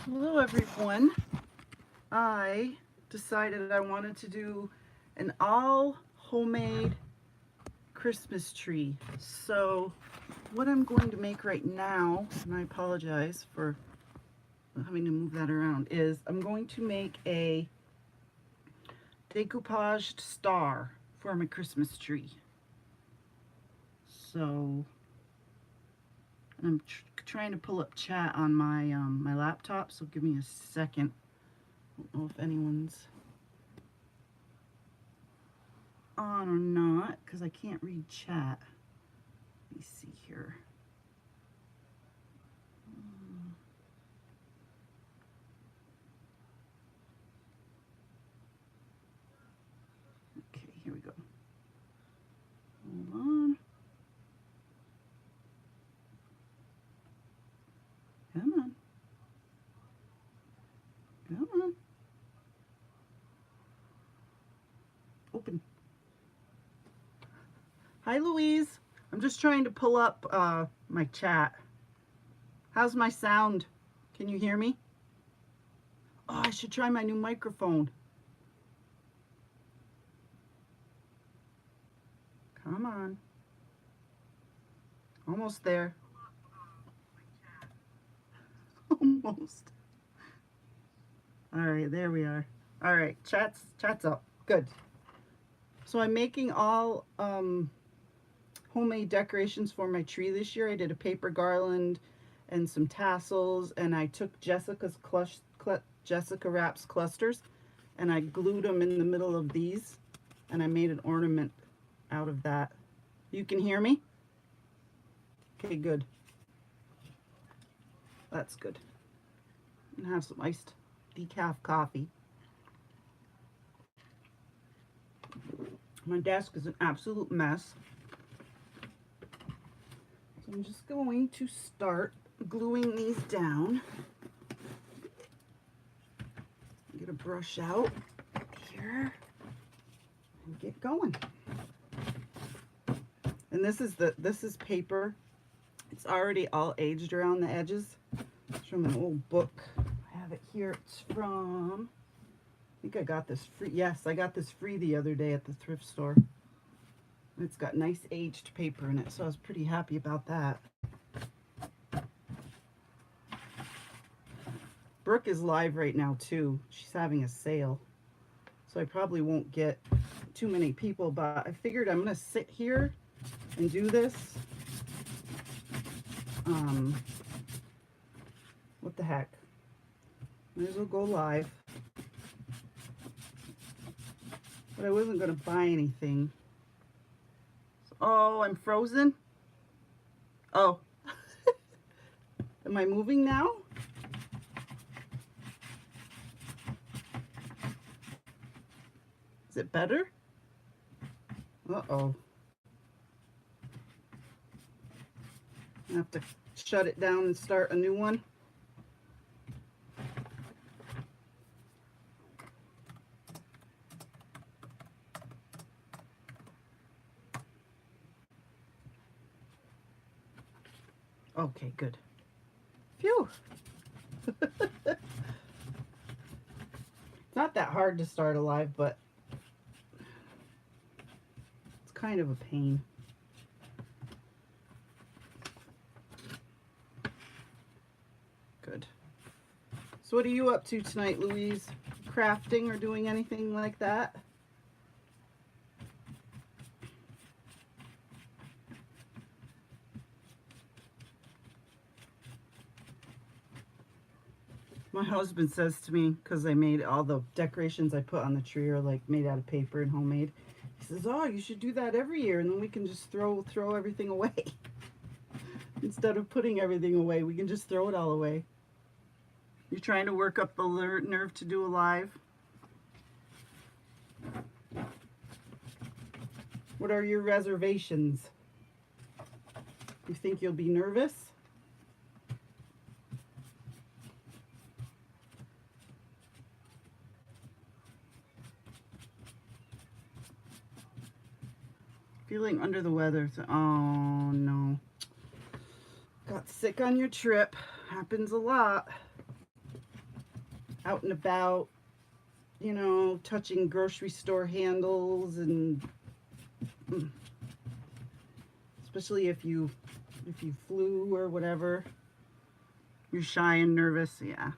Hello everyone. I decided I wanted to do an all homemade Christmas tree. So what I'm going to make right now, and I apologize for having to move that around, is I'm going to make a decoupaged star for my Christmas tree. So I'm trying to pull up chat on my laptop, so give me a second. I don't know if anyone's on or not because I can't read chat. Let me see here. Okay, here we go. Hold on. Come on. Come on. Open. Hi, Louise. I'm just trying to pull up my chat. How's my sound? Can you hear me? Oh, I should try my new microphone. Come on. Almost there. Almost. All right, there we are. All right, chat's up. Good. So I'm making all homemade decorations for my tree this year. I did a paper garland and some tassels, and I took Jessica Wraps clusters, and I glued them in the middle of these, and I made an ornament out of that. You can hear me? Okay, good. That's good. And have some iced decaf coffee. My desk is an absolute mess. So I'm just going to start gluing these down. Get a brush out here and get going. And this is paper. It's already all aged around the edges. It's from an old book. I have it here. It's from, I think I got this free. Yes, I got this free the other day at the thrift store. It's got nice aged paper in it, so I was pretty happy about that. Brooke is live right now too. She's having a sale, so I probably won't get too many people, but I figured I'm gonna sit here and do this. What the heck? Might as well go live. But I wasn't gonna buy anything. Oh, I'm frozen? Oh. Am I moving now? Is it better? Uh-oh. I have to shut it down and start a new one. Okay, good. Phew. It's not that hard to start a live, but it's kind of a pain. Good. So what are you up to tonight, Louise? Crafting or doing anything like that? My husband says to me, because I made all the decorations I put on the tree are like made out of paper and homemade. He says, "Oh, you should do that every year, and then we can just throw everything away." Instead of putting everything away, we can just throw it all away. You're trying to work up the nerve to do a live? What are your reservations? You think you'll be nervous? Feeling under the weather. So, oh no. Got sick on your trip. Happens a lot. out and about, you know, touching grocery store handles, and especially if you flew or whatever, you're shy and nervous. Yeah.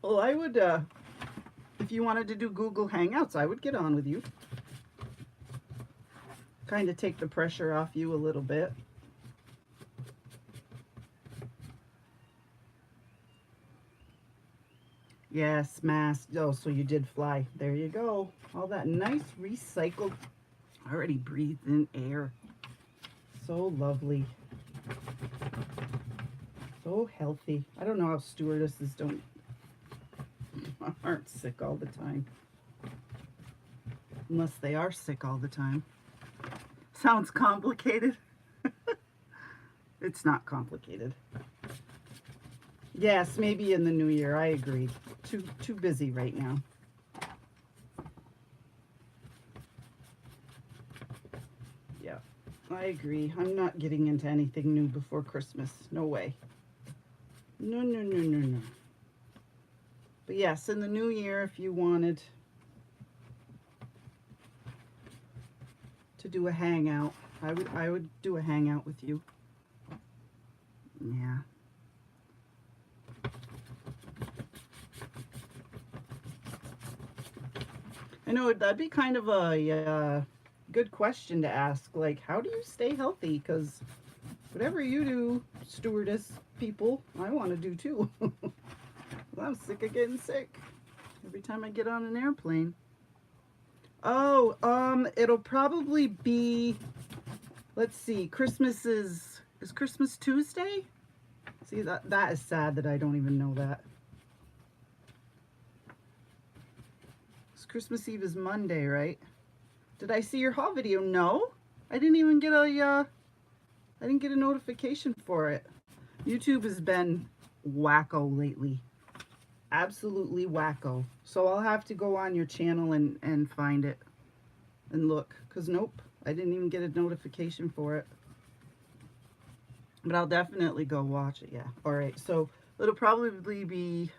Well, I would, if you wanted to do Google Hangouts, I would get on with you. Kind of take the pressure off you a little bit. Yes, mask. Oh, so you did fly. There you go. All that nice recycled, already breathed in air. So lovely. So healthy. I don't know how stewardesses aren't sick all the time. Unless they are sick all the time. Sounds complicated. It's not complicated. Yes, maybe in the new year. I agree. Too busy right now. Yeah, I agree. I'm not getting into anything new before Christmas. No way. No, no, no, no, no. But yes, in the new year, if you wanted to do a hangout, I would do a hangout with you. Yeah. I know that'd be kind of a good question to ask. Like, how do you stay healthy? Because whatever you do, stewardess people, I want to do too. I'm sick of getting sick every time I get on an airplane. Oh, it'll probably be, let's see, is Christmas Tuesday? See, that is sad that I don't even know that. Christmas Eve is Monday, right? Did I see your haul video? No, I didn't even get I didn't get a notification for it. YouTube has been wacko lately. Absolutely wacko. So I'll have to go on your channel and find it and look, because nope, I didn't even get a notification for it. But I'll definitely go watch it, yeah. All right, so it'll probably be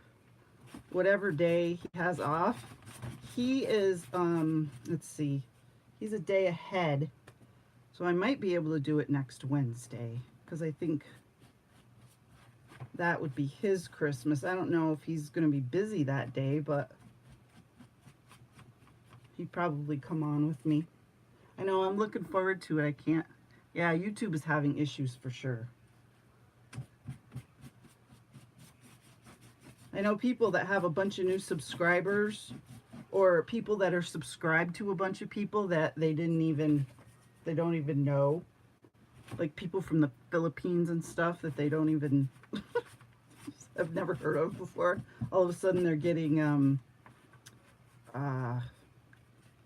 whatever day he has off. He is, let's see, he's a day ahead. So I might be able to do it next Wednesday, because I think that would be his Christmas. I don't know if he's going to be busy that day, but he'd probably come on with me. I know, I'm looking forward to it. I can't, yeah, YouTube is having issues for sure. I know people that have a bunch of new subscribers, or people that are subscribed to a bunch of people that they don't even know. Like people from the Philippines and stuff that they don't even have never heard of before. All of a sudden they're getting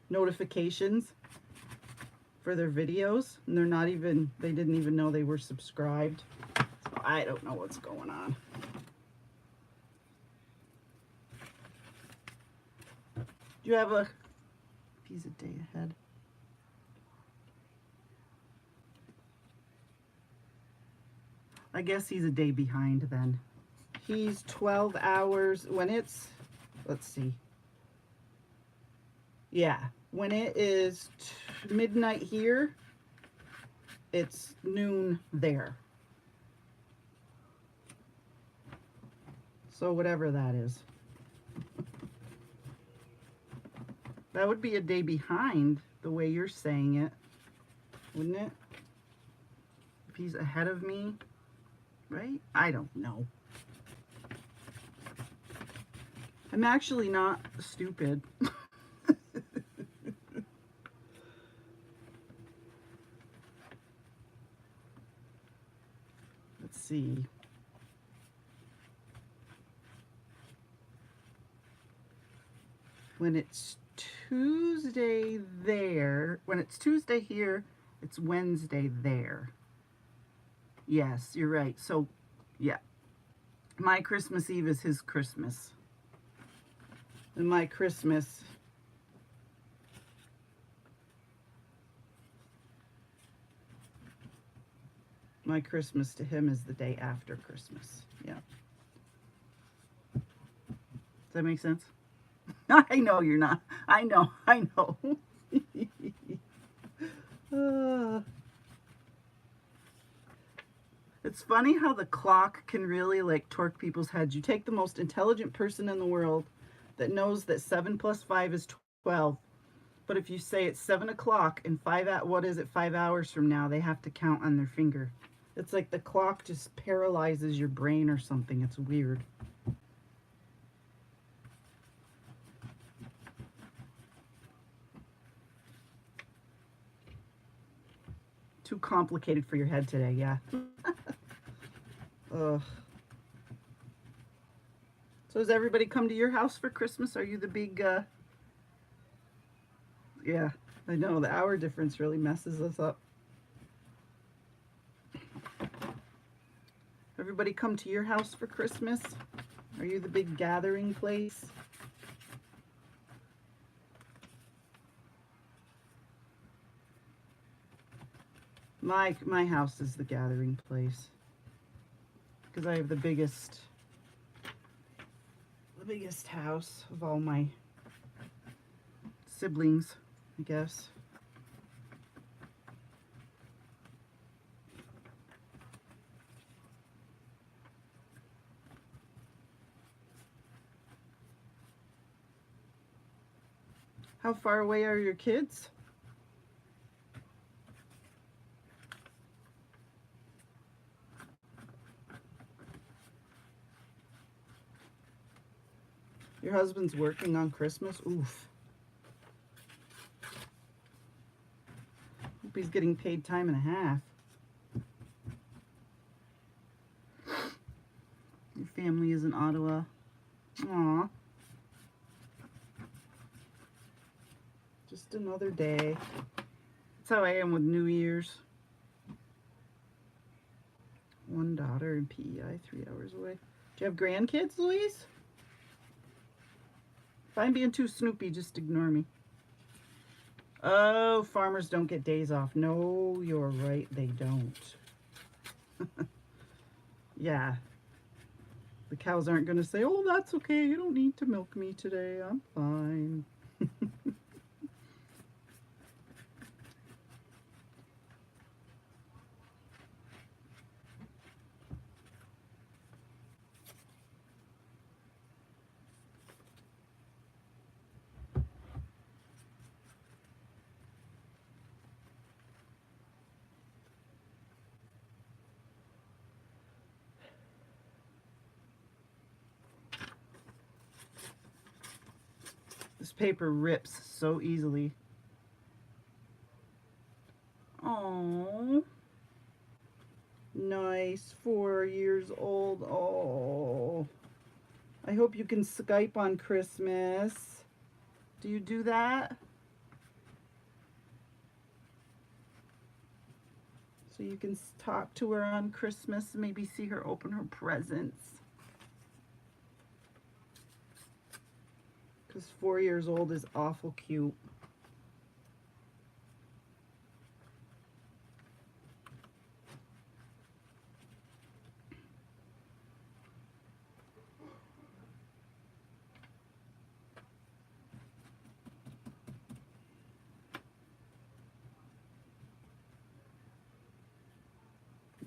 notifications for their videos, and they didn't even know they were subscribed. So I don't know what's going on. Do you have he's a day ahead? I guess he's a day behind then. He's 12 hours when it's, let's see. Yeah, when it is midnight here, it's noon there. So whatever that is. That would be a day behind the way you're saying it, wouldn't it? If he's ahead of me, right? I don't know. I'm actually not stupid. Let's see. When it's Tuesday there, when it's Tuesday here, it's Wednesday there. Yes, you're right. So, yeah. My Christmas Eve is his Christmas. And my Christmas My Christmas to him is the day after Christmas. Yeah. Does that make sense? I know you're not. I know. I know. It's funny how the clock can really like torque people's heads. You take the most intelligent person in the world that knows that 7 plus 5 is 12. But if you say it's 7 o'clock and 5 hours from now, they have to count on their finger. It's like the clock just paralyzes your brain or something. It's weird. Too complicated for your head today, yeah. Ugh. So does everybody come to your house for Christmas? Are you the big, yeah, I know, the hour difference really messes us up. Everybody come to your house for Christmas? Are you the big gathering place? My house is the gathering place because I have the biggest house of all my siblings, I guess. How far away are your kids? Your husband's working on Christmas? Oof. Hope he's getting paid time and a half. Your family is in Ottawa. Aw. Just another day. That's how I am with New Year's. One daughter in PEI, 3 hours away. Do you have grandkids, Louise? If I'm being too snoopy, just ignore me. Oh, farmers don't get days off. No, you're right, they don't. Yeah. The cows aren't going to say, oh, that's okay, you don't need to milk me today, I'm fine. This paper rips so easily. Oh, nice, 4 years old. Oh, I hope you can Skype on Christmas. Do you do that? So you can talk to her on Christmas, maybe see her open her presents. Because 4 years old is awful cute.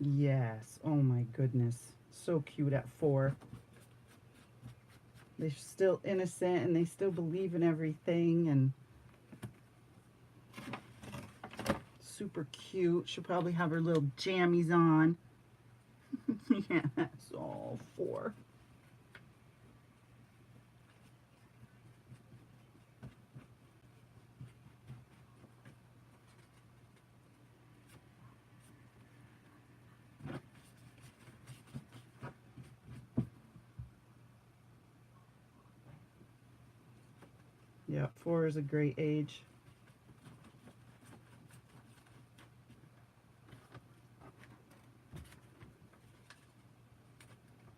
Yes, oh my goodness. So cute at 4. They're still innocent and they still believe in everything and super cute. She'll probably have her little jammies on. Yes, all 4. Yeah, 4 is a great age.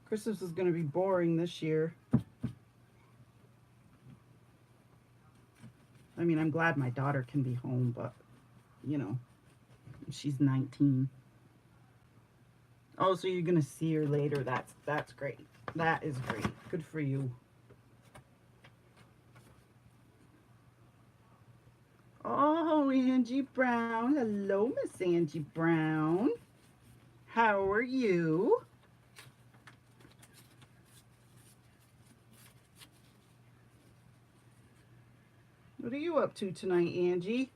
Christmas is going to be boring this year. I mean, I'm glad my daughter can be home, but, you know, she's 19. Oh, so you're gonna see her later. That's great. That is great. Good for you. Oh, Angie Brown. Hello, Miss Angie Brown. How are you? What are you up to tonight, Angie?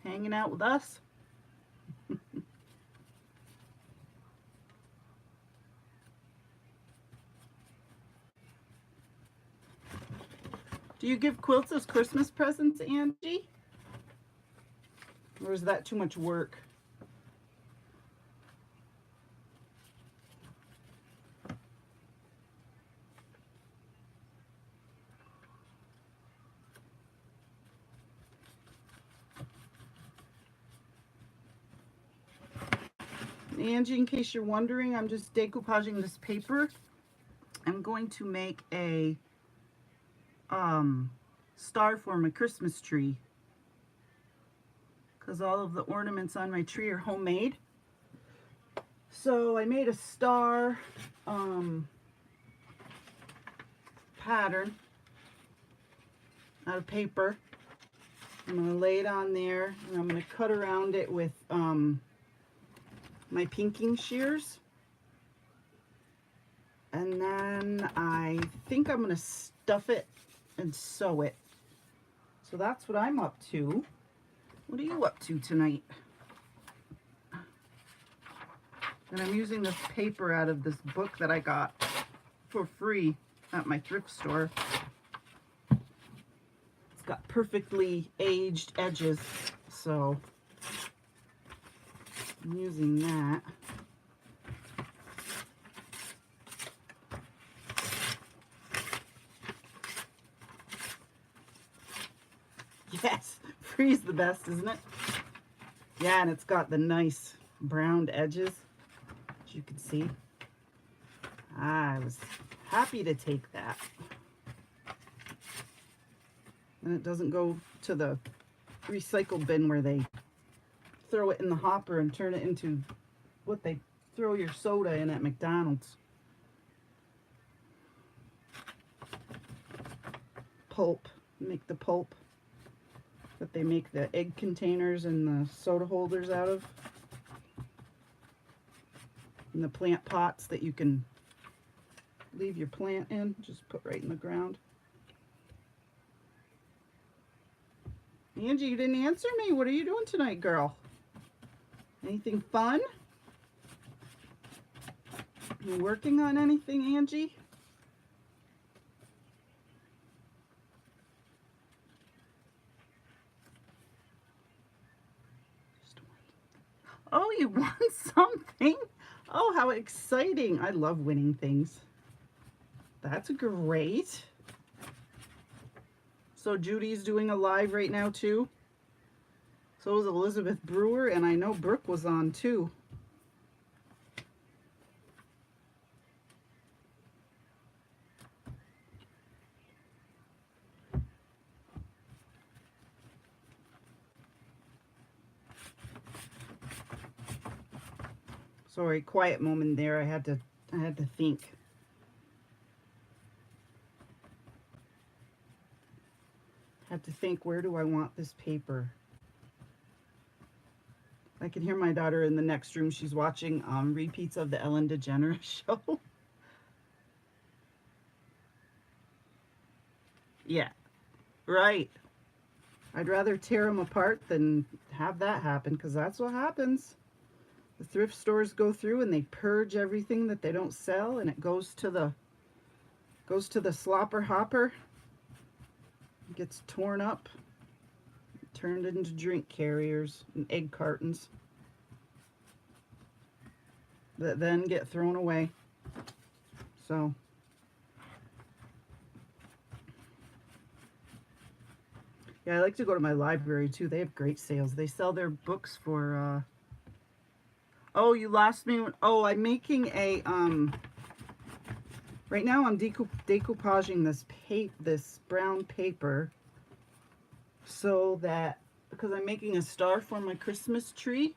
Hanging out with us? Do you give quilts as Christmas presents, Angie? Or is that too much work? Angie, in case you're wondering, I'm just decoupaging this paper. I'm going to make a star for my Christmas tree because all of the ornaments on my tree are homemade. So I made a star pattern out of paper. I'm going to lay it on there and I'm going to cut around it with my pinking shears. And then I think I'm going to stuff it and sew it. So that's what I'm up to. What are you up to tonight? And I'm using this paper out of this book that I got for free at my thrift store. It's got perfectly aged edges, so I'm using that. Yes, free's the best, isn't it? Yeah, and it's got the nice browned edges, as you can see. I was happy to take that. And it doesn't go to the recycle bin where they throw it in the hopper and turn it into what they throw your soda in at McDonald's. Pulp. Make the pulp that they make the egg containers and the soda holders out of. And the plant pots that you can leave your plant in, just put right in the ground. Angie, you didn't answer me. What are you doing tonight, girl? Anything fun? You working on anything, Angie? Oh, you won something? Oh, how exciting. I love winning things. That's great. So Judy's doing a live right now too. So is Elizabeth Brewer, and I know Brooke was on too. Sorry, quiet moment there. I had to think. Had to think, where do I want this paper? I can hear my daughter in the next room. She's watching repeats of the Ellen DeGeneres show. Yeah, right. I'd rather tear them apart than have that happen, because that's what happens. The thrift stores go through and they purge everything that they don't sell, and it goes to the slopper hopper. It gets torn up, turned into drink carriers and egg cartons that then get thrown away. So yeah, I like to go to my library too. They have great sales. They sell their books for oh, you lost me. Oh, I'm making a right now I'm decoupaging this brown paper so that because I'm making a star for my Christmas tree.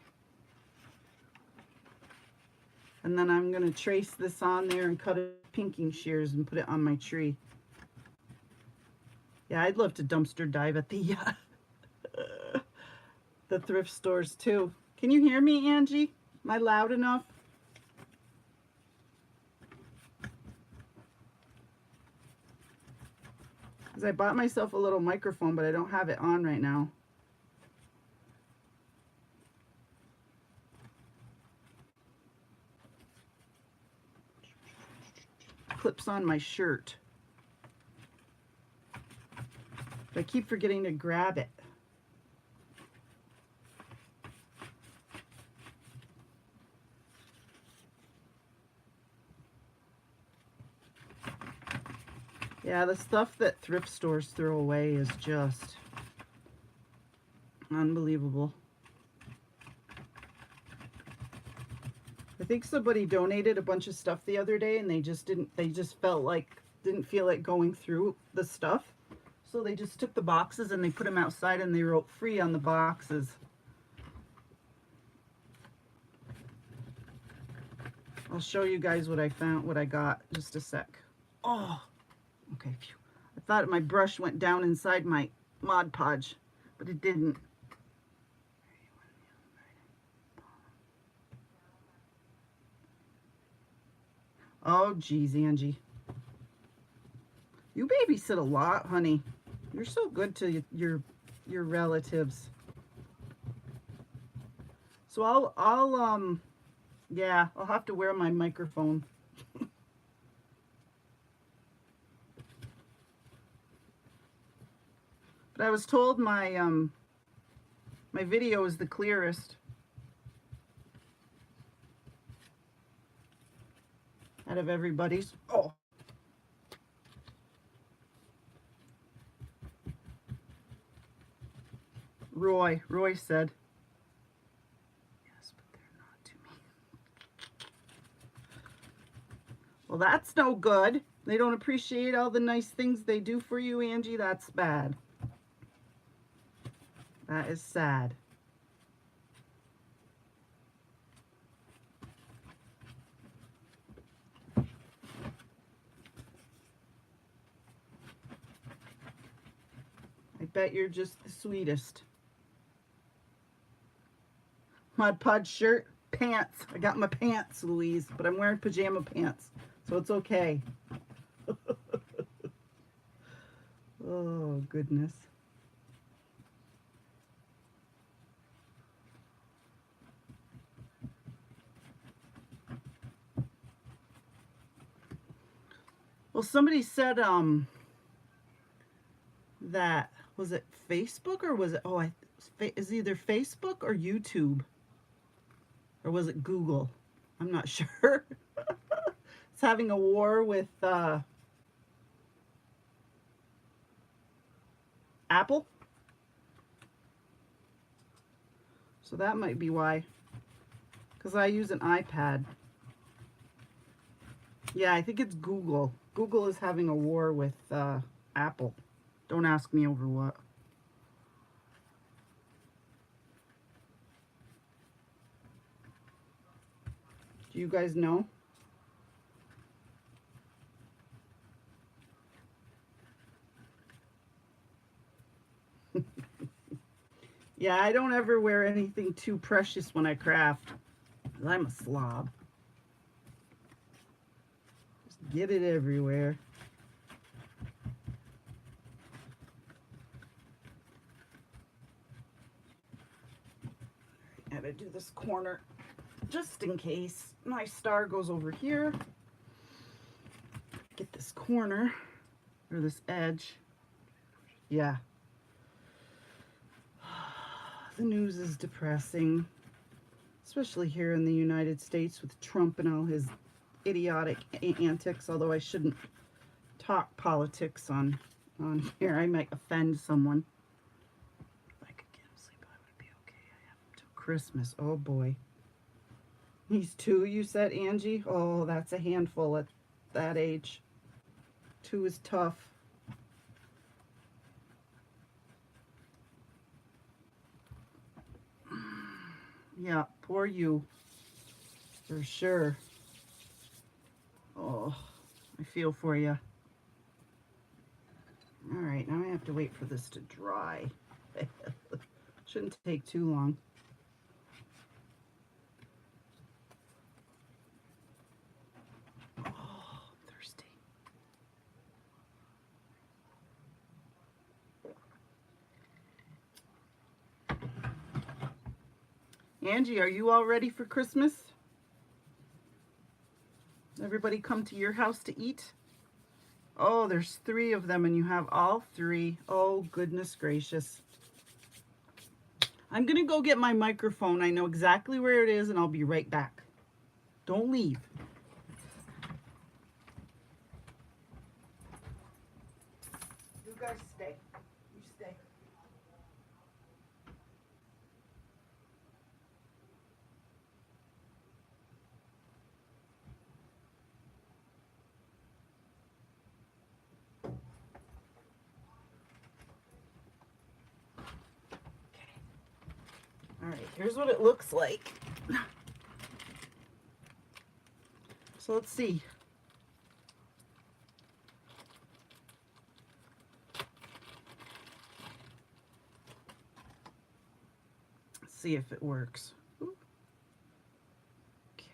And then I'm going to trace this on there and cut it with pinking shears and put it on my tree. Yeah, I'd love to dumpster dive at the the thrift stores too. Can you hear me, Angie? Am I loud enough? Because I bought myself a little microphone, but I don't have it on right now. Clips on my shirt. But I keep forgetting to grab it. Yeah, the stuff that thrift stores throw away is just unbelievable. I think somebody donated a bunch of stuff the other day and they just didn't feel like going through the stuff. So they just took the boxes and they put them outside and they wrote free on the boxes. I'll show you guys what I found, what I got, just a sec. Oh, okay. Phew. I thought my brush went down inside my Mod Podge, but it didn't. Oh, geez, Angie. You babysit a lot, honey. You're so good to your relatives. So yeah, I'll have to wear my microphone. But I was told my my video is the clearest out of everybody's. Oh. Roy said. Yes, but they're not to me. Well, that's no good. They don't appreciate all the nice things they do for you, Angie. That's bad. That is sad. I bet you're just the sweetest. Mod Podge shirt, pants. I got my pants, Louise, but I'm wearing pajama pants, so it's okay. Oh, goodness. Well, somebody said that, was it Facebook or was it, oh, it's either Facebook or YouTube. Or was it Google? I'm not sure. It's having a war with Apple. So that might be why. Because I use an iPad. Yeah, I think it's Google. Google is having a war with Apple. Don't ask me over what. Do you guys know? Yeah, I don't ever wear anything too precious when I craft. I'm a slob. Just get it everywhere. I gotta do this corner just in case my star goes over here. Get this corner or this edge. Yeah. The news is depressing, especially here in the United States with Trump and all his idiotic antics, although I shouldn't talk politics on here. I might offend someone. If I could get him sleep, I would be okay. I have him till Christmas. Oh boy. He's 2, you said, Angie? Oh, that's a handful at that age. 2 is tough. Yeah, poor you. For sure. Oh, I feel for you. All right, now I have to wait for this to dry. Shouldn't take too long. Oh, I'm thirsty. Angie, are you all ready for Christmas? Everybody come to your house to eat? Oh, there's 3 of them and you have all 3. Oh, goodness gracious. I'm going to go get my microphone. I know exactly where it is and I'll be right back. Don't leave. You guys stay. You stay. All right, here's what it looks like. So let's see. Let's see if it works. Ooh. Okay.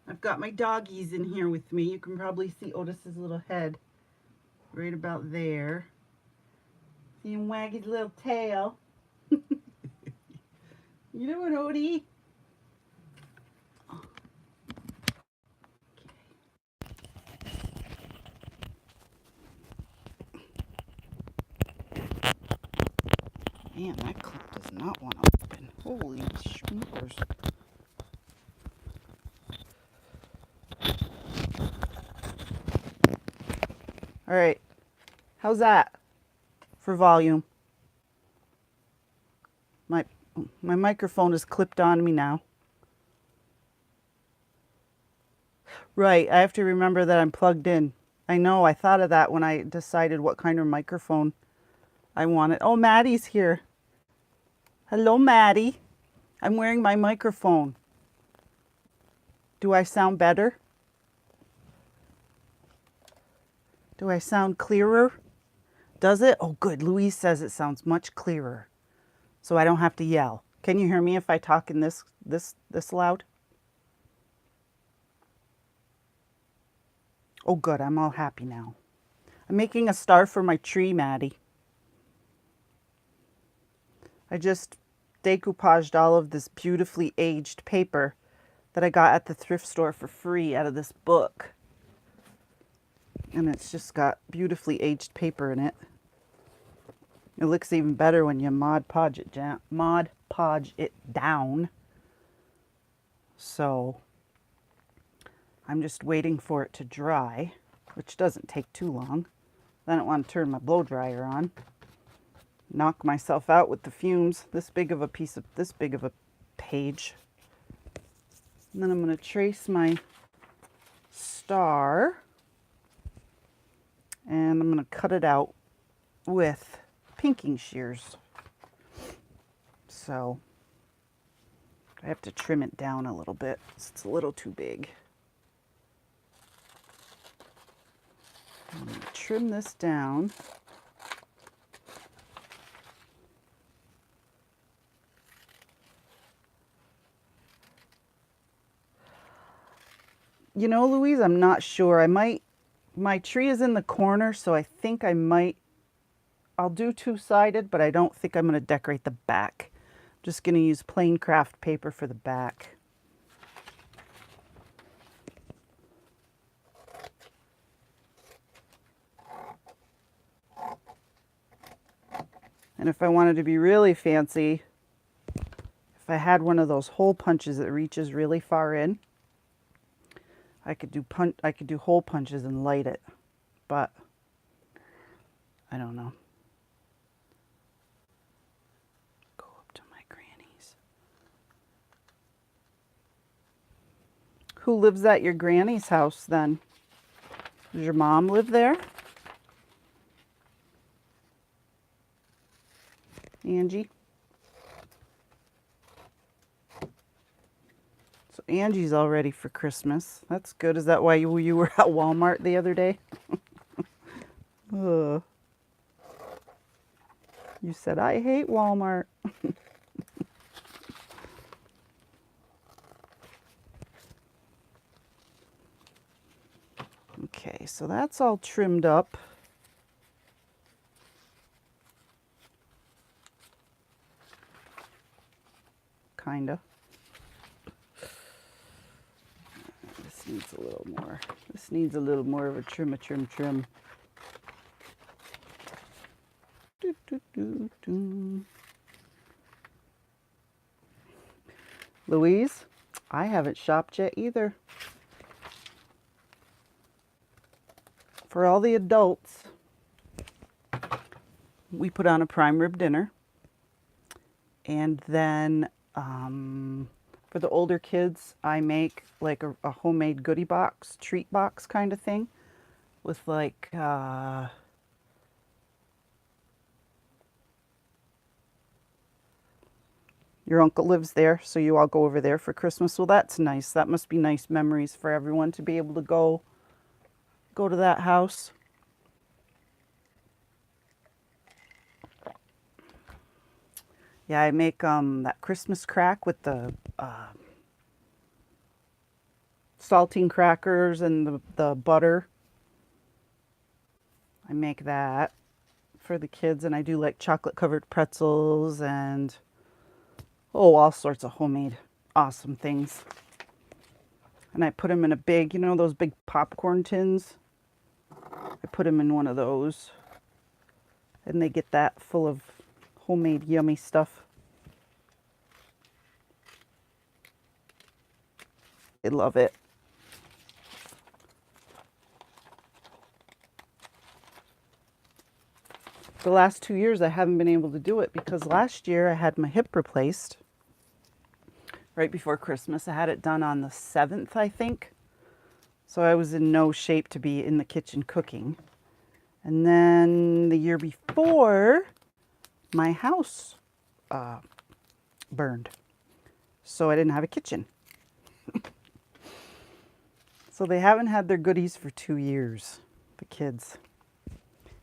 I've got my doggies in here with me. You can probably see Otis's little head right about there. See him wag his little tail. You doing, Odie? Man, that clip does not want to open. Holy schmoopers. All right. How's that for volume? My microphone is clipped on me now. Right, I have to remember that I'm plugged in. I know, I thought of that when I decided what kind of microphone I wanted. Oh, Maddie's here. Hello, Maddie. I'm wearing my microphone. Do I sound better? Do I sound clearer? Does it? Oh, good. Louise says it sounds much clearer. So I don't have to yell. Can you hear me if I talk in this loud? Oh, good. I'm all happy now. I'm making a star for my tree, Maddie. I just decoupaged all of this beautifully aged paper that I got at the thrift store for free out of this book. And it's just got beautifully aged paper in it. It looks even better when you Mod Podge it down. So I'm just waiting for it to dry, which doesn't take too long. Then I don't want to turn my blow dryer on. Knock myself out with the fumes. This big of a page. And then I'm going to trace my star. And I'm going to cut it out with pinking shears. So I have to trim it down a little bit. It's a little too big. I'm going to trim this down. You know, Louise, I'm not sure. My tree is in the corner, so I think I'll do two-sided, but I don't think I'm going to decorate the back. I'm just going to use plain craft paper for the back. And if I wanted to be really fancy, if I had one of those hole punches that reaches really far in, I could do hole punches and light it, but I don't know. Go up to my granny's. Who lives at your granny's house then? Does your mom live there? Angie. So Angie's all ready for Christmas. That's good. Is that why you were at Walmart the other day? Ugh. You said, I hate Walmart. Okay, so that's all trimmed up. Kinda. This needs a little more. This needs a little more of a trim. Do, do, do, do. Louise, I haven't shopped yet either. For all the adults, we put on a prime rib dinner. And then for the older kids, I make like a homemade goodie box, treat box kind of thing with like your uncle lives there, so you all go over there for Christmas. Well, that's nice. That must be nice memories for everyone to be able to go to that house. Yeah, I make that Christmas crack with the saltine crackers and the butter. I make that for the kids, and I do like chocolate covered pretzels and all sorts of homemade awesome things. And I put them in a big, you know, those big popcorn tins. I put them in one of those, and they get that full of homemade yummy stuff. I love it. The last 2 years I haven't been able to do it because last year I had my hip replaced right before Christmas. I had it done on the 7th, I think. So I was in no shape to be in the kitchen cooking. And then the year before, my house burned. So I didn't have a kitchen. So they haven't had their goodies for 2 years, the kids.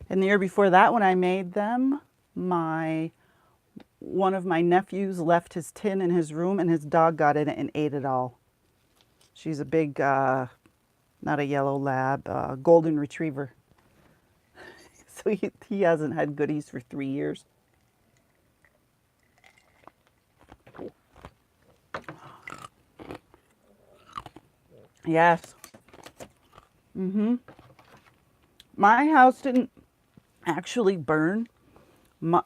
And the year before that, when I made them, one of my nephews left his tin in his room, and his dog got in it and ate it all. She's a big, not a yellow lab, golden retriever. So he hasn't had goodies for 3 years. Yes. My house didn't actually burn.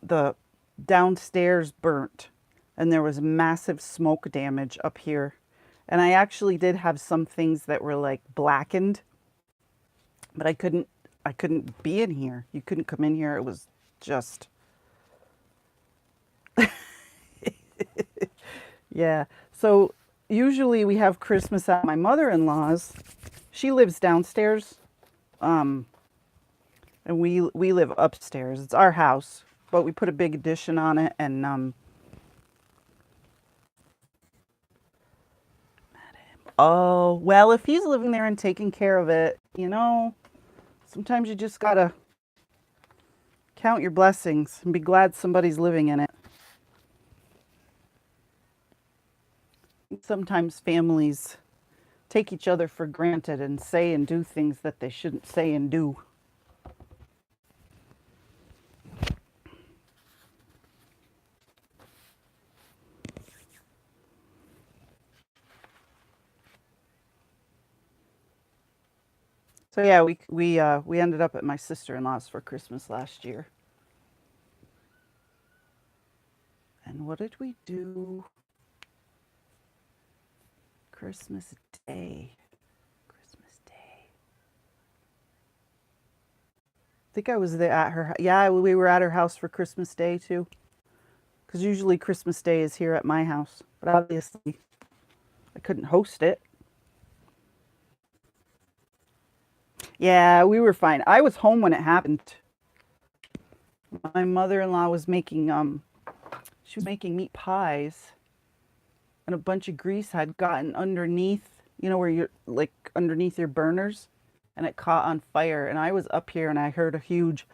The downstairs burnt, and there was massive smoke damage up here. And I actually did have some things that were like blackened, but I couldn't be in here. You couldn't come in here. It was just yeah. So usually we have Christmas at my mother-in-law's. She lives downstairs. And we live upstairs. It's our house, but we put a big addition on it, and oh, well, if he's living there and taking care of it, you know, sometimes you just gotta count your blessings and be glad somebody's living in it. Sometimes families take each other for granted and say and do things that they shouldn't say and do. So yeah, we ended up at my sister-in-law's for Christmas last year. And what did we do Christmas Day? Christmas Day. I think I was there at her. Yeah, we were at her house for Christmas Day too. Because usually Christmas Day is here at my house. But obviously I couldn't host it. Yeah, we were fine. I was home when it happened. My mother-in-law was making She was making meat pies, and a bunch of grease had gotten underneath, where you're like underneath your burners, and it caught on fire. And I was up here and I heard a huge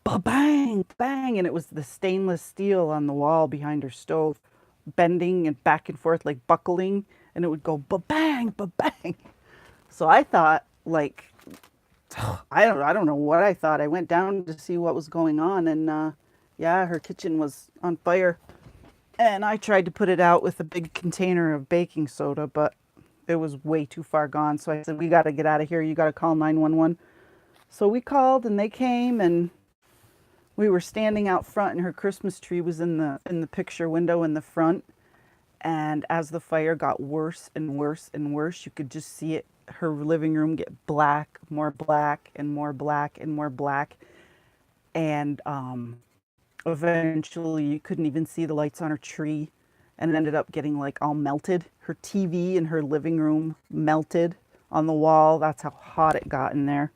ba-bang, bang, and it was the stainless steel on the wall behind her stove bending and back and forth, like buckling, and it would go ba-bang, ba-bang. So I thought, like, I don't know what I thought. I went down to see what was going on, and yeah, her kitchen was on fire. And I tried to put it out with a big container of baking soda, but it was way too far gone. So I said, we got to get out of here. You got to call 911. So we called, and they came, and we were standing out front, and her Christmas tree was in the picture window in the front. And as the fire got worse and worse and worse, you could just see it, her living room get black, more black, and more black, and more black. And eventually you couldn't even see the lights on her tree, and it ended up getting like all melted. Her TV in her living room melted on the wall. That's how hot it got in there.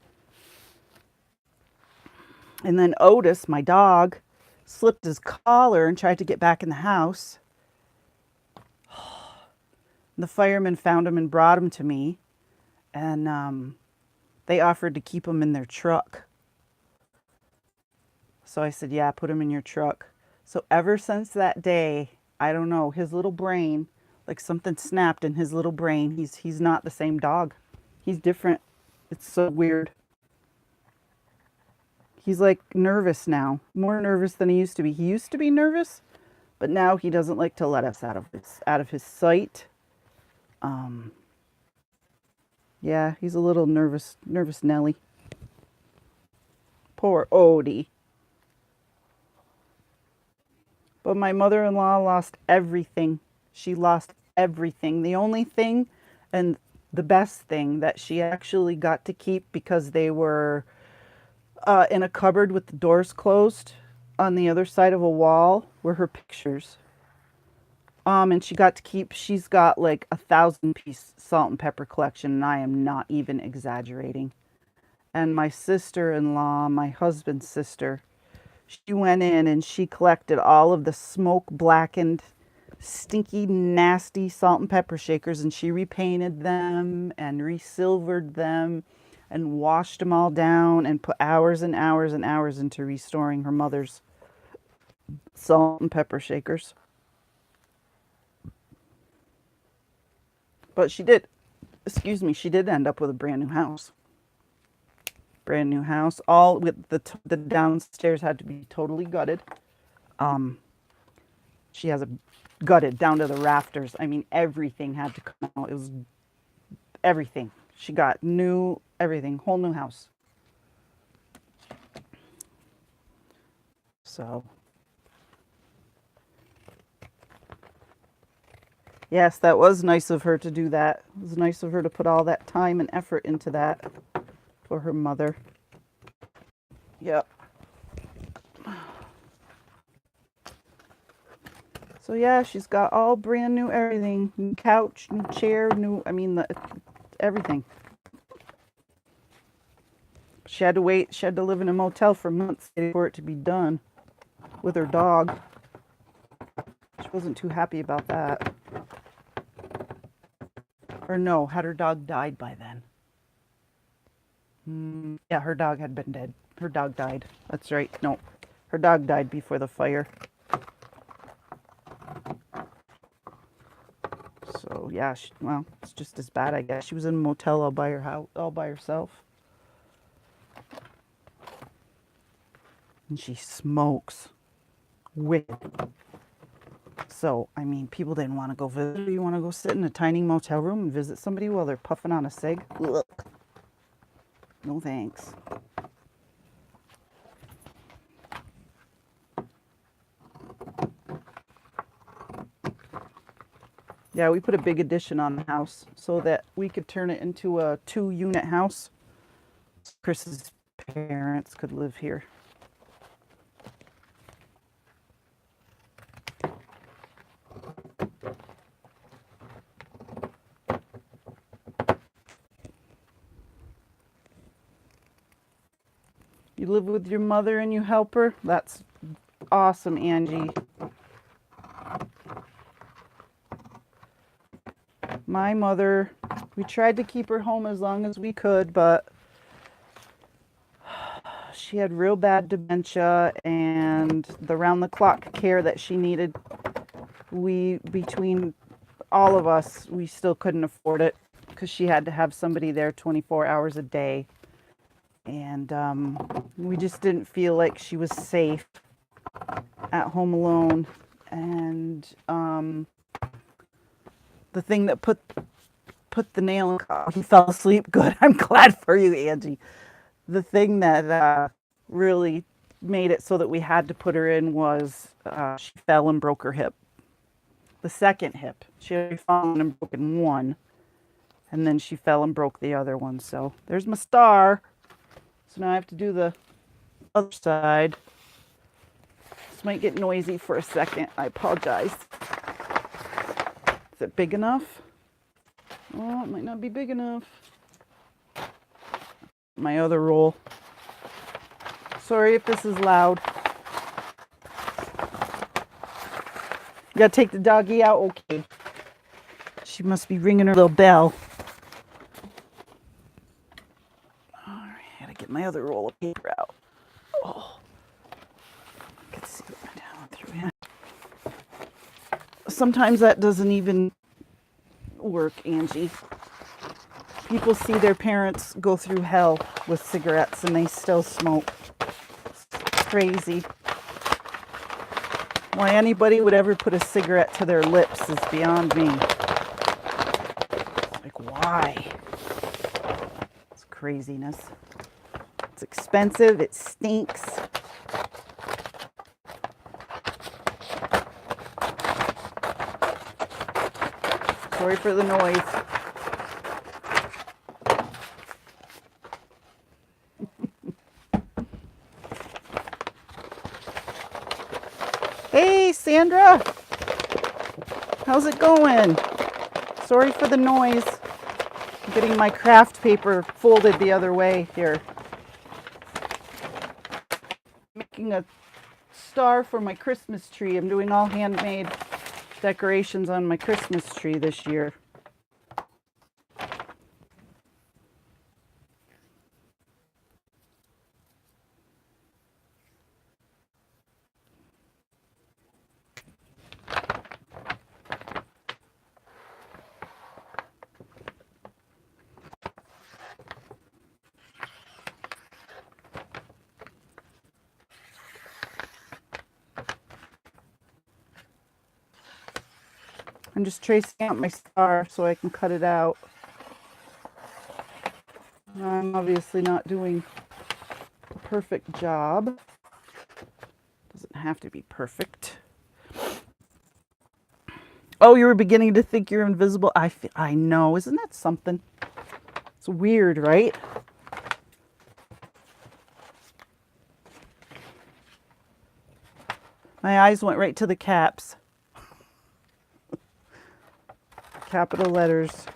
And then Otis, my dog, slipped his collar and tried to get back in the house. The firemen found him and brought him to me, and they offered to keep him in their truck. So I said, yeah, put him in your truck. So ever since that day, I don't know, his little brain, like something snapped in his little brain. He's not the same dog. He's different. It's so weird. He's like nervous now, more nervous than he used to be. He used to be nervous, but now he doesn't like to let us out of his sight. Yeah, he's a little nervous Nelly. Poor Odie. But my mother-in-law lost everything. She lost everything. The only thing and the best thing that she actually got to keep, because they were in a cupboard with the doors closed on the other side of a wall, were her pictures. And she's got like 1,000-piece salt and pepper collection, and I am not even exaggerating. And my sister-in-law, my husband's sister, she went in and she collected all of the smoke blackened, stinky, nasty salt and pepper shakers, and she repainted them and resilvered them and washed them all down and put hours and hours and hours into restoring her mother's salt and pepper shakers. But she did end up with a brand new house. Brand new house, all with the downstairs had to be totally gutted. She has a gutted down to the rafters. I mean, everything had to come out. It was everything. She got new everything, whole new house. So, yes, that was nice of her to do that. It was nice of her to put all that time and effort into that for her mother. Yep. So yeah, she's got all brand new everything. New couch, new chair, everything. She had to wait. She had to live in a motel for months for it to be done with her dog. She wasn't too happy about that. Or no, had her dog died by then? Yeah, her dog had been dead. Her dog died. That's right. No, her dog died before the fire. So yeah, it's just as bad, I guess. She was in a motel all by herself. And she smokes wicked. So, I mean, people didn't want to go visit. You want to go sit in a tiny motel room and visit somebody while they're puffing on a cig? Ugh. No thanks. Yeah, we put a big addition on the house so that we could turn it into a 2-unit house. Chris's parents could live here. You live with your mother and you help her? That's awesome, Angie. my mother, we tried to keep her home as long as we could, but she had real bad dementia, and the round-the-clock care that she needed, between all of us, we still couldn't afford it because she had to have somebody there 24 hours a day. And we just didn't feel like she was safe at home alone. And the thing that put the nail in, oh, he fell asleep. Good. I'm glad for you, Angie. The thing that really made it so that we had to put her in was she fell and broke her hip. The second hip. She had fallen and broken one. And then she fell and broke the other one. So there's my star. So now I have to do the other side. This might get noisy for a second. I apologize. Is it big enough? Oh, it might not be big enough. My other roll. Sorry if this is loud. You gotta take the doggy out? Okay. She must be ringing her little bell. Alright, gotta get my other roll of paper out. Oh. I can see it down through here. Sometimes that doesn't even work, Angie. People see their parents go through hell with cigarettes and they still smoke. It's crazy. Why anybody would ever put a cigarette to their lips is beyond me. It's like, why? It's craziness. It's expensive. It stinks. Sorry for the noise. Hey, Sandra. How's it going? Sorry for the noise. I'm getting my craft paper folded the other way here. Making a star for my Christmas tree. I'm doing all handmade decorations on my Christmas tree this year. I'm just tracing out my star so I can cut it out. I'm obviously not doing a perfect job. Doesn't have to be perfect. Oh, you were beginning to think you're invisible? I know. Isn't that something? It's weird, right? My eyes went right to the caps. Capital letters.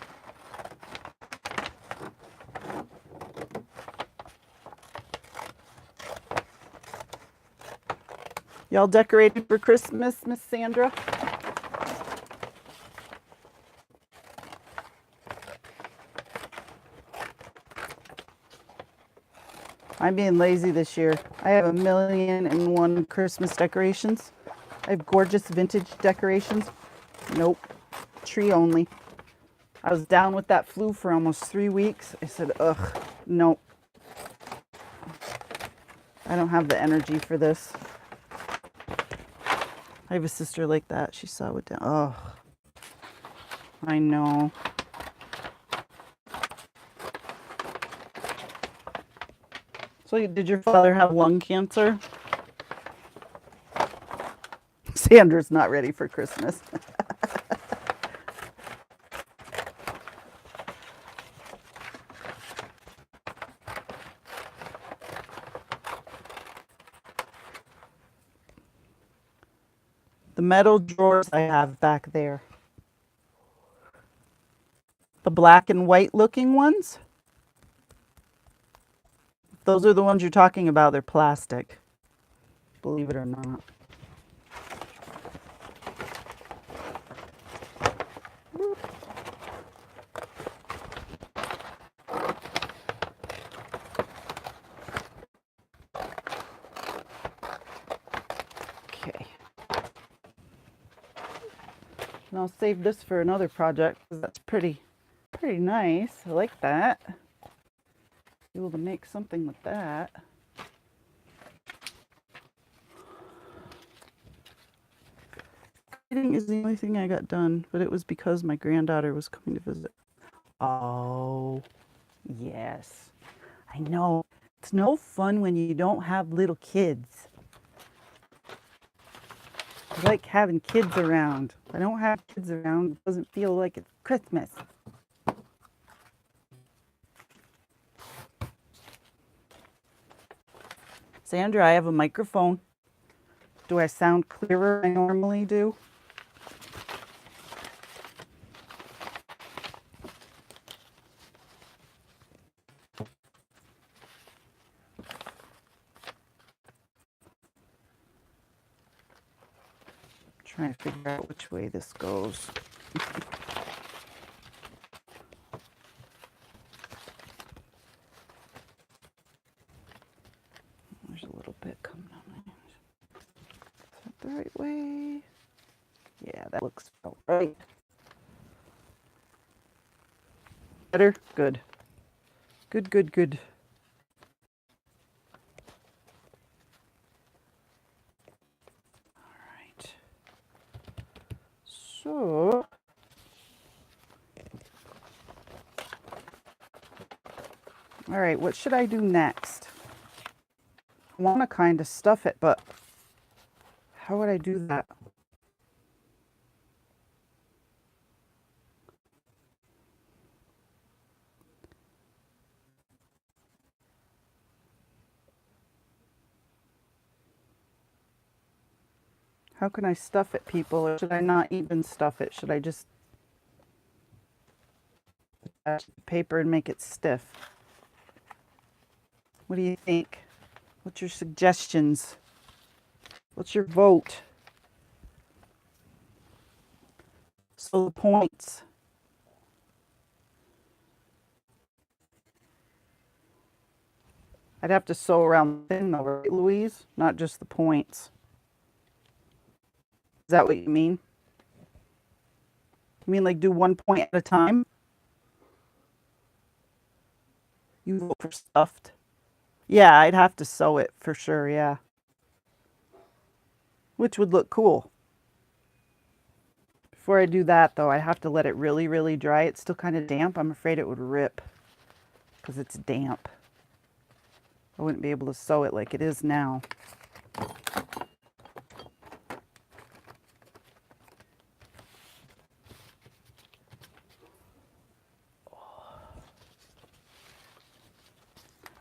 Y'all decorated for Christmas, Miss Sandra? I'm being lazy this year. I have 1,000,001 Christmas decorations. I have gorgeous vintage decorations. Nope. Tree only. I was down with that flu for almost 3 weeks. I said, ugh, nope. I don't have the energy for this. I have a sister like that. She saw it down. Ugh. I know. So did your father have lung cancer? Sandra's not ready for Christmas. The metal drawers I have back there. The black and white looking ones. Those are the ones you're talking about. They're plastic. Believe it or not. And I'll save this for another project because that's pretty nice. I like that. Be able to make something with that. Lighting is the only thing I got done, but it was because my granddaughter was coming to visit. Oh, yes. I know. It's no fun when you don't have little kids. I like having kids around. If I don't have kids around, it doesn't feel like it's Christmas. Sandra, I have a microphone. Do I sound clearer than I normally do? Trying to figure out which way this goes. There's a little bit coming on there. Is that the right way? Yeah, that looks about right. Better? Good. Good, good, good. All right. So, all right, what should I do next? I want to kind of stuff it, but how would I do that? How can I stuff it, people? Or should I not even stuff it? Should I just attach the paper and make it stiff? What do you think? What's your suggestions? What's your vote? So the points. I'd have to sew around thin though, right, Louise? Not just the points. Is that what you mean? You mean like do one point at a time? You vote for stuffed? Yeah, I'd have to sew it for sure, yeah. Which would look cool. Before I do that though, I have to let it really, really dry. It's still kind of damp. I'm afraid it would rip because it's damp. I wouldn't be able to sew it like it is now.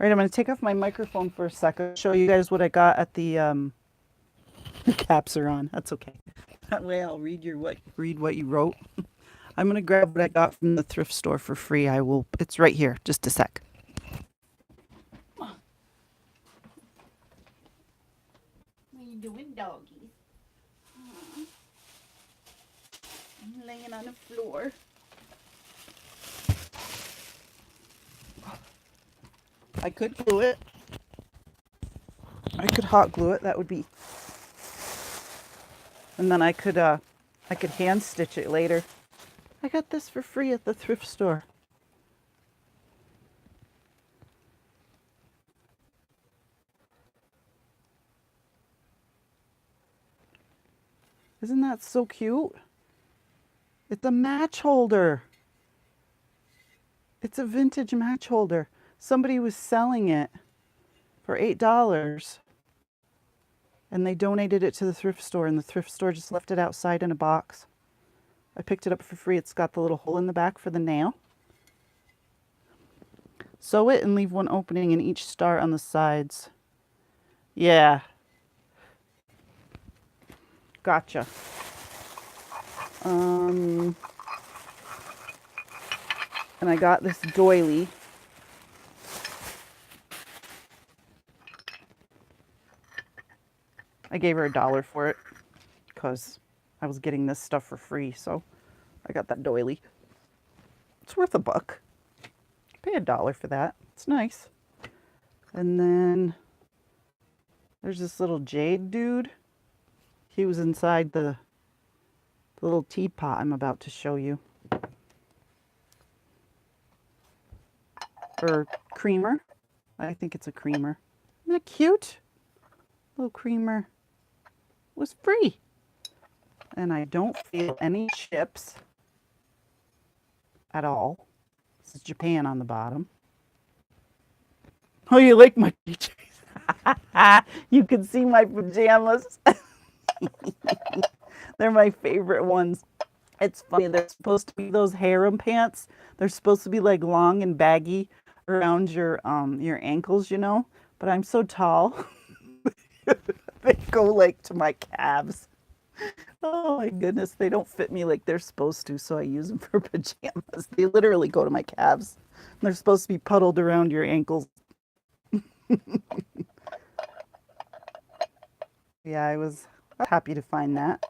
All right, I'm going to take off my microphone for a second, show you guys what I got at the the caps are on. That's okay. That way I'll read what you wrote. I'm going to grab what I got from the thrift store for free. It's right here. Just a sec. What are you doing, doggies? I'm laying on the floor. I could glue it. I could hot glue it. That would be. And then I could hand stitch it later. I got this for free at the thrift store. Isn't that so cute? It's a match holder. It's a vintage match holder. Somebody was selling it for $8 and they donated it to the thrift store, and the thrift store just left it outside in a box. I picked it up for free. It's got the little hole in the back for the nail. Sew it and leave one opening in each star on the sides. Yeah. Gotcha. And I got this doily. I gave her $1 for it because I was getting this stuff for free, so I got that doily. It's worth $1. Pay $1 for that. It's nice. And then there's this little jade dude. He was inside the The little teapot I'm about to show you. Or creamer. I think it's a creamer. Isn't that cute? Little creamer. Was free. And I don't feel any chips at all. This is Japan on the bottom. Oh, you like my PJs? You can see my pajamas. They're my favorite ones. It's funny. They're supposed to be those harem pants. They're supposed to be like long and baggy around your ankles, you know. But I'm so tall. They go like to my calves. Oh my goodness, they don't fit me like they're supposed to, so I use them for pajamas. They literally go to my calves. They're supposed to be puddled around your ankles. Yeah, I was happy to find that.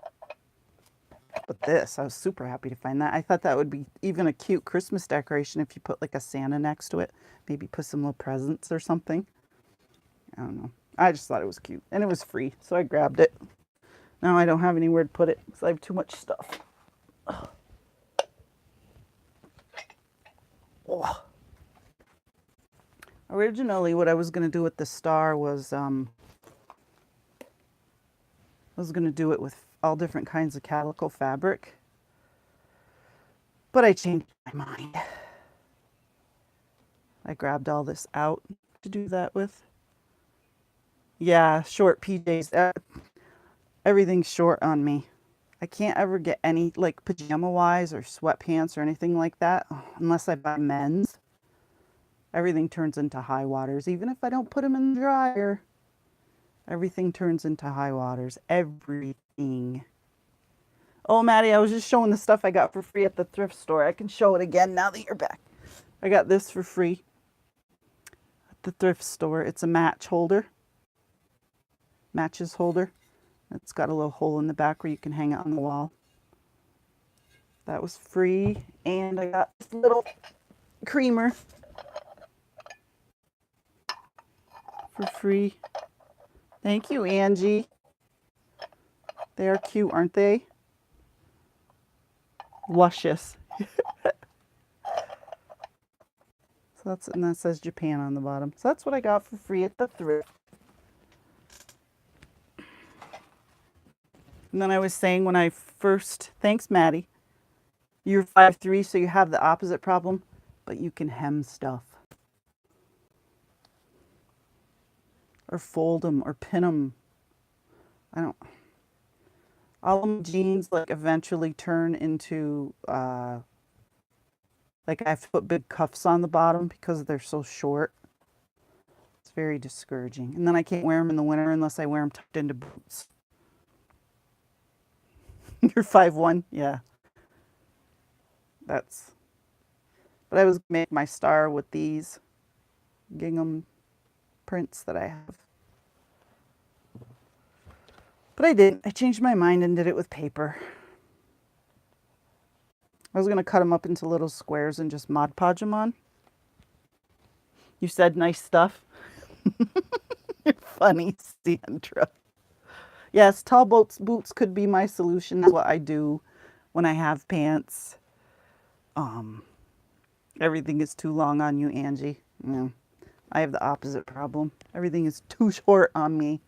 But this, I was super happy to find that. I thought that would be even a cute Christmas decoration if you put like a Santa next to it. Maybe put some little presents or something. I don't know. I just thought it was cute. And it was free, so I grabbed it. Now I don't have anywhere to put it because I have too much stuff. Oh. Originally, what I was going to do with the star was I was going to do it with all different kinds of calico fabric. But I changed my mind. I grabbed all this out to do that with. Yeah, short PJs. Everything's short on me. I can't ever get any, like, pajama-wise or sweatpants or anything like that unless I buy men's. Everything turns into high waters. Even if I don't put them in the dryer, everything turns into high waters. Everything. Oh, Maddie, I was just showing the stuff I got for free at the thrift store. I can show it again now that you're back. I got this for free at the thrift store. It's a match holder. Matches holder. It's got a little hole in the back where you can hang it on the wall. That was free. And I got this little creamer for free. Thank you, Angie. They are cute, aren't they? Luscious. And that says Japan on the bottom. So that's what I got for free at the thrift. And then I was saying when I first, thanks Maddie, you're 5'3", so you have the opposite problem, but you can hem stuff. Or fold them or pin them. All of my jeans like eventually turn into, like I have to put big cuffs on the bottom because they're so short. It's very discouraging. And then I can't wear them in the winter unless I wear them tucked into boots. You're 5'1", yeah. But I was gonna make my star with these gingham prints that I have. But I didn't. I changed my mind and did it with paper. I was gonna cut them up into little squares and just Mod Podge them on. You said nice stuff. You're funny, Sandra. Yes, tall boots could be my solution. That's what I do when I have pants. Everything is too long on you, Angie. Yeah, I have the opposite problem. Everything is too short on me.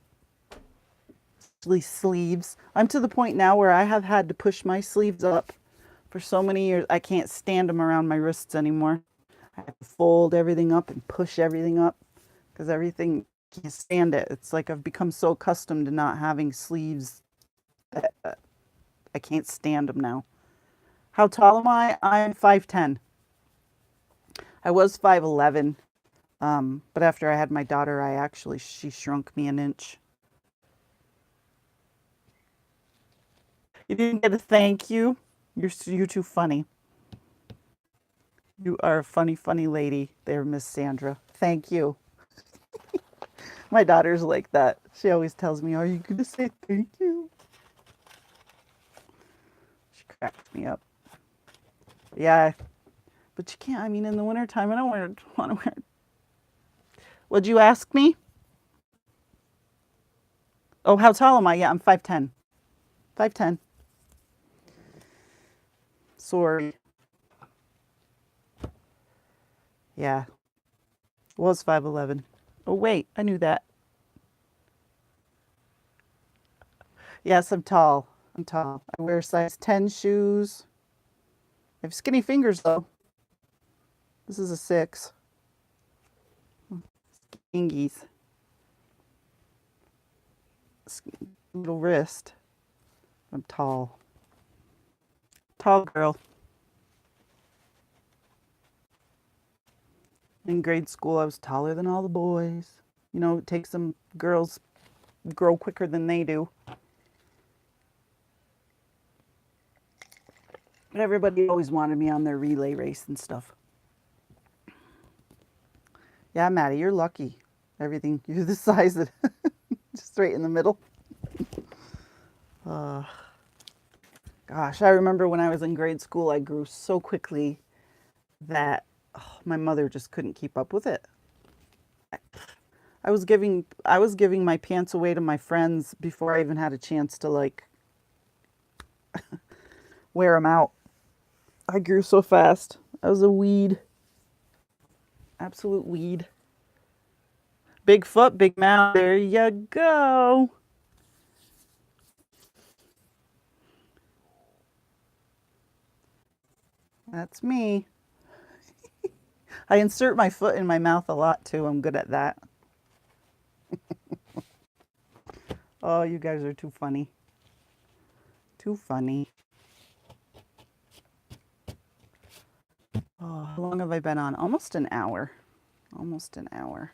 Especially sleeves. I'm to the point now where I have had to push my sleeves up for so many years. I can't stand them around my wrists anymore. I have to fold everything up and push everything up because everything can't stand it. It's like I've become so accustomed to not having sleeves that I can't stand them now. How tall am I? I'm 5'10". I was 5'11", but after I had my daughter, she shrunk me an inch. You didn't get a thank you? You're too funny. You are a funny, funny lady there, Miss Sandra. Thank you. My daughter's like that. She always tells me, are you going to say thank you? She cracks me up. Yeah, but you can't. I mean, in the wintertime, I don't want to wear it. What'd you ask me? Oh, how tall am I? Yeah, I'm 5'10". 5'10". Sorry. Yeah, it was 5'11". Oh, wait, I knew that. Yes, I'm tall. I'm tall. I wear size 10 shoes. I have skinny fingers, though. This is a 6. Ingies. Little wrist. I'm tall. Tall girl. In grade school, I was taller than all the boys. You know, it takes some girls grow quicker than they do. But everybody always wanted me on their relay race and stuff. Yeah, Maddie, you're lucky. Everything, you're the size of, just right in the middle. Uh, Gosh, I remember when I was in grade school, I grew so quickly that my mother just couldn't keep up with it. I was giving my pants away to my friends before I even had a chance to like wear them out. I grew so fast. I was a weed, absolute weed. Big foot, big mouth. There you go. That's me. I insert my foot in my mouth a lot too. I'm good at that. Oh, you guys are too funny. Too funny. Oh, how long have I been on? Almost an hour. Almost an hour.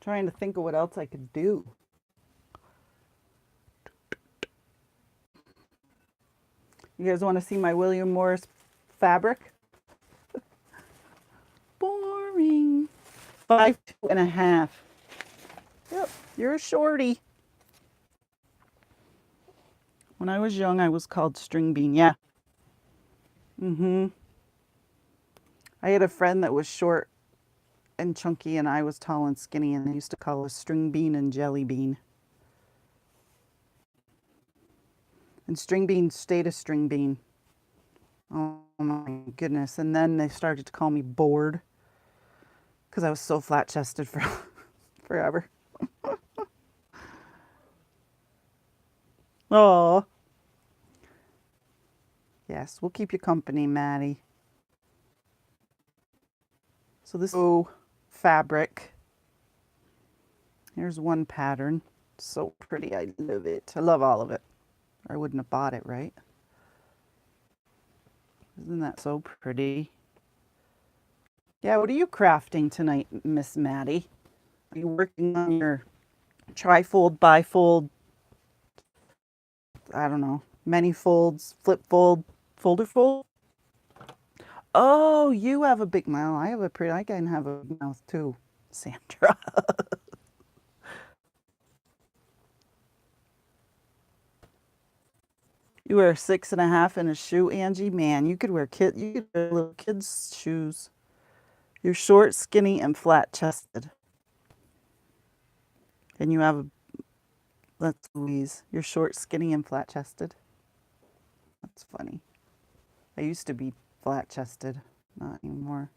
Trying to think of what else I could do. You guys want to see my William Morris fabric? Boring. 5'2.5". Yep, you're a shorty. When I was young, I was called string bean. Yeah. I had a friend that was short and chunky, and I was tall and skinny, and they used to call us string bean and jelly bean. And string bean stayed a string bean. Oh my goodness. And then they started to call me bored because I was so flat chested for forever. Oh, yes, we'll keep you company, Maddie. So this fabric. Here's one pattern. So pretty. I love it. I love all of it. Or I wouldn't have bought it, right? Isn't that so pretty? Yeah, what are you crafting tonight, Miss Maddie? Are you working on your trifold, bifold, I don't know, many folds, flip fold, folder fold? Oh, you have a big mouth. I can have a big mouth too, Sandra. You wear 6.5 in a shoe, Angie. Man, you could wear little kids' shoes. You're short, skinny, and flat chested. And you have a Let's Louise. You're short, skinny, and flat chested. That's funny. I used to be flat chested, not anymore.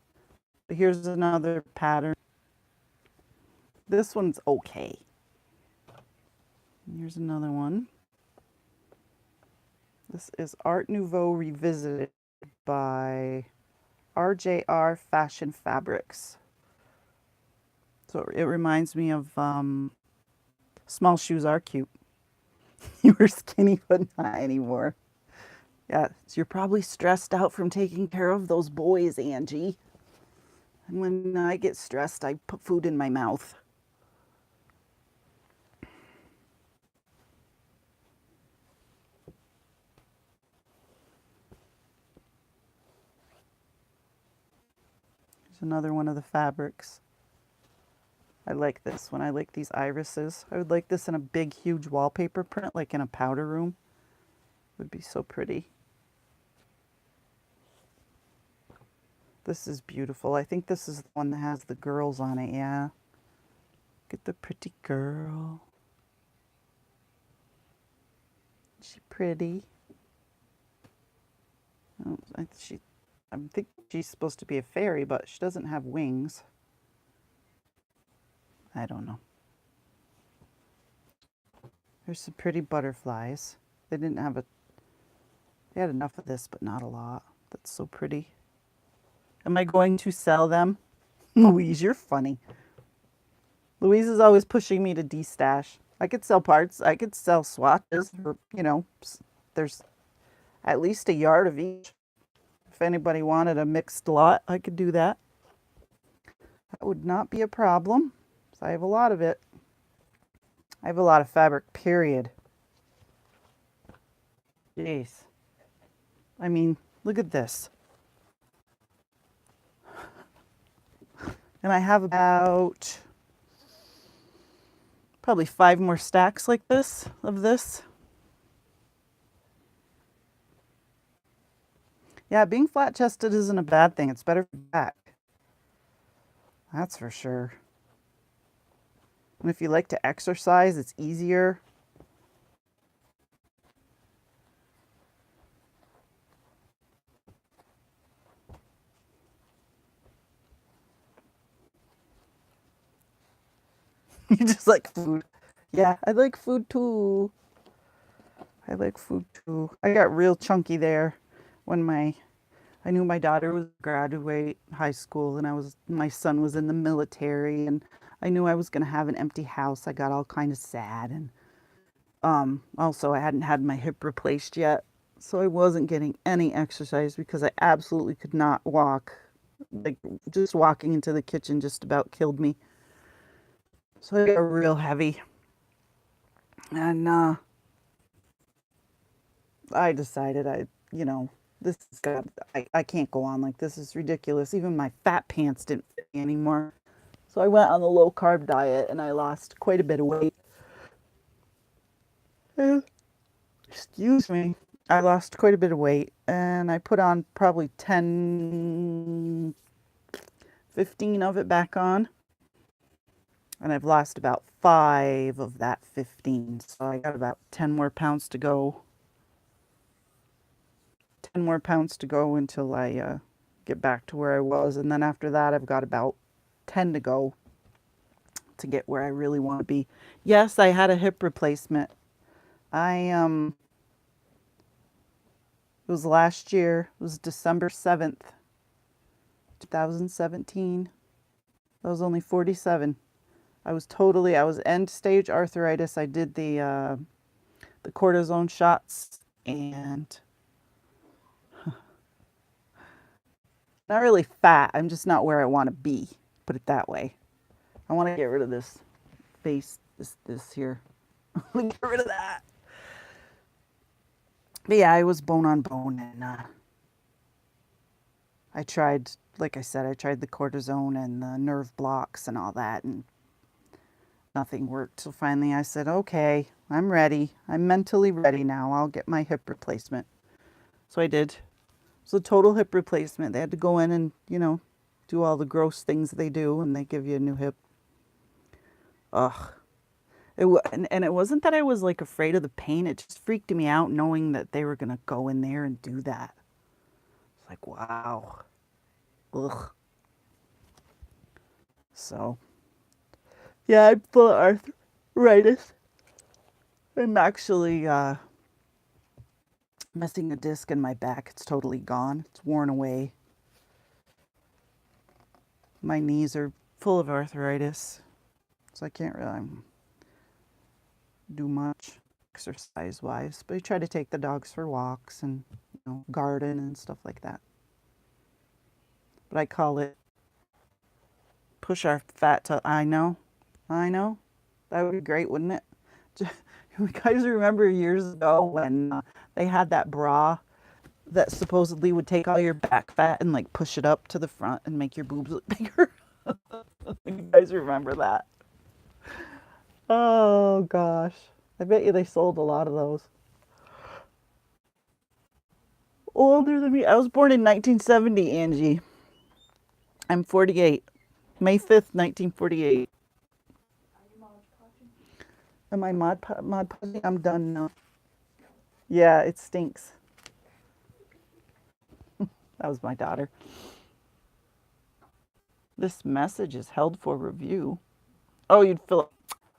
But here's another pattern. This one's okay. Here's another one. This is Art Nouveau Revisited by RJR Fashion Fabrics. So it reminds me of Small Shoes Are Cute. You were skinny, but not anymore. Yeah, so you're probably stressed out from taking care of those boys, Angie. And when I get stressed, I put food in my mouth. Here's another one of the fabrics. I like this one. I like these irises. I would like this in a big, huge wallpaper print, like in a powder room. It would be so pretty. This is beautiful. I think this is the one that has the girls on it, yeah. Look at the pretty girl. she pretty? Oh, I'm thinking she's supposed to be a fairy, but she doesn't have wings. I don't know. There's some pretty butterflies. They had enough of this, but not a lot. That's so pretty. Am I going to sell them? Louise, you're funny. Louise is always pushing me to destash. I could sell parts. I could sell swatches. Or, there's at least a yard of each. If anybody wanted a mixed lot, I could do that. That would not be a problem. So I have a lot of it. I have a lot of fabric, period. Jeez. I mean, look at this. And I have about probably 5 more stacks like this, of this. Yeah, being flat-chested isn't a bad thing. It's better for your back. That's for sure. And if you like to exercise, it's easier. You just like food. Yeah, I like food too. I like food too. I got real chunky there when I knew my daughter was graduate high school and my son was in the military and I knew I was going to have an empty house. I got all kind of sad and also I hadn't had my hip replaced yet. So I wasn't getting any exercise because I absolutely could not walk. Like just walking into the kitchen just about killed me. So I got real heavy. And I decided I can't go on like this. Is ridiculous. Even my fat pants didn't fit me anymore. So I went on the low carb diet and I lost quite a bit of weight. Excuse me. I lost quite a bit of weight and I put on probably 10, 15 of it back on. And I've lost about 5 of that 15. So I got about 10 more pounds to go. 10 more pounds to go until I get back to where I was. And then after that, I've got about 10 to go to get where I really want to be. Yes, I had a hip replacement. It was last year. It was December 7th, 2017. I was only 47. I was end stage arthritis. I did the cortisone shots and not really fat. I'm just not where I want to be. Put it that way. I want to get rid of this face, this here. Get rid of that. But yeah, I was bone on bone and I tried, like I said, I tried the cortisone and the nerve blocks and all that and nothing worked. So finally I said, okay, I'm ready. I'm mentally ready now. I'll get my hip replacement. So I did. So total hip replacement. They had to go in and, do all the gross things they do and they give you a new hip. Ugh. And it wasn't that I was like afraid of the pain. It just freaked me out knowing that they were going to go in there and do that. It's like, wow. Ugh. So, yeah, I'm full of arthritis. I'm actually missing a disc in my back. It's totally gone. It's worn away. My knees are full of arthritis. So I can't really do much exercise-wise. But I try to take the dogs for walks and, garden and stuff like that. But I call it push our fat to... I know. That would be great, wouldn't it? You guys remember years ago when they had that bra that supposedly would take all your back fat and like push it up to the front and make your boobs look bigger? You guys remember that? Oh gosh. I bet you they sold a lot of those. Older than me. I was born in 1970, Angie. I'm 48. May 5th, 1948. Am I mod podging? I'm done now. Yeah, it stinks. That was my daughter. This message is held for review. Oh, you'd fill.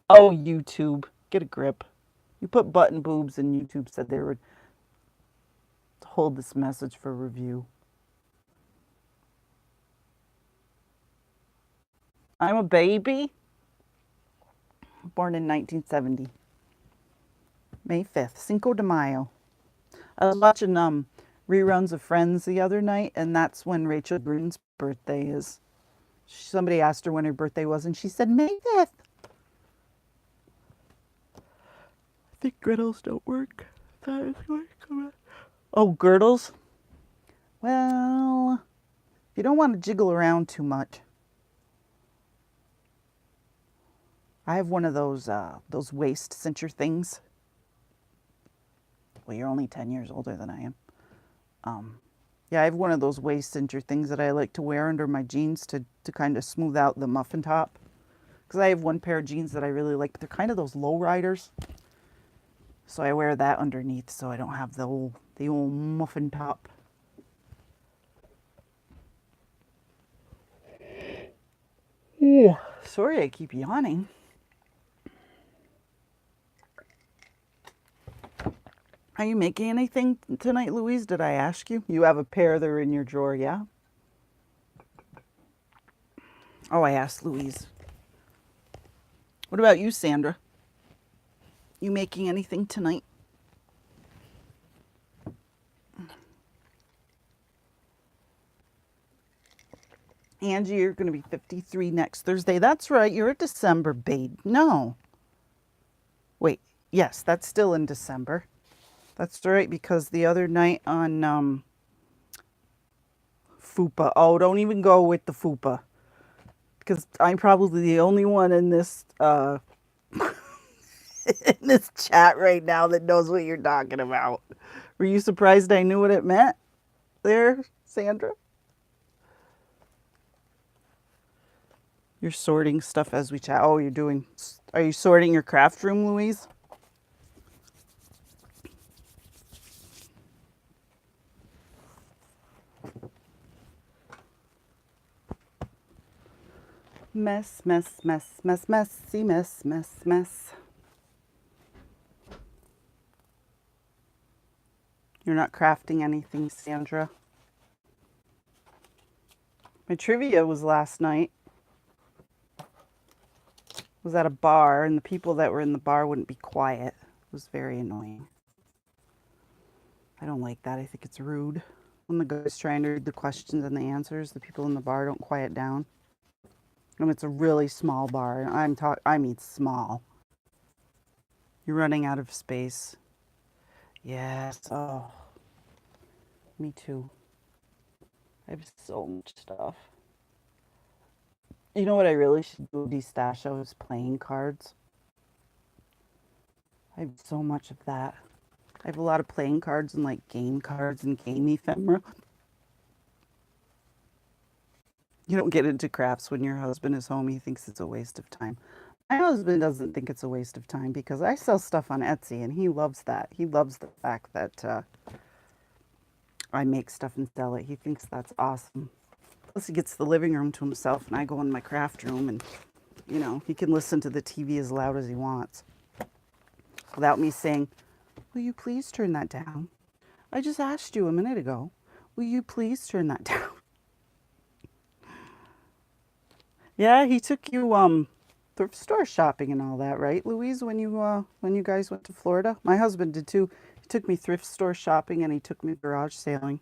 Oh, YouTube, get a grip. You put button boobs, and YouTube said they would hold this message for review. I'm a baby. Born in 1970, May 5th, Cinco de Mayo. I was watching reruns of Friends the other night, and that's when Rachel Green's birthday is. Somebody asked her when her birthday was, and she said May 5th. I think griddles don't work. Oh, girdles? Well, you don't want to jiggle around too much. I have one of those waist cincher things. Well, you're only 10 years older than I am. Yeah, I have one of those waist cincher things that I like to wear under my jeans to kind of smooth out the muffin top. Because I have one pair of jeans that I really like, but they're kind of those low riders. So I wear that underneath so I don't have the old muffin top. Oh, sorry I keep yawning. Are you making anything tonight, Louise? Did I ask you? You have a pair that are in your drawer, yeah? Oh, I asked Louise. What about you, Sandra? You making anything tonight? Angie, you're going to be 53 next Thursday. That's right. You're a December babe. No. Wait. Yes, that's still in December. That's right, because the other night on FUPA. Oh, don't even go with the FUPA. Because I'm probably the only one in this in this chat right now that knows what you're talking about. Were you surprised I knew what it meant there, Sandra? You're sorting stuff as we chat. Oh, are you sorting your craft room, Louise? Mess, mess, mess, mess, messy, mess, mess, mess. You're not crafting anything, Sandra? My trivia was last night. Was at a bar, and the people that were in the bar wouldn't be quiet. It was very annoying. I don't like that. I think it's rude. When the guy's trying to read the questions and the answers, the people in the bar don't quiet down. And it's a really small bar. I mean small. You're running out of space. Yes. Oh. Me too. I have so much stuff. You know what I really should do, Destasho, is playing cards. I have so much of that. I have a lot of playing cards and like game cards and game ephemera. You don't get into crafts when your husband is home. He thinks it's a waste of time. My husband doesn't think it's a waste of time because I sell stuff on Etsy and he loves that. He loves the fact that I make stuff and sell it. He thinks that's awesome. Plus, he gets the living room to himself and I go in my craft room and, he can listen to the TV as loud as he wants without me saying, "Will you please turn that down? I just asked you a minute ago. Will you please turn that down?" Yeah, he took you thrift store shopping and all that, right, Louise? When you guys went to Florida, my husband did too. He took me thrift store shopping and he took me garage sailing,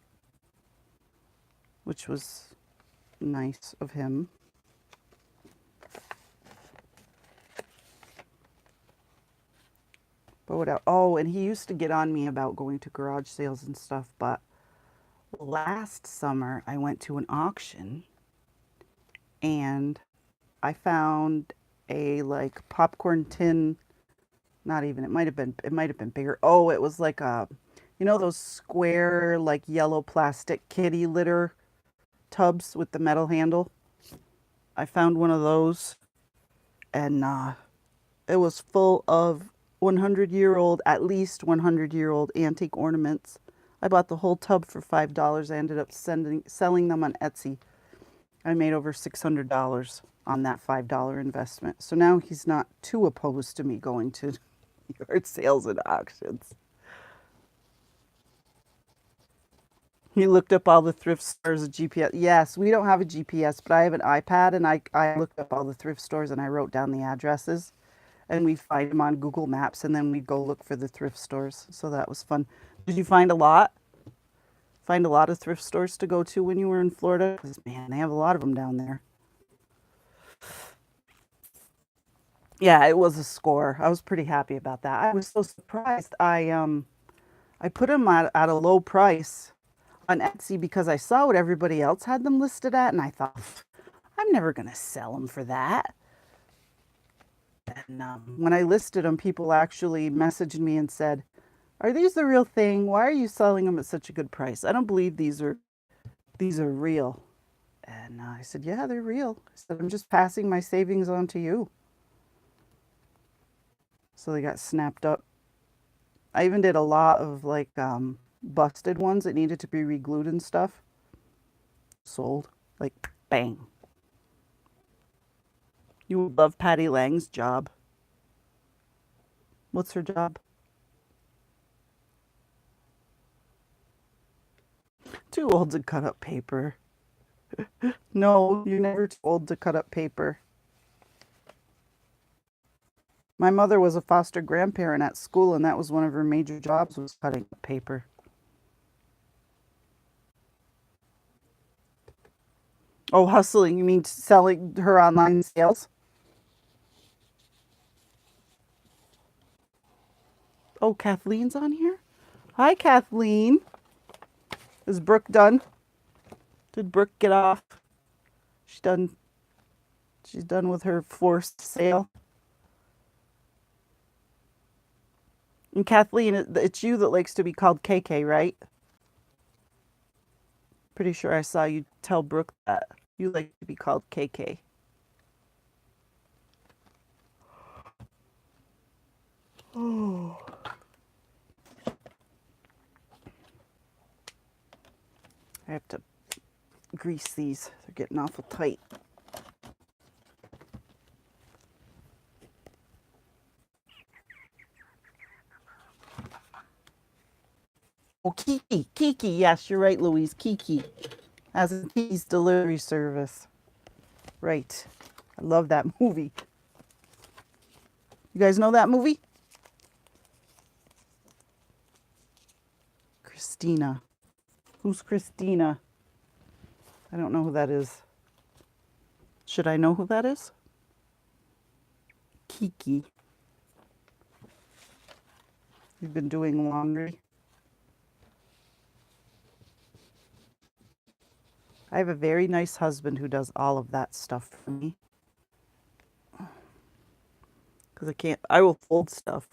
which was nice of him. But what else? Oh, and he used to get on me about going to garage sales and stuff, but last summer I went to an auction and I found a like popcorn tin, not even, it might have been bigger. Oh, it was like those square like yellow plastic kitty litter tubs with the metal handle. I found one of those and it was full of 100-year-old, at least 100-year-old antique ornaments. I bought the whole tub for $5. I ended up selling them on Etsy. I made over $600 on that $5 investment. So now he's not too opposed to me going to yard sales and auctions. He looked up all the thrift stores and GPS. Yes, we don't have a GPS, but I have an iPad, and I looked up all the thrift stores and I wrote down the addresses. And we find them on Google Maps, and then we go look for the thrift stores. So that was fun. Did you find a lot? Find a lot of thrift stores to go to when you were in Florida? Because, man, they have a lot of them down there. Yeah, it was a score. I was pretty happy about that. I was so surprised. I put them at a low price on Etsy because I saw what everybody else had them listed at, and I thought, I'm never going to sell them for that. And when I listed them, people actually messaged me and said, are these the real thing? Why are you selling them at such a good price? I don't believe these are real. And I said, yeah, they're real. I said, I'm just passing my savings on to you. So they got snapped up. I even did a lot of like busted ones that needed to be re-glued and stuff. Sold. Like, bang. You would love Patty Lang's job. What's her job? Too old to cut up paper. No, you're never too old to cut up paper. My mother was a foster grandparent at school, and that was one of her major jobs, was cutting up paper. Oh, hustling. You mean selling her online sales? Oh, Kathleen's on here? Hi, Kathleen. Is Brooke done? Did Brooke get off? She's done with her forced sale. And Kathleen, it's you that likes to be called KK, right? Pretty sure I saw you tell Brooke that you like to be called KK. Oh. I have to grease these. They're getting awful tight. Oh, Kiki. Kiki. Yes, you're right, Louise. Kiki. As a Kiki's delivery service. Right. I love that movie. You guys know that movie? Christina. Who's Christina? I don't know who that is. Should I know who that is? Kiki. You've been doing laundry. I have a very nice husband who does all of that stuff for me. Because I will fold stuff.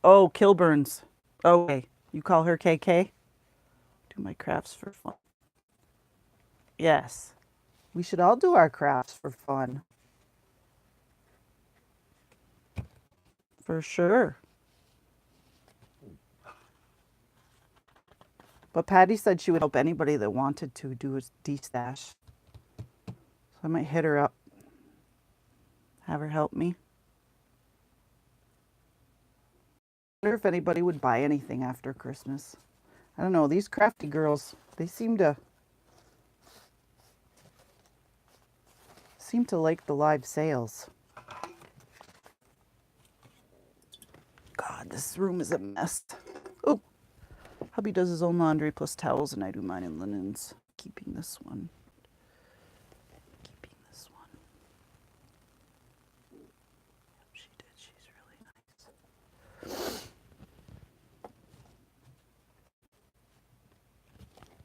Oh, Kilburns. Okay. You call her KK? Do my crafts for fun. Yes. We should all do our crafts for fun. For sure. But Patty said she would help anybody that wanted to do a de-stash. So I might hit her up. Have her help me. I wonder if anybody would buy anything after Christmas. I don't know. These crafty girls, they seem to like the live sales. God, this room is a mess. Oh. Hubby does his own laundry plus towels, and I do mine in linens. Keeping this one. Keeping this one. Yep, she did. She's really nice.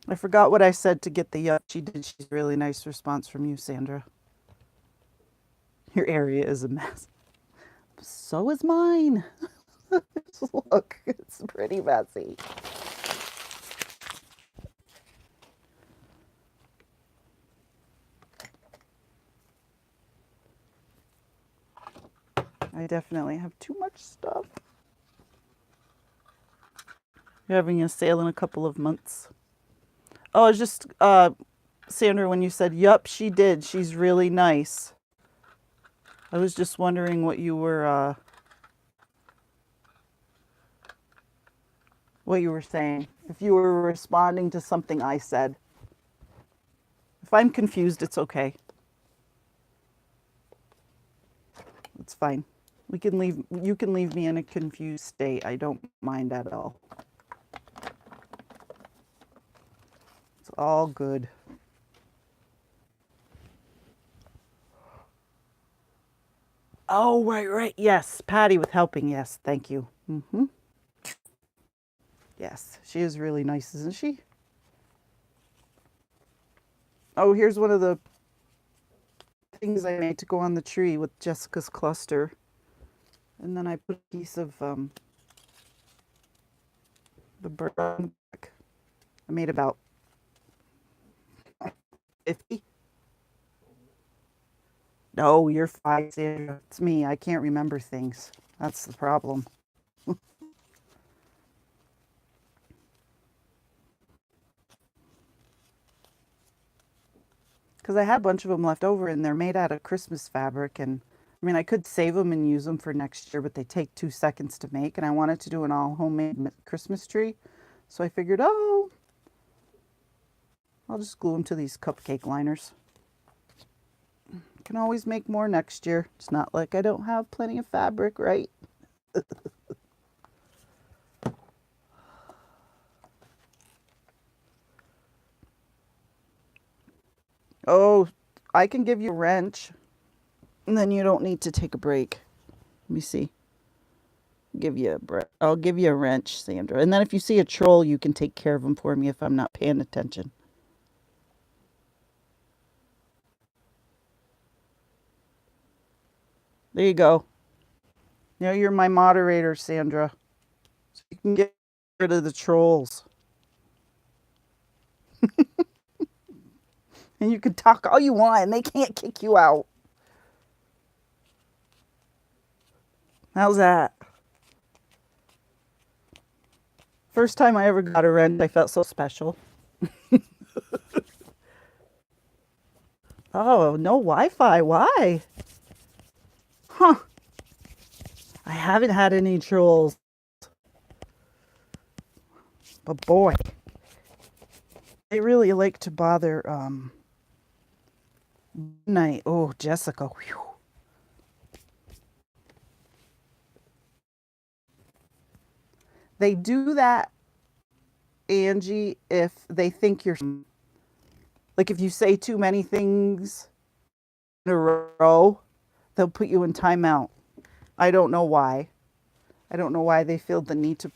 I forgot what I said to get the yuck. She did. She's a really nice response from you, Sandra. Your area is a mess. So is mine. Look, it's pretty messy. I definitely have too much stuff. You're having a sale in a couple of months. Oh, it's just Sandra, when you said, yup, she did. She's really nice. I was just wondering what you were saying. If you were responding to something I said. If I'm confused, it's okay. It's fine. You can leave me in a confused state. I don't mind at all. It's all good. Oh, right. Yes, Patty with helping. Yes, thank you. Yes, she is really nice, isn't she? Oh, here's one of the things I made to go on the tree with Jessica's cluster. And then I put a piece of the burn back. I made about 50. No, you're fine, Sandra. It's me. I can't remember things. That's the problem. Because I had a bunch of them left over, and they're made out of Christmas fabric. And I mean, I could save them and use them for next year, but they take 2 seconds to make. And I wanted to do an all homemade Christmas tree. So I figured, oh, I'll just glue them to these cupcake liners. Can always make more next year. It's not like I don't have plenty of fabric, right? Oh, I can give you a wrench, and then you don't need to take a break. Let me see. I'll give you a wrench, Sandra. And then if you see a troll, you can take care of him for me if I'm not paying attention. There you go. Now you're my moderator, Sandra. So you can get rid of the trolls. And you can talk all you want, and they can't kick you out. How's that? First time I ever got a wrench, I felt so special. Oh, no Wi-Fi. Why? Huh. I haven't had any trolls. But boy, they really like to bother night. Oh, Jessica. Whew. They do that, Angie, if they think you're like if you say too many things in a row, they'll put you in timeout. I don't know why. I don't know why they feel the need to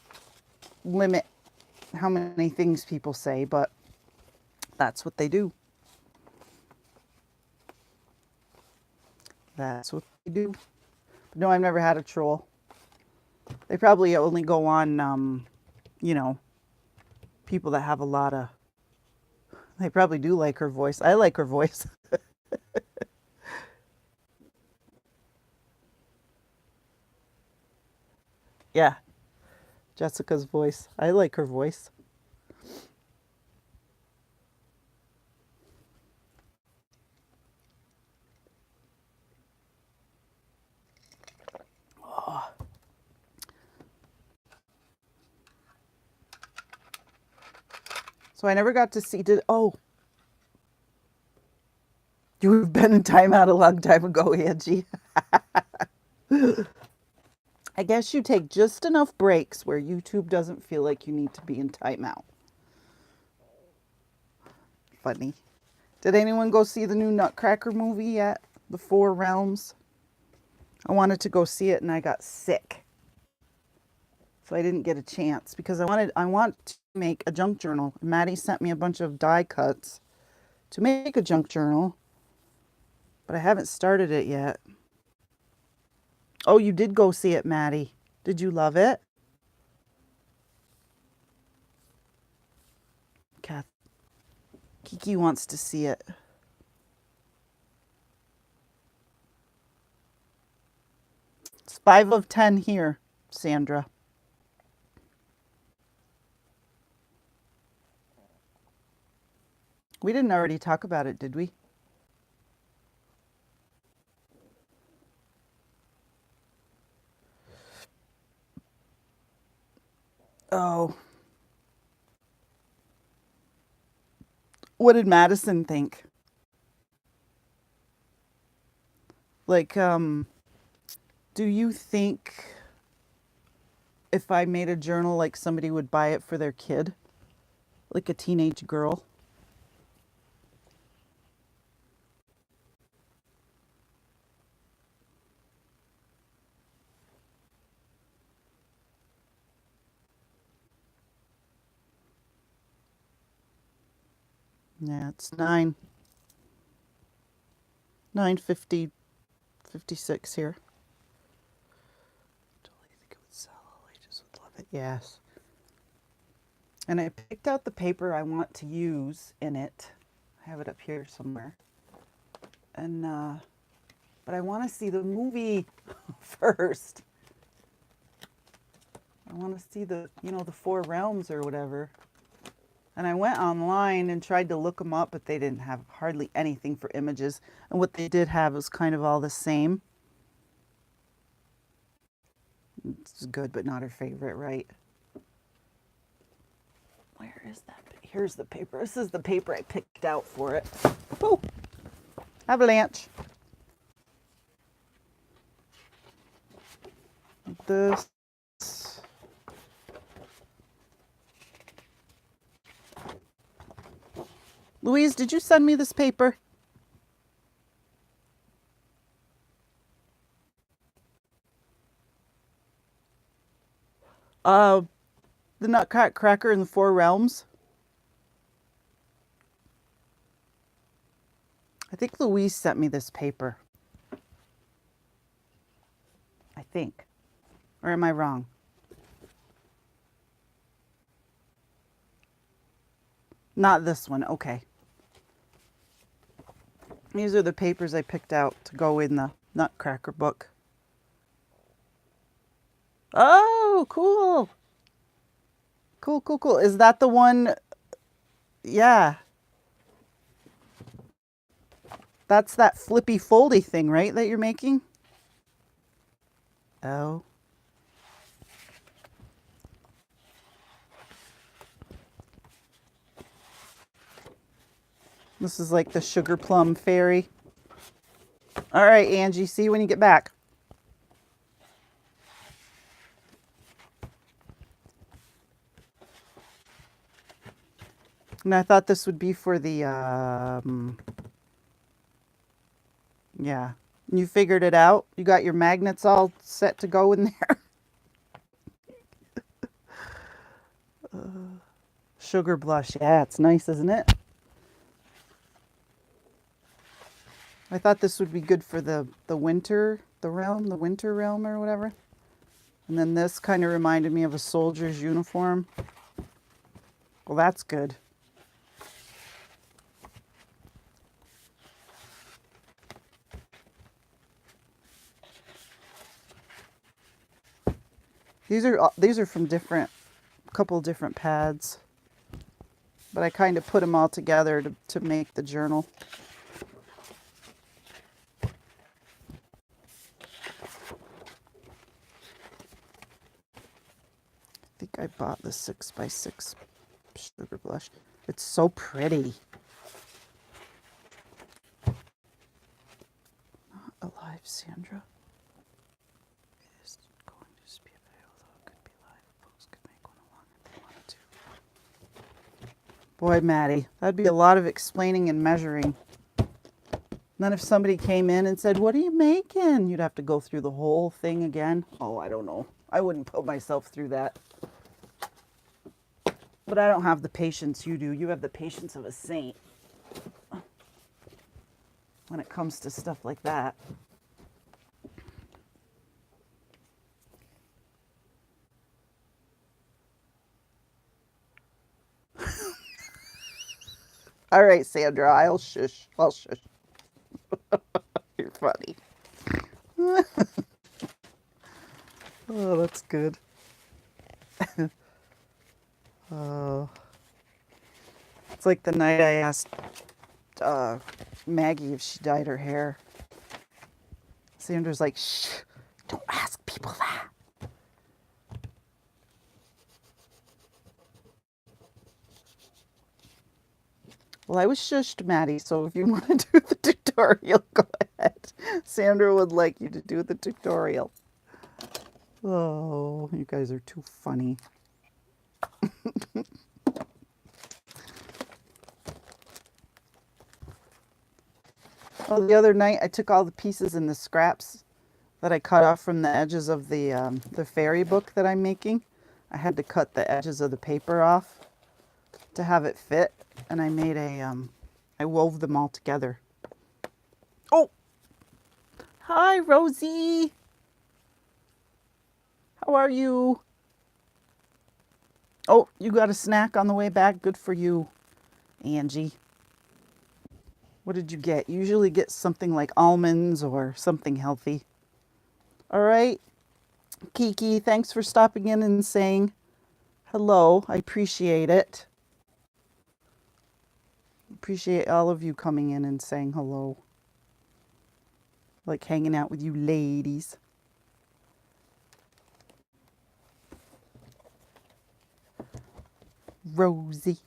limit how many things people say, but that's what they do. That's what they do. But no, I've never had a troll. They probably only go on, people that have a lot of. They probably do like her voice. I like her voice. Yeah, Jessica's voice. I like her voice. Oh. So I never got to see. You've been in timeout a long time ago, Angie. I guess you take just enough breaks where YouTube doesn't feel like you need to be in timeout. Funny. Did anyone go see the new Nutcracker movie yet? The Four Realms? I wanted to go see it and I got sick. So I didn't get a chance because I want to make a junk journal. Maddie sent me a bunch of die cuts to make a junk journal, but I haven't started it yet. Oh, you did go see it, Maddie. Did you love it? Kath. Kiki wants to see it. It's 5 of 10 here, Sandra. We didn't already talk about it, did we? Oh. What did Madison think? Like, do you think if I made a journal, like somebody would buy it for their kid? Like a teenage girl? Yeah, it's 9:50, 56 here. Totally think it would sell. I just would love it. Yes. And I picked out the paper I want to use in it. I have it up here somewhere. And but I want to see the movie first. I want to see the, the Four Realms or whatever. And I went online and tried to look them up, but they didn't have hardly anything for images. And what they did have was kind of all the same. It's good, but not her favorite, right? Where is that? Here's the paper. This is the paper I picked out for it. Oh, avalanche. This. Louise, did you send me this paper? The Nutcracker in the Four Realms. I think Louise sent me this paper. I think. Or am I wrong? Not this one. Okay. These are the papers I picked out to go in the Nutcracker book. Oh, cool. Cool, cool, cool. Is that the one? Yeah. That's that flippy foldy thing, right, that you're making? Oh. This is like the sugar plum fairy. All right, Angie, see you when you get back. And I thought this would be for the, yeah. You figured it out? You got your magnets all set to go in there? Sugar blush. Yeah, it's nice, isn't it? I thought this would be good for the winter, the winter realm or whatever. And then this kind of reminded me of a soldier's uniform. Well, that's good. These are from a couple different pads. But I kind of put them all together to make the journal. I think I bought the 6x6 sugar blush. It's so pretty. Not alive, Sandra. It is going to just be a video, although it could be live. Folks could make one along if they wanted to. Boy, Maddie, that'd be a lot of explaining and measuring. Then if somebody came in and said, "What are you making?" You'd have to go through the whole thing again. Oh, I don't know. I wouldn't put myself through that. But I don't have the patience you do. You have the patience of a saint when it comes to stuff like that. All right, Sandra, I'll shush. You're funny. Oh, that's good. Oh, it's like the night I asked Maggie if she dyed her hair. Sandra's like, shh, don't ask people that. Well, I was shushed, Maddie, so if you want to do the tutorial, go ahead. Sandra would like you to do the tutorial. Oh, you guys are too funny. Oh, the other night I took all the pieces and the scraps that I cut off from the edges of the fairy book that I'm making. I had to cut the edges of the paper off to have it fit, and I made I wove them all together. Oh, hi, Rosie. How are you? Oh, you got a snack on the way back? Good for you, Angie. What did you get? You usually get something like almonds or something healthy. All right, Kiki, thanks for stopping in and saying hello. I appreciate it. Appreciate all of you coming in and saying hello. Like hanging out with you ladies. Rosie.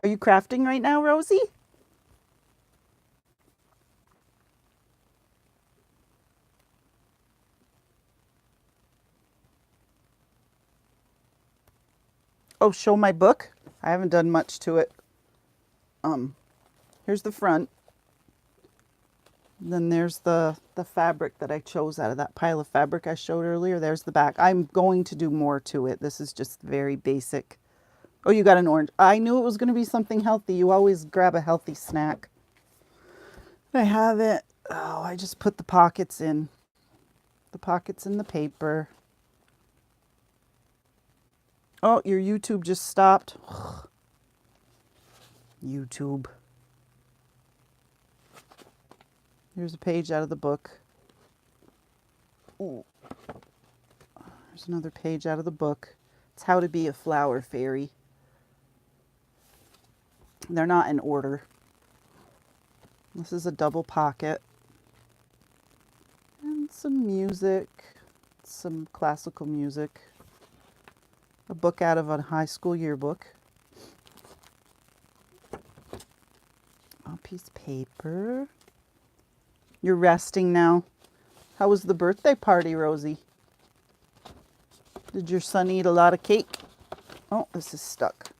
Are you crafting right now, Rosie? Oh, show my book. I haven't done much to it. Here's the front. Then there's the fabric that I chose out of that pile of fabric I showed earlier. There's the back. I'm going to do more to it. This is just very basic. Oh, you got an orange. I knew it was going to be something healthy. You always grab a healthy snack. I have it. Oh, I just put the pockets in. The pockets in the paper. Oh, your YouTube just stopped. YouTube. Here's a page out of the book. Ooh. There's another page out of the book. It's How to Be a Flower Fairy. They're not in order. This is a double pocket. And some music. Some classical music. A book out of a high school yearbook. A piece of paper. You're resting now. How was the birthday party, Rosie? Did your son eat a lot of cake? Oh, this is stuck.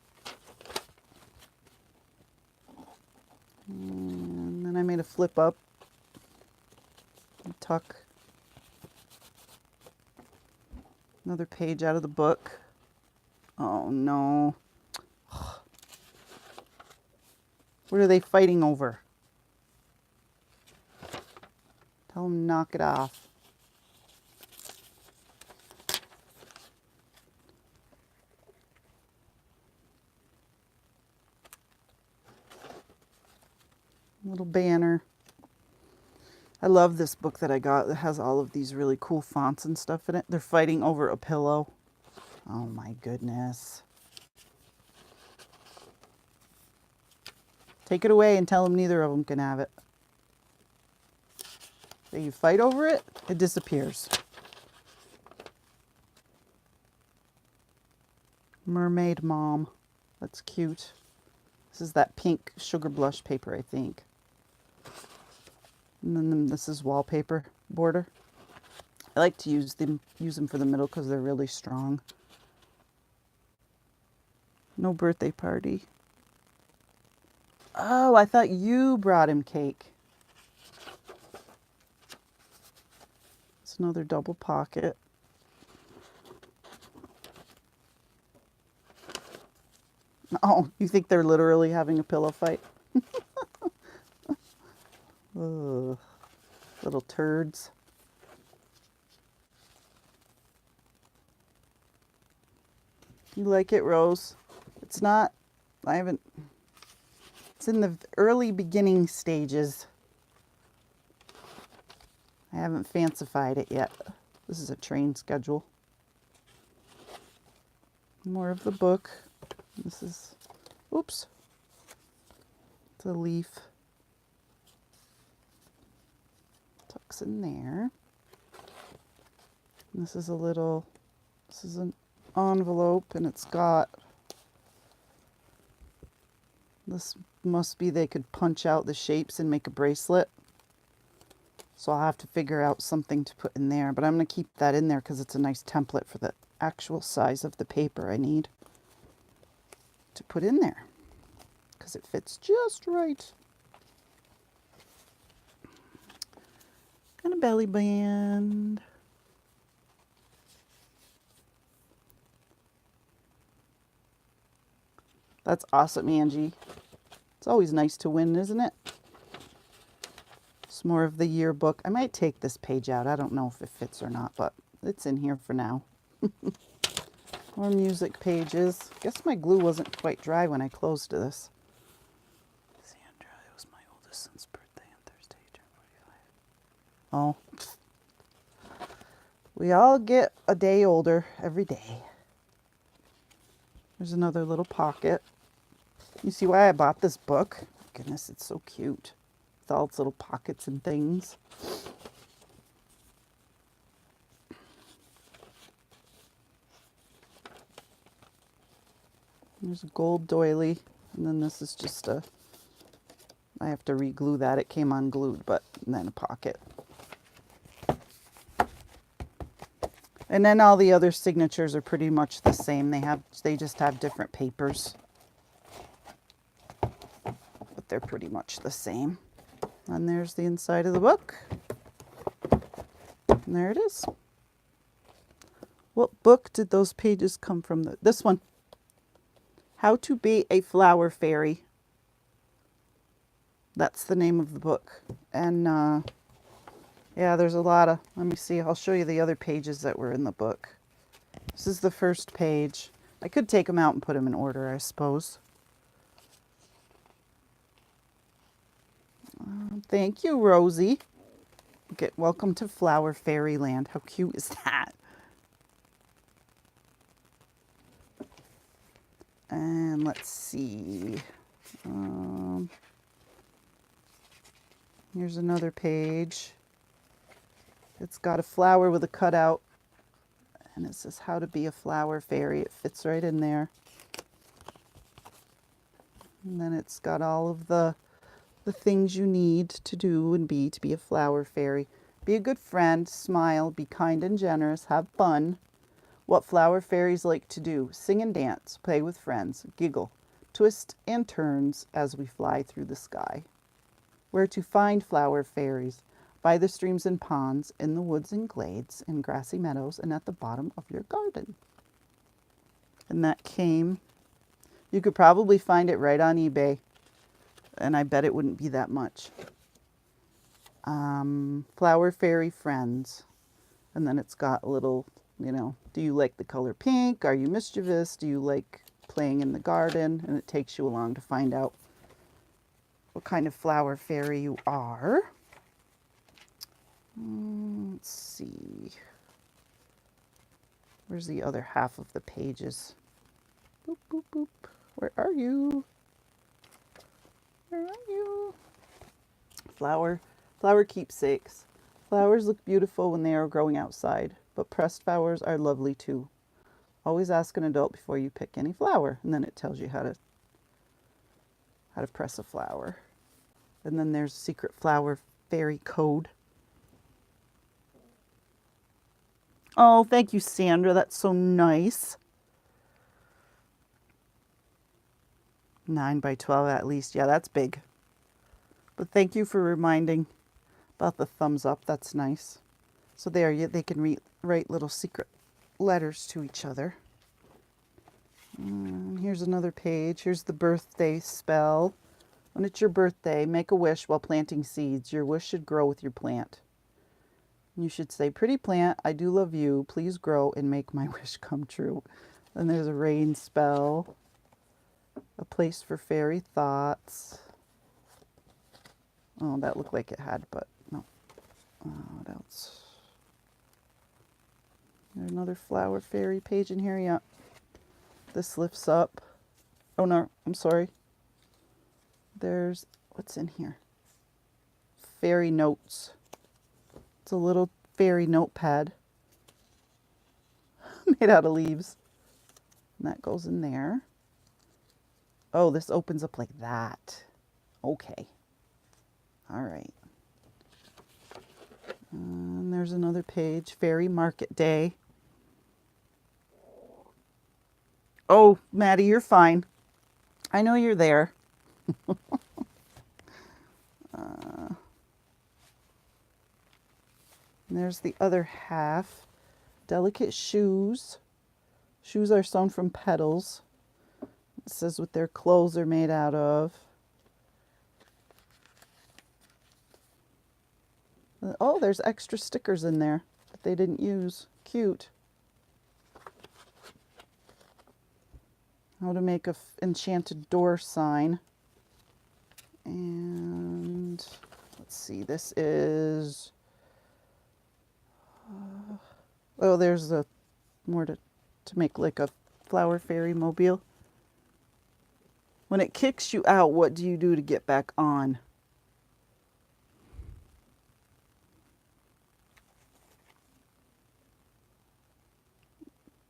And then I made a flip up. Tuck. Another page out of the book. Oh no. What are they fighting over? Tell them to knock it off. Little banner. I love this book that I got. It has all of these really cool fonts and stuff in it. They're fighting over a pillow. Oh my goodness. Take it away and tell them neither of them can have it. So you fight over it, it disappears. Mermaid Mom. That's cute. This is that pink sugar blush paper, I think. And then this is wallpaper border. I like to use them for the middle because they're really strong. No birthday party. Oh, I thought you brought him cake. It's another double pocket. Oh, you think they're literally having a pillow fight? Ugh, little turds. You like it, Rose? It's not, it's in the early beginning stages. I haven't fancified it yet. This is a train schedule. More of the book. This is, oops, it's a leaf. Tucks in there. And this is a little, this is an envelope, and it's got, this must be they could punch out the shapes and make a bracelet. So I'll have to figure out something to put in there, but I'm going to keep that in there because it's a nice template for the actual size of the paper I need to put in there, because it fits just right. And a belly band. That's awesome, Angie. It's always nice to win, isn't it? It's more of the yearbook. I might take this page out. I don't know if it fits or not, but it's in here for now. More music pages. Guess my glue wasn't quite dry when I closed this. Sandra, it was my oldest son's birthday on Thursday. He turned 45. Oh. We all get a day older every day. There's another little pocket. You see why I bought this book? Goodness, it's so cute. With all its little pockets and things. There's a gold doily, and then this is just a, I have to re-glue that. It came unglued, but and then a pocket. And then all the other signatures are pretty much the same. They just have different papers. But they're pretty much the same. And there's the inside of the book. And there it is. What book did those pages come from? This one. How to Be a Flower Fairy. That's the name of the book. And yeah, there's a lot of, let me see, I'll show you the other pages that were in the book. This is the first page. I could take them out and put them in order, I suppose. Thank you, Rosie. Okay, welcome to Flower Fairyland. How cute is that? And let's see. Here's another page. It's got a flower with a cutout. And it says how to be a flower fairy. It fits right in there. And then it's got all of the things you need to do and be to be a flower fairy. Be a good friend, smile, be kind and generous, have fun. What flower fairies like to do: sing and dance, play with friends, giggle, twist and turns as we fly through the sky. Where to find flower fairies: by the streams and ponds, in the woods and glades, in grassy meadows, and at the bottom of your garden. And that came, you could probably find it right on eBay, and I bet it wouldn't be that much. Flower Fairy Friends. And then it's got a little, you know, do you like the color pink? Are you mischievous? Do you like playing in the garden? And it takes you along to find out what kind of flower fairy you are. Let's see. Where's the other half of the pages? Boop, boop, boop. Where are you? Where are you? Flower keepsakes. Flowers look beautiful when they are growing outside, but pressed flowers are lovely too. Always ask an adult before you pick any flower, and then it tells you how to press a flower. And then there's Secret Flower Fairy Code. Oh, thank you, Sandra. That's so nice. 9 by 12 at least. Yeah, that's big. But thank you for reminding about the thumbs up. That's nice. So there, they can write little secret letters to each other. Here's another page. Here's the birthday spell. When it's your birthday, make a wish while planting seeds. Your wish should grow with your plant. You should say, pretty plant, I do love you. Please grow and make my wish come true. Then there's a rain spell. A place for fairy thoughts. Oh, that looked like it had, but no. What else? There's another flower fairy page in here. Yeah. This lifts up. Oh no, I'm sorry. There's, what's in here? Fairy notes. It's a little fairy notepad made out of leaves. And that goes in there. Oh, this opens up like that. Okay. All right. And there's another page. Fairy Market Day. Oh, Maddie, you're fine. I know you're there. And there's the other half. Delicate shoes. Shoes are sewn from petals. It says what their clothes are made out of. Oh, there's extra stickers in there that they didn't use. Cute. How to make a enchanted door sign. And let's see, this is... oh, there's a more to make like a flower fairy mobile. When it kicks you out, what do you do to get back on?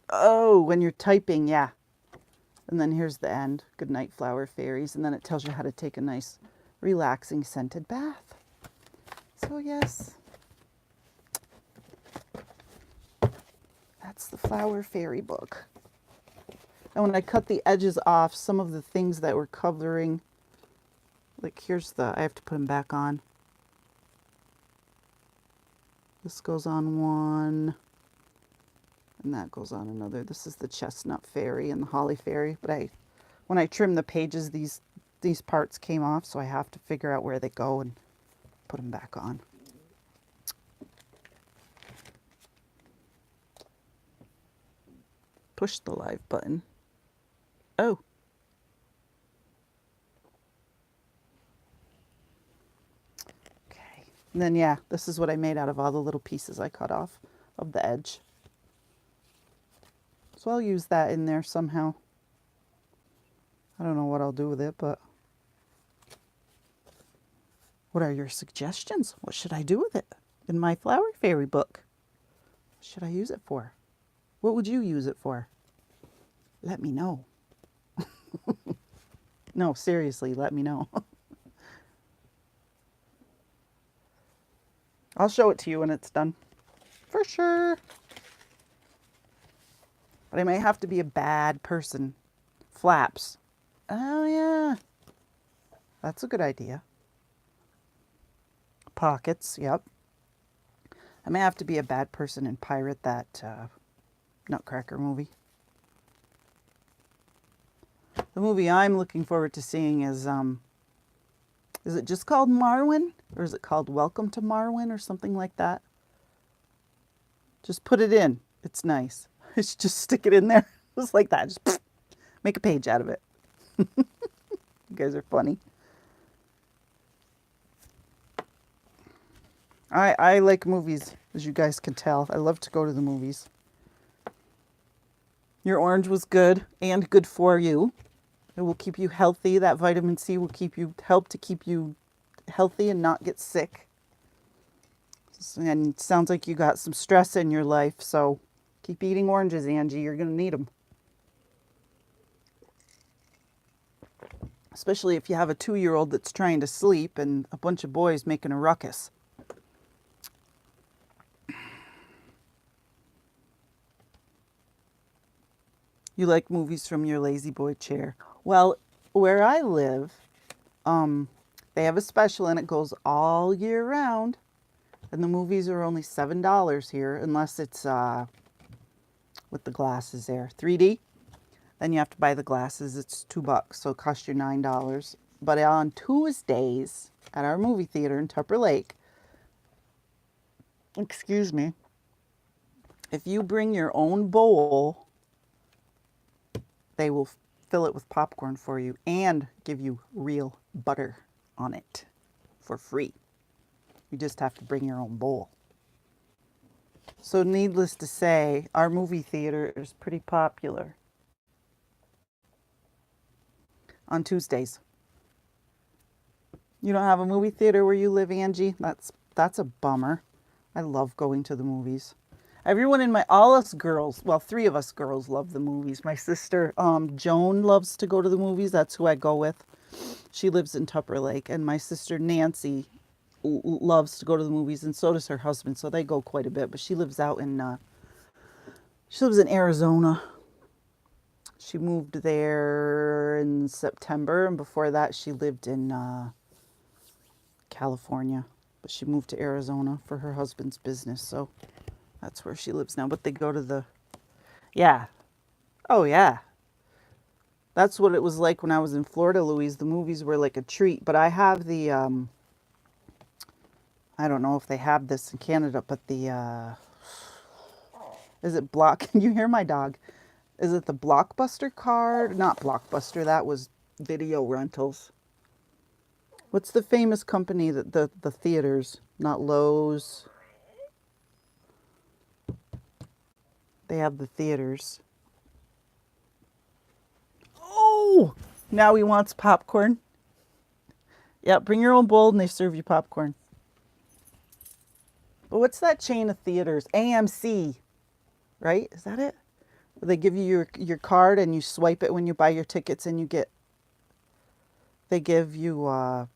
Oh, when you're typing, yeah. And then here's the end. Good night, flower fairies. And then it tells you how to take a nice, relaxing, scented bath. So yes, that's the flower fairy book. And when I cut the edges off, some of the things that were covering, like here's the, I have to put them back on. This goes on one, and that goes on another. This is the chestnut fairy and the holly fairy. But when I trim the pages, these parts came off, so I have to figure out where they go and put them back on. Push the live button. Oh. Okay. And then, yeah, this is what I made out of all the little pieces I cut off of the edge. So I'll use that in there somehow. I don't know what I'll do with it, but what are your suggestions? What should I do with it in my flower fairy book? What should I use it for? What would you use it for? Let me know. No, seriously, let me know. I'll show it to you when it's done. For sure. But I may have to be a bad person. Flaps. Oh, yeah. That's a good idea. Pockets, yep. I may have to be a bad person and pirate that Nutcracker movie. The movie I'm looking forward to seeing is it just called Marwen? Or is it called Welcome to Marwen or something like that? Just put it in. It's nice. Just stick it in there. Just like that. Just make a page out of it. You guys are funny. I like movies, as you guys can tell. I love to go to the movies. Your orange was good and good for you. It will keep you healthy. That vitamin C will help to keep you healthy and not get sick. And it sounds like you got some stress in your life, so keep eating oranges, Angie. You're going to need them. Especially if you have a 2-year-old that's trying to sleep and a bunch of boys making a ruckus. You like movies from your lazy boy chair. Well, where I live, they have a special and it goes all year round. And the movies are only $7 here, unless it's with the glasses there. 3D, then you have to buy the glasses. It's $2, so it costs you $9. But on Tuesdays at our movie theater in Tupper Lake, excuse me, if you bring your own bowl, they will fill it with popcorn for you and give you real butter on it for free. You just have to bring your own bowl. So needless to say, our movie theater is pretty popular on Tuesdays. You don't have a movie theater where you live, Angie? That's a bummer. I love going to the movies. Everyone in all us girls, well, three of us girls love the movies. My sister, Joan, loves to go to the movies. That's who I go with. She lives in Tupper Lake. And my sister, Nancy, loves to go to the movies, and so does her husband. So they go quite a bit. But she lives in Arizona. She moved there in September, and before that, she lived in California. But she moved to Arizona for her husband's business, so that's where she lives now. But they go to yeah. Oh, yeah. That's what it was like when I was in Florida, Louise. The movies were like a treat. But I have I don't know if they have this in Canada, but is it Can you hear my dog? Is it the Blockbuster card? Not Blockbuster, that was video rentals. What's the famous company that the theaters, not Lowe's? They have the theaters. Oh, now he wants popcorn. Yeah, bring your own bowl and they serve you popcorn. But what's that chain of theaters? AMC, right? Is that it? They give you your card and you swipe it when you buy your tickets and they give you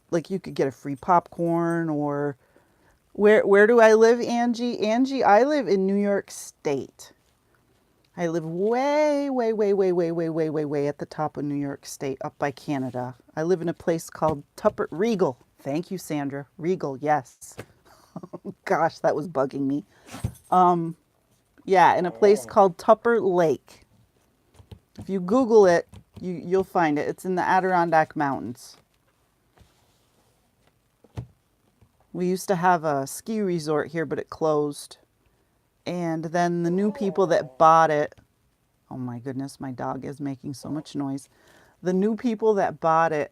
like you could get a free popcorn. Or where do I live, Angie? Angie, I live in New York State. I live way, way, way, way, way, way, way, way, way at the top of New York State, up by Canada. I live in a place called Tupper Regal. Thank you, Sandra. Regal, yes. Gosh, that was bugging me. Yeah, in a place called Tupper Lake. If you Google it, you'll find it. It's in the Adirondack Mountains. We used to have a ski resort here, but it closed. And then the new people that bought it, oh my goodness, my dog is making so much noise. The new people that bought it,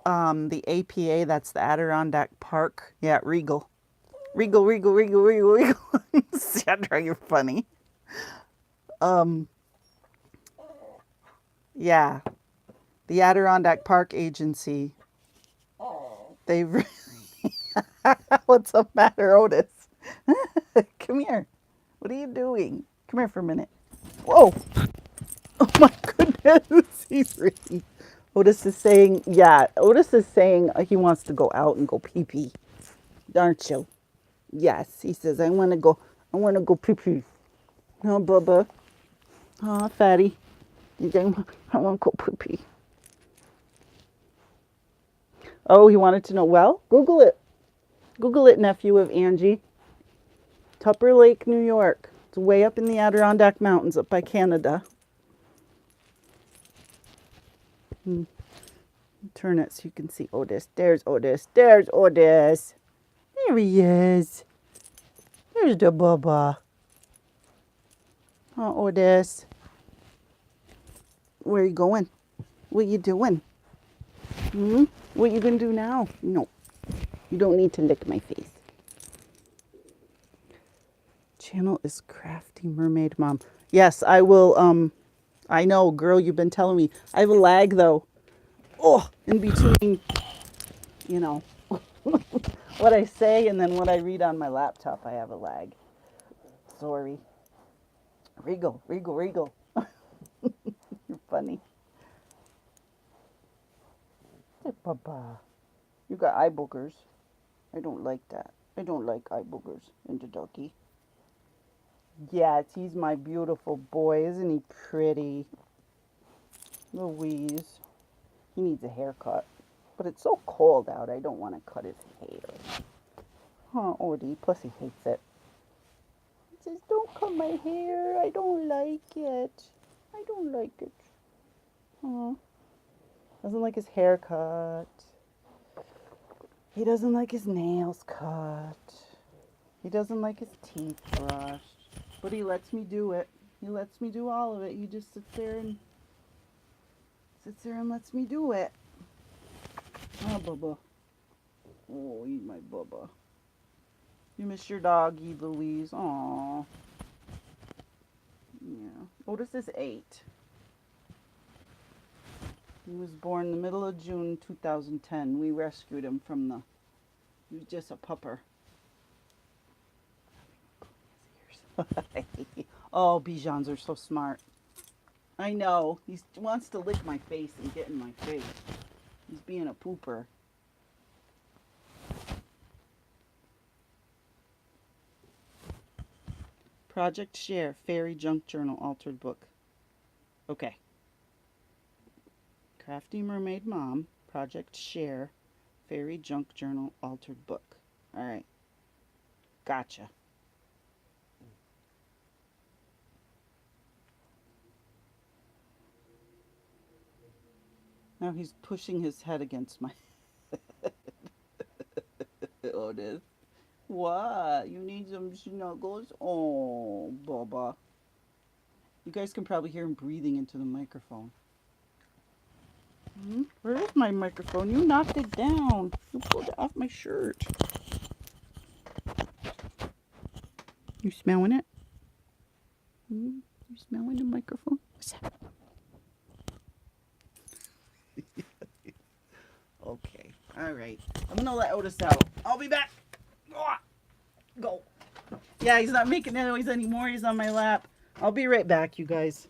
the APA, that's the Adirondack Park. Yeah, Regal. Regal, Regal, Regal, Regal, Regal. Sandra, you're funny. Yeah, the Adirondack Park Agency. They really... What's the matter, Otis? Come here. What are you doing? Come here for a minute. Whoa. Oh my goodness. He's really... Otis is saying, yeah, Otis is saying he wants to go out and go pee-pee. Aren't you? Yes, he says, I want to go pee-pee. Oh, Bubba. Oh, fatty. I want to go pee-pee. Oh, he wanted to know. Well, Google it. Google it, nephew of Angie. Tupper Lake, New York. It's way up in the Adirondack Mountains up by Canada. Turn it so you can see Otis. There's Otis. There's Otis. There he is. There's the Bubba. Oh, Otis. Where are you going? What are you doing? What are you going to do now? No. You don't need to lick my face. Channel is Crafty Mermaid Mom. Yes, I will. I know, girl, you've been telling me. I have a lag, though. Oh, in between, you know, what I say and then what I read on my laptop, I have a lag. Sorry. Regal, Regal, Regal. You're funny. Hey, Papa. You got eye boogers. I don't like that. I don't like eye boogers in the doggy. Yes, he's my beautiful boy. Isn't he pretty? Louise. He needs a haircut. But it's so cold out, I don't want to cut his hair. Huh, Odie. Plus he hates it. He says, don't cut my hair. I don't like it. I don't like it. Huh. Doesn't like his hair cut. He doesn't like his nails cut. He doesn't like his teeth brushed. But he lets me do it. He lets me do all of it. He just sits there and lets me do it. Oh, Bubba. Oh, eat my Bubba. You miss your doggy, Louise. Aww. Yeah. Otis is 8. He was born the middle of June 2010. We rescued him from the... He was just a pupper. Oh, Bijans are so smart. I know. He wants to lick my face and get in my face. He's being a pooper. Project Share, Fairy Junk Journal, Altered Book. Okay. Crafty Mermaid Mom, Project Share, Fairy Junk Journal, Altered Book. Alright. Gotcha. Now he's pushing his head against my... Otis. What? You need some snuggles? Oh, Bubba. You guys can probably hear him breathing into the microphone. Where is my microphone? You knocked it down. You pulled it off my shirt. You smelling it? You smelling the microphone? What's that? Okay. All right. I'm going to let Otis out. I'll be back. Go. Yeah, he's not making that noise anymore. He's on my lap. I'll be right back, you guys.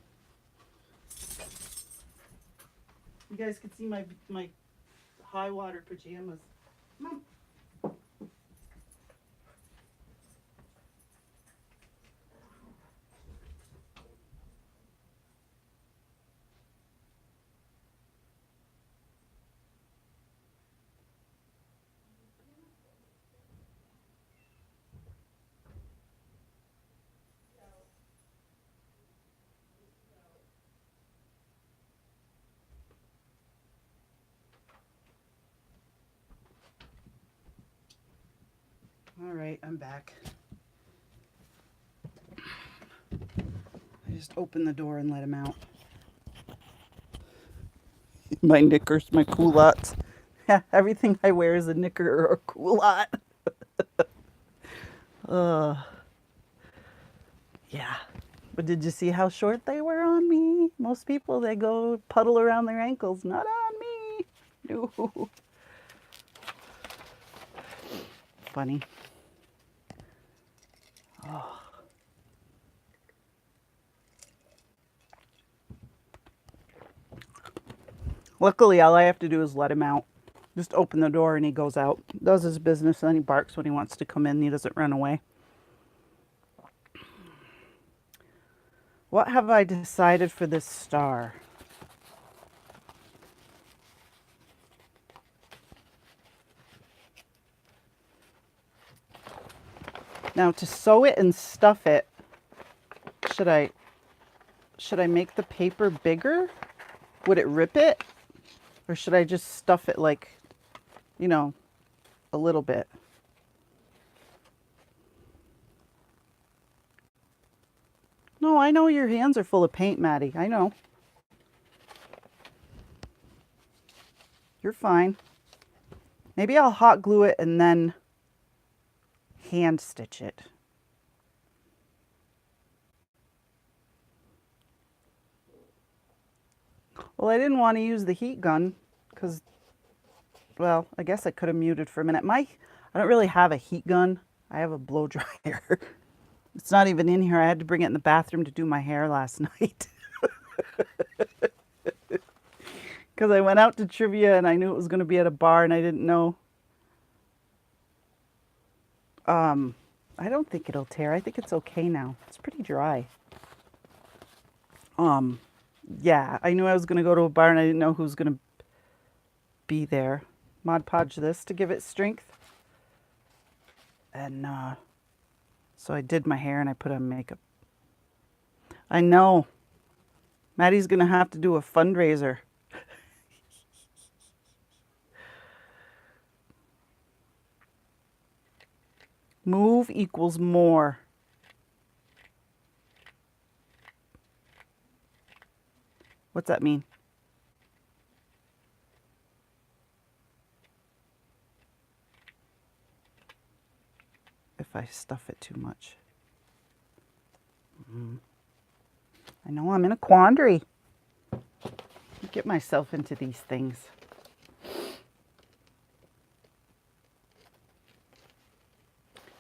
You guys can see my high water pajamas. Mom. All right, I'm back. I just opened the door and let him out. My knickers, my culottes. Yeah, everything I wear is a knicker or a culotte. Yeah. But did you see how short they were on me? Most people, they go puddle around their ankles. Not on me. No. Funny. Oh. Luckily, all I have to do is let him out. Just open the door and he goes out. Does his business and he barks when he wants to come in. He doesn't run away. What have I decided for this star? Now to sew it and stuff it, should I make the paper bigger? Would it rip it? Or should I just stuff it like, you know, a little bit? No, I know your hands are full of paint, Maddie. I know. You're fine. Maybe I'll hot glue it and then hand stitch it. Well, I didn't want to use the heat gun because, well, I guess I could have muted for a minute. I don't really have a heat gun. I have a blow dryer. It's not even in here. I had to bring it in the bathroom to do my hair last night. Because I went out to trivia and I knew it was going to be at a bar and I didn't know. I don't think it'll tear. I think it's okay now. It's pretty dry. Yeah, I knew I was going to go to a bar and I didn't know who was going to be there. Mod Podge this to give it strength. And so I did my hair and I put on makeup. I know. Maddie's going to have to do a fundraiser. Move equals more. What's that mean? If I stuff it too much. I know I'm in a quandary. I get myself into these things.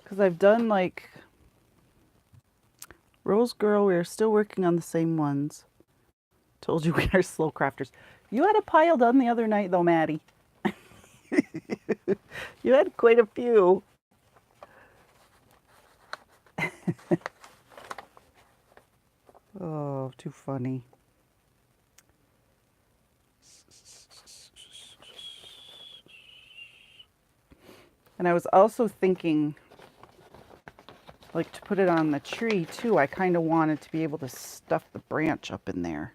Because I've done like Rose Girl, we're still working on the same ones. Told you we are slow crafters. You had a pile done the other night though, Maddie. You had quite a few. Oh, too funny. And I was also thinking, like, to put it on the tree too, I kind of wanted to be able to stuff the branch up in there.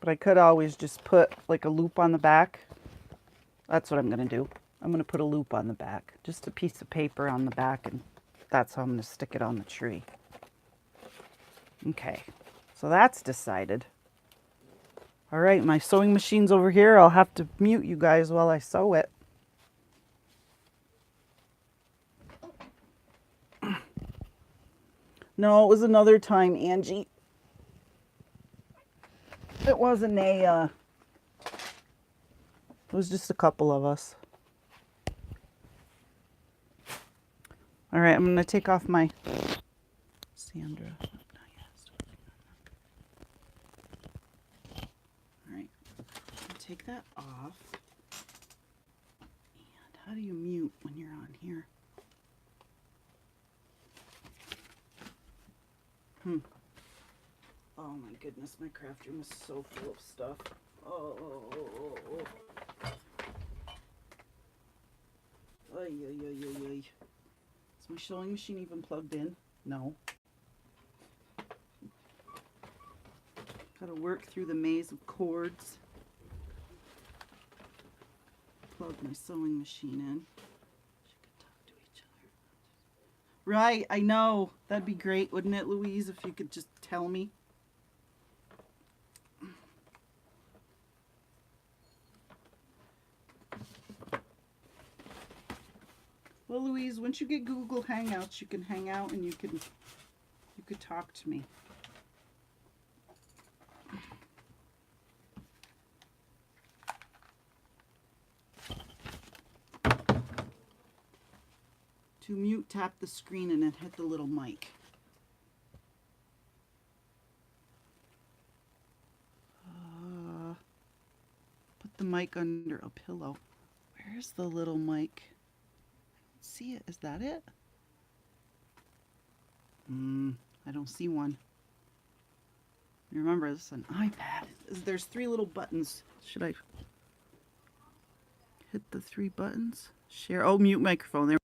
But I could always just put like a loop on the back. That's what I'm going to do. I'm going to put a loop on the back. Just a piece of paper on the back, and that's how I'm going to stick it on the tree. Okay, so that's decided. All right, my sewing machine's over here. I'll have to mute you guys while I sew it. No, it was another time, Angie. It wasn't a, it was just a couple of us. All right, I'm going to take off my Sandra. All right, take that off. And how do you mute when you're on here? Oh my goodness, my craft room is so full of stuff. Oh. Ay. Is my sewing machine even plugged in? No. Gotta work through the maze of cords. Plug my sewing machine in. She could talk to each other. Right, I know. That'd be great, wouldn't it, Louise, if you could just tell me? Well, Louise, once you get Google Hangouts, you can hang out and you could talk to me. To mute, tap the screen and then hit the little mic. Put the mic under a pillow. Where's the little mic? I don't see it. Is that it? I don't see one. Remember, this is an iPad. There's 3 little buttons. Should I hit the 3 buttons? Share. Oh, mute microphone. There.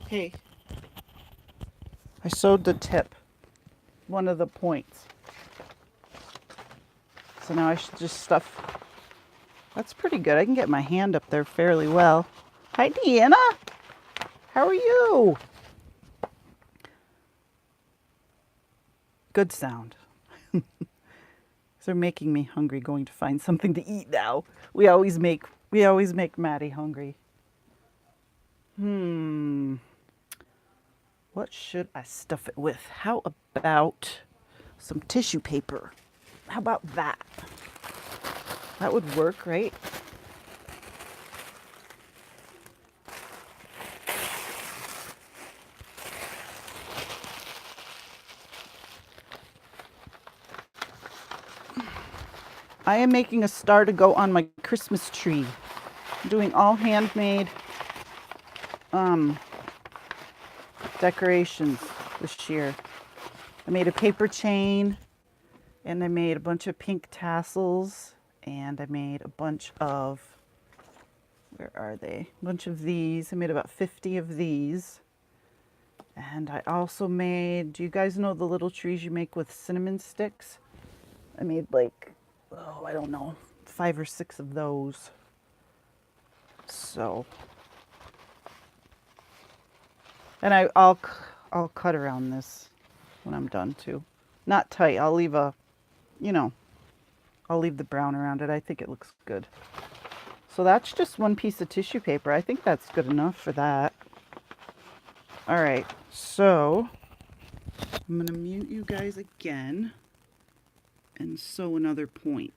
Hey, I sewed the tip, one of the points. So now I should just stuff. That's pretty good. I can get my hand up there fairly well. Hi, Deanna. How are you? Good sound. They're making me hungry, going to find something to eat now. We always make Maddie hungry. What should I stuff it with? How about some tissue paper? How about that? That would work, right? I am making a star to go on my Christmas tree. I'm doing all handmade um, decorations this year. I made a paper chain, and I made a bunch of pink tassels, and I made a bunch of, where are they? A bunch of these. I made about 50 of these. And I also made, do you guys know the little trees you make with cinnamon sticks? I made like, oh, I don't know, 5 or 6 of those. So, and I'll cut around this when I'm done too. Not tight. I'll leave a, you know, I'll leave the brown around it. I think it looks good. So that's just one piece of tissue paper. I think that's good enough for that. All right. So I'm going to mute you guys again and sew another point.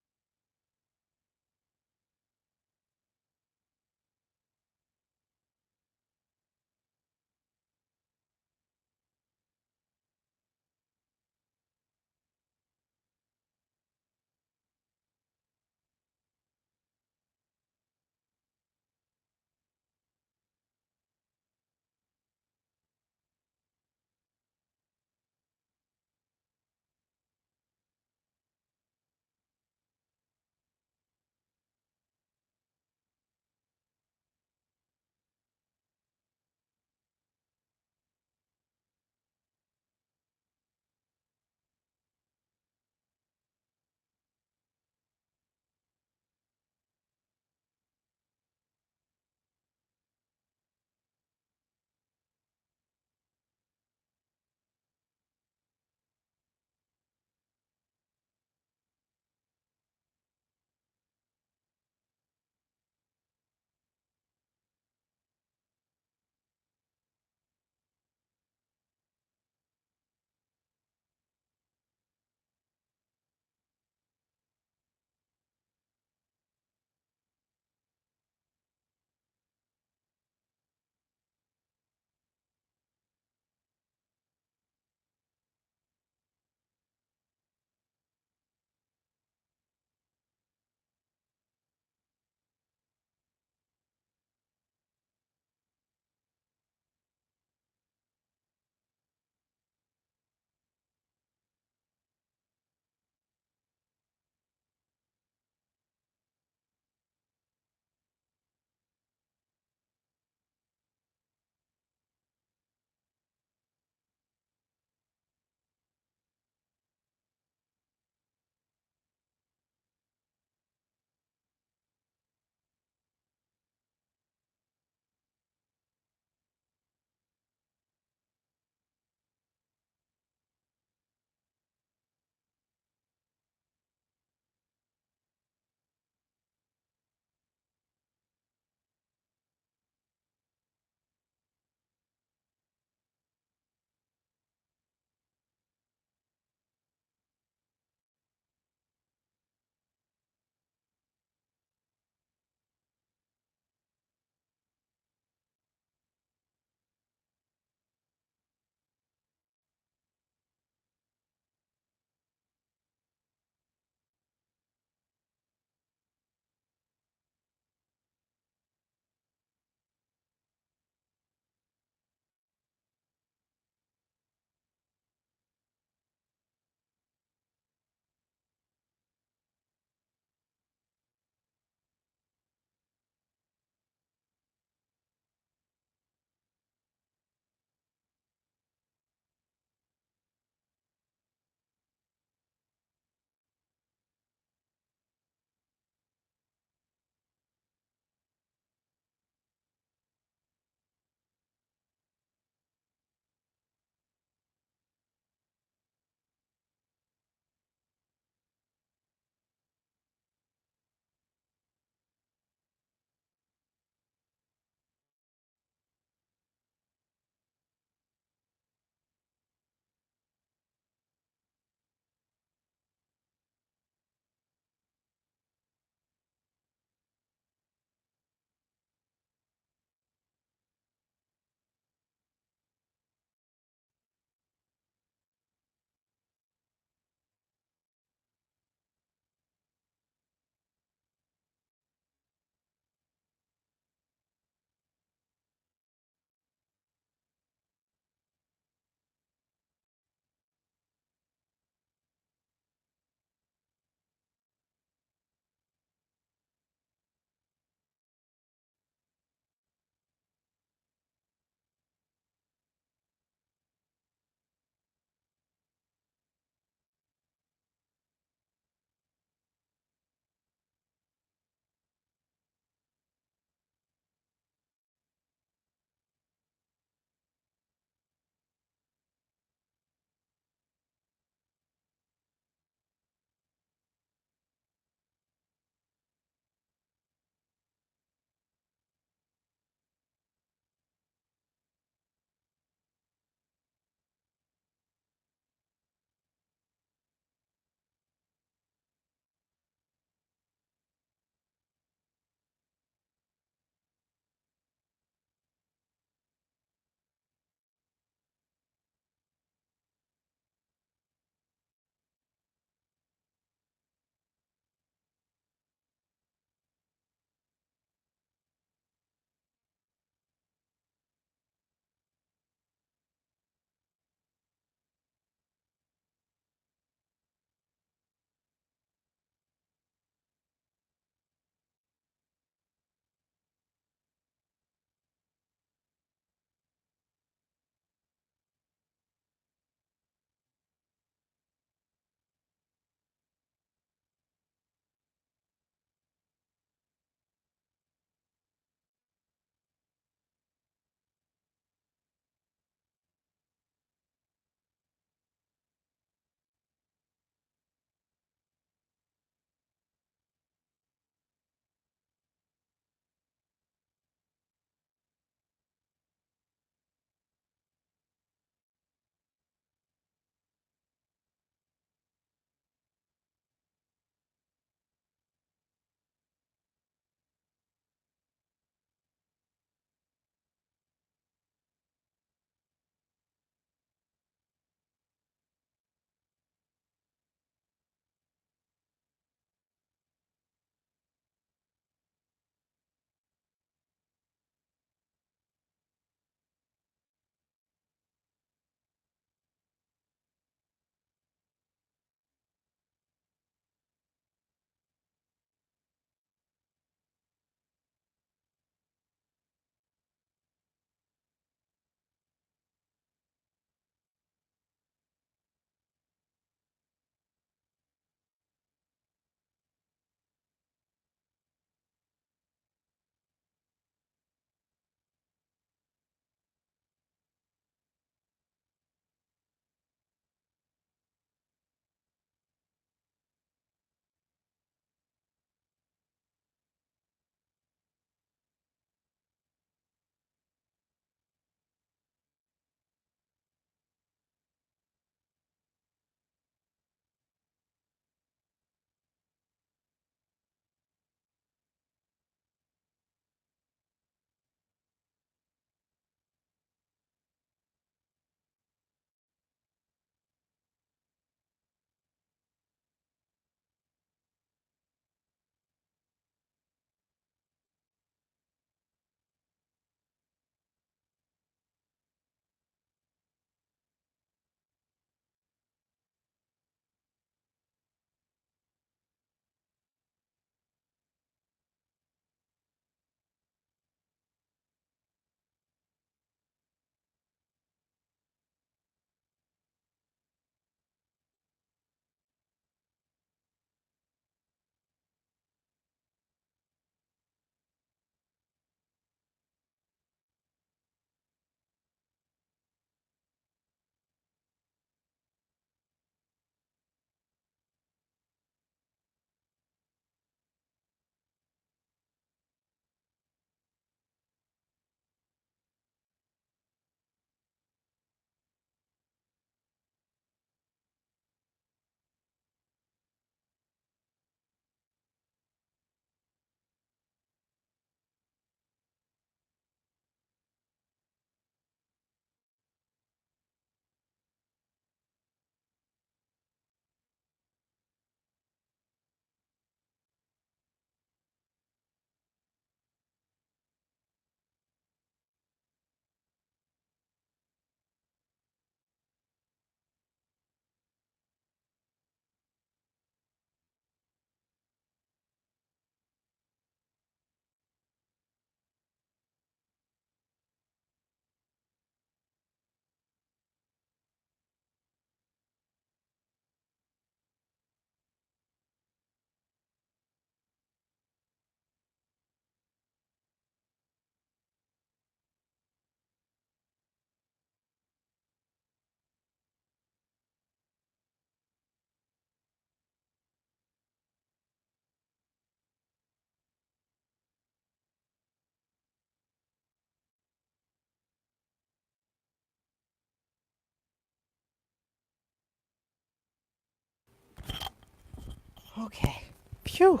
Okay. Phew.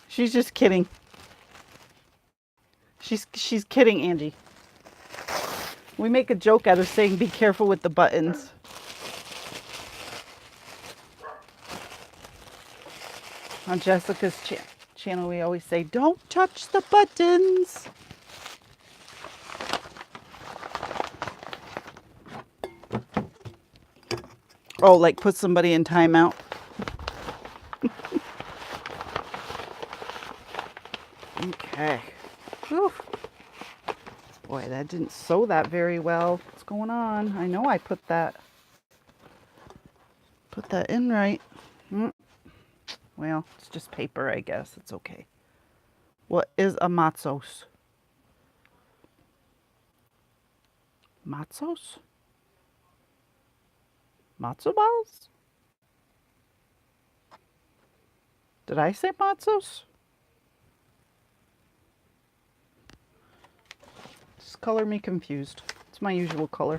She's just kidding. She's kidding, Angie. We make a joke out of saying be careful with the buttons. On Jessica's channel, we always say, don't touch the buttons. Oh, like put somebody in timeout. Okay. Whew. Boy, that didn't sew that very well. What's going on? I know I put that in right. Well, it's just paper, I guess. It's okay. What is a matzos? Matzos? Matzo balls? Did I say matzos? This color me confused. It's my usual color.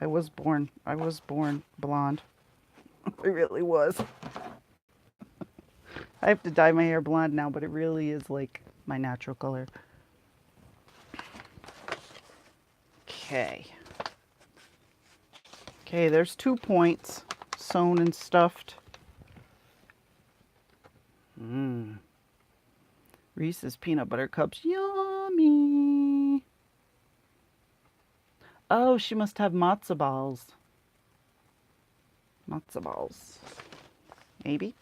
I was born blonde. I really was. I have to dye my hair blonde now, but it really is like my natural color. Okay. Okay, there's 2 points sewn and stuffed. Reese's peanut butter cups. Yummy. Oh, she must have matzo balls. Matzo balls. Maybe.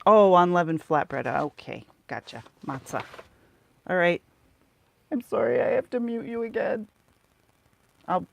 Oh, unleavened flatbread. Okay, gotcha. Matzah. All right. I'm sorry, I have to mute you again. I'll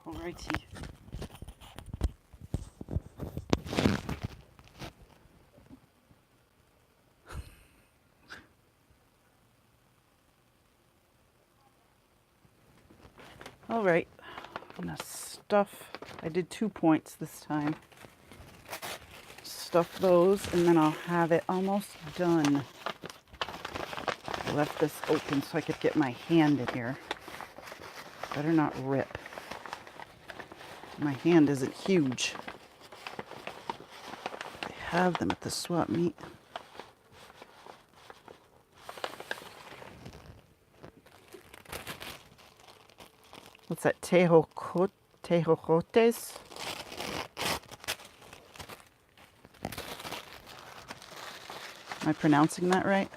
Alrighty. Alright, I'm gonna stuff, I did 2 points this time. Stuff those and then I'll have it almost done. I left this open so I could get my hand in here. Better not rip. My hand isn't huge. They have them at the swap meet. What's that? Tejocotes? Am I pronouncing that right?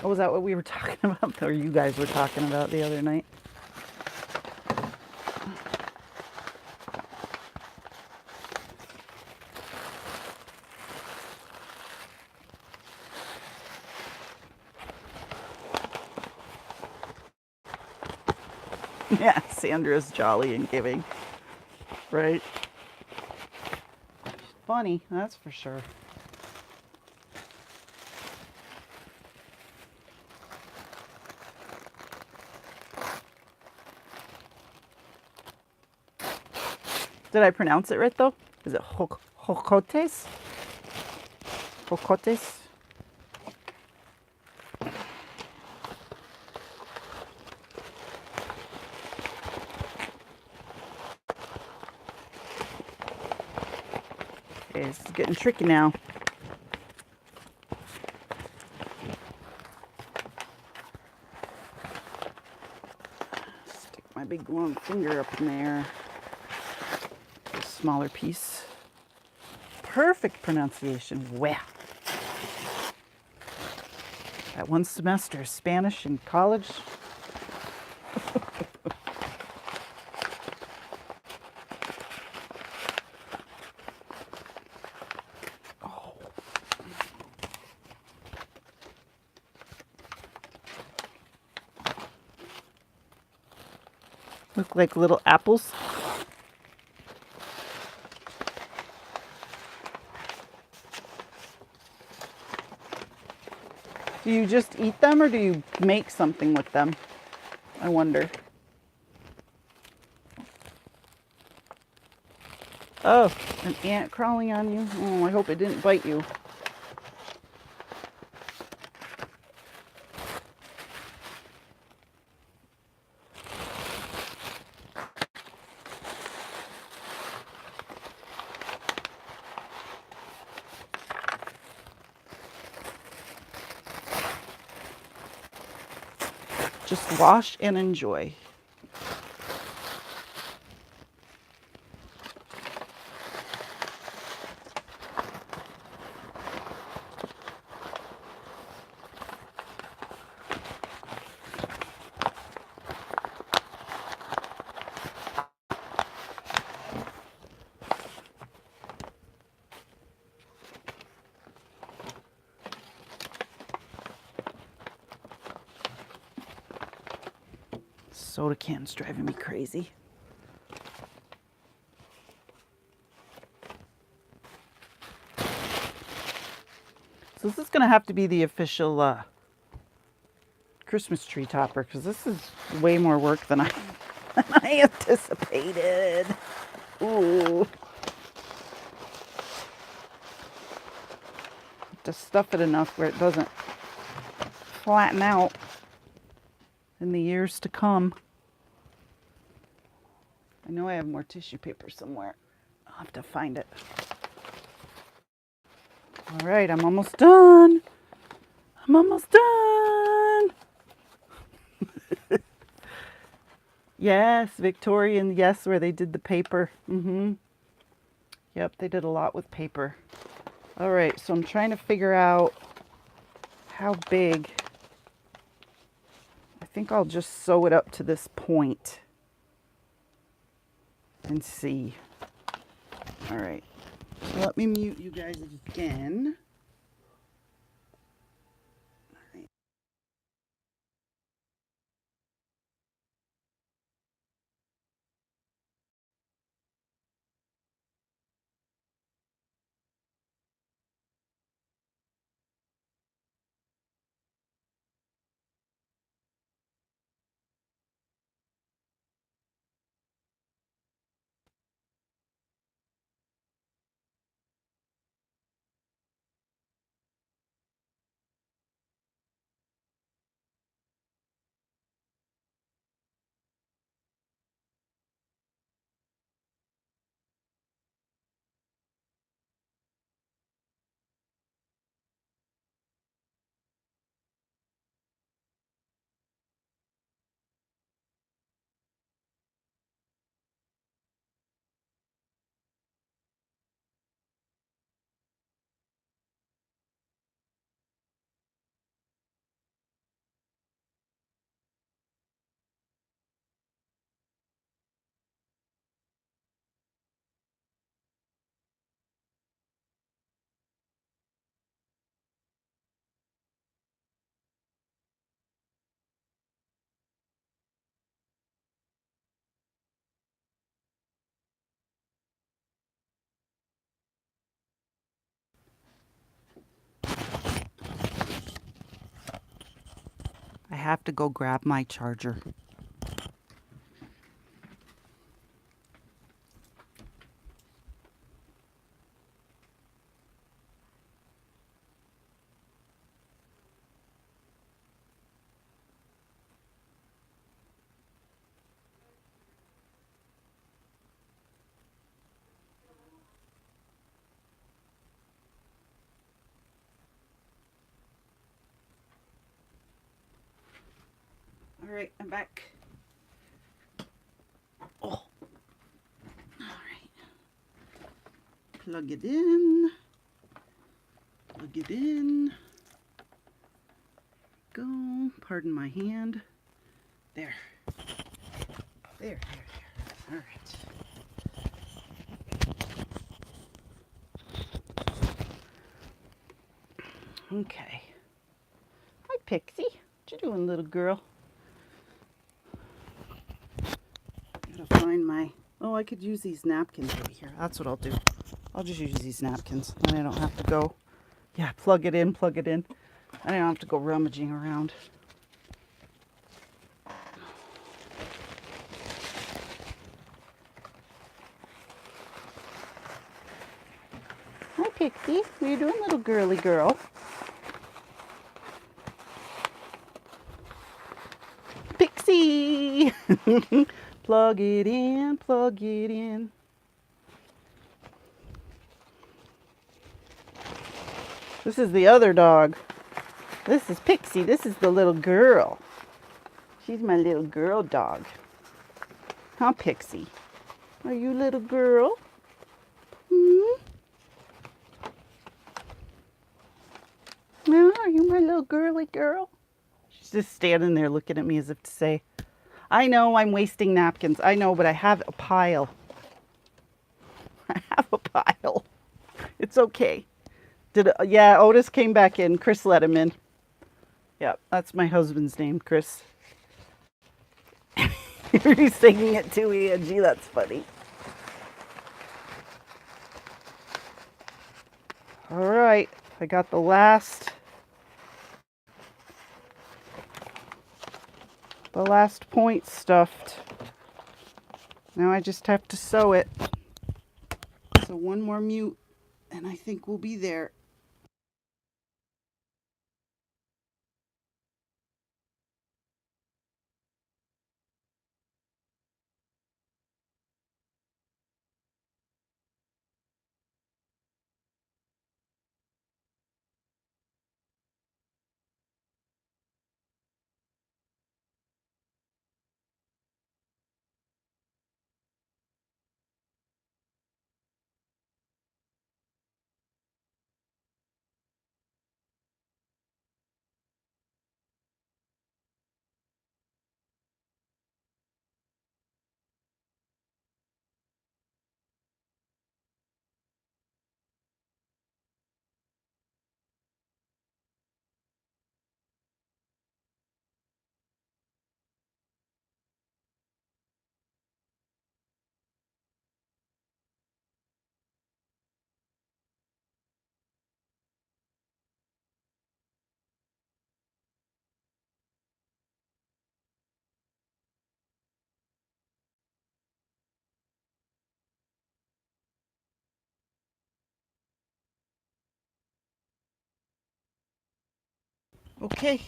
Oh, was that what we were talking about? Or you guys were talking about the other night? Yeah, Sandra's jolly and giving. Right? Funny, that's for sure. Did I pronounce it right though? Is it Jocotes? Jocotes? Okay, this is getting tricky now. Stick my big long finger up in there. A smaller piece. Perfect pronunciation. Wow. That one semester of Spanish in college. Look like little apples. Do you just eat them or do you make something with them? I wonder. Oh, an ant crawling on you? Oh, I hope it didn't bite you. Just wash and enjoy. Soda can's driving me crazy. So this is going to have to be the official Christmas tree topper because this is way more work than I anticipated. Ooh. To stuff it enough where it doesn't flatten out in the years to come. I know I have more tissue paper somewhere. I'll have to find it. All right, I'm almost done. I'm almost done. Yes, Victorian, yes, where they did the paper. Yep, they did a lot with paper. All right, so I'm trying to figure out how big. I think I'll just sew it up to this point and see. All right, so let me mute you guys again. have to go grab my charger. All right, I'm back. Oh, all right. Plug it in. Plug it in. Go. Pardon my hand. There. There. All right. Okay. Hi, Pixie. What you doing, little girl? Gotta find my... Oh, I could use these napkins right here. That's what I'll do. I'll just use these napkins. Then I don't have to go... Yeah, plug it in, plug it in. I don't have to go rummaging around. Hi, Pixie. What are you doing, little girly girl? Pixie! Plug it in, plug it in. This is the other dog. This is Pixie. This is the little girl. She's my little girl dog. Huh, Pixie? Are you little girl? Hmm? Are you my little girly girl? She's just standing there looking at me as if to say, I know I'm wasting napkins. I know, but I have a pile. I have a pile. It's okay. Yeah, Otis came back in. Chris let him in. Yeah, that's my husband's name, Chris. He's singing it too, Angie. That's funny. All right, I got the last point stuffed. Now I just have to sew it. So one more mute, and I think we'll be there. Okay.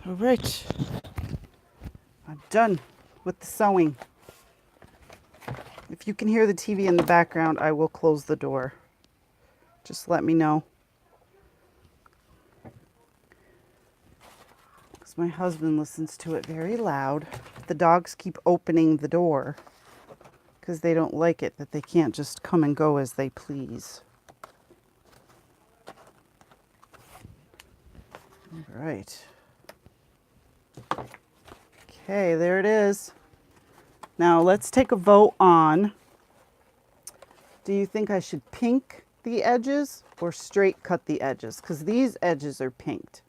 All right. I'm done with the sewing. If you can hear the TV in the background, I will close the door. Just let me know. Because my husband listens to it very loud. The dogs keep opening the door because they don't like it that they can't just come and go as they please. All right. Okay, there it is. Now let's take a vote on, do you think I should pink the edges or straight cut the edges? Because these edges are pinked.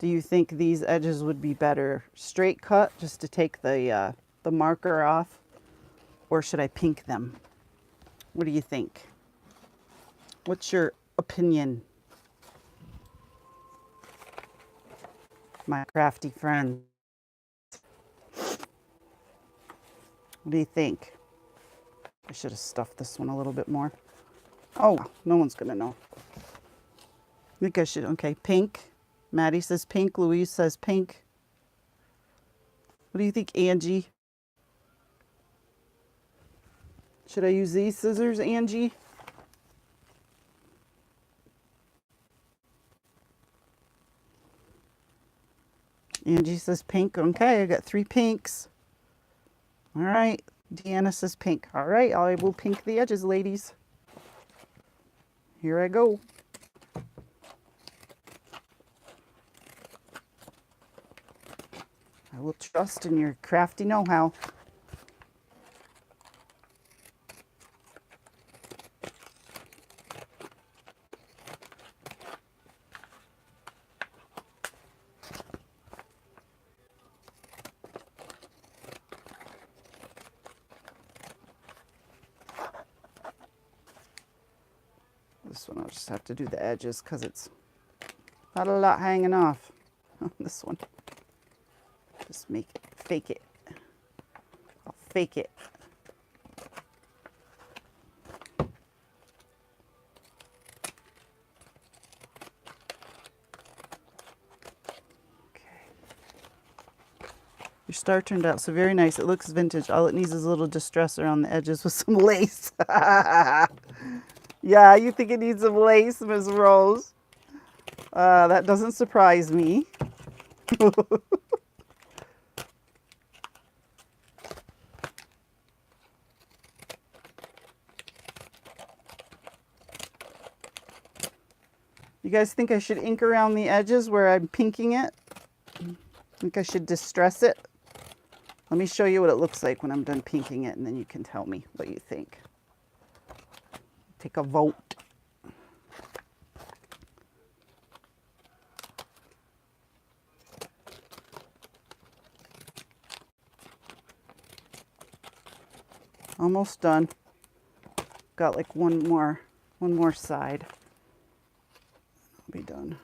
Do you think these edges would be better straight cut just to take the marker off? Or should I pink them? What do you think? What's your opinion? my crafty friends. What do you think? I should have stuffed this one a little bit more. Oh, no one's gonna know. I think I should, okay, pink. Maddie says pink, Louise says pink. What do you think, Angie? Should I use these scissors, Angie? Angie says pink. Okay, I got 3 pinks. All right. Deanna says pink. All right, I will pink the edges, ladies. Here I go. I will trust in your crafty know-how. This one I'll just have to do the edges because it's not a lot hanging off on this one. Just make it, fake it. I'll fake it. Your star turned out so very nice. It looks vintage. All it needs is a little distress around the edges with some lace. Yeah, you think it needs some lace, Ms. Rose? That doesn't surprise me. You guys think I should ink around the edges where I'm pinking it? Think I should distress it? Let me show you what it looks like when I'm done pinking it, and then you can tell me what you think. Take a vote. Almost done. Got like one more side. I'll be done.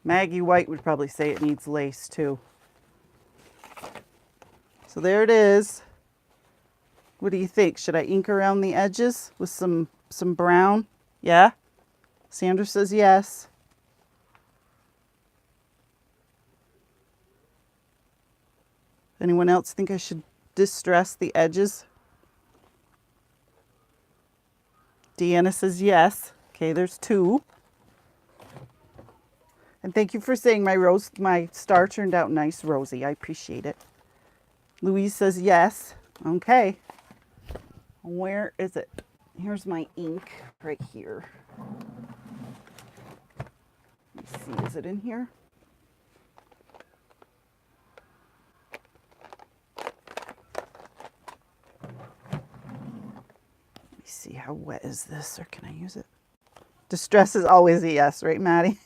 Maggie White would probably say it needs lace too. So there it is. What do you think? Should I ink around the edges with some brown? Yeah? Sandra says yes. Anyone else think I should distress the edges? Deanna says yes. Okay, there's 2. And thank you for saying my star turned out nice, Rosie. I appreciate it. Louise says yes. Okay. Where is it? Here's my ink right here. Let me see, is it in here? Let me see, how wet is this, or can I use it? Distress is always a yes, right, Maddie?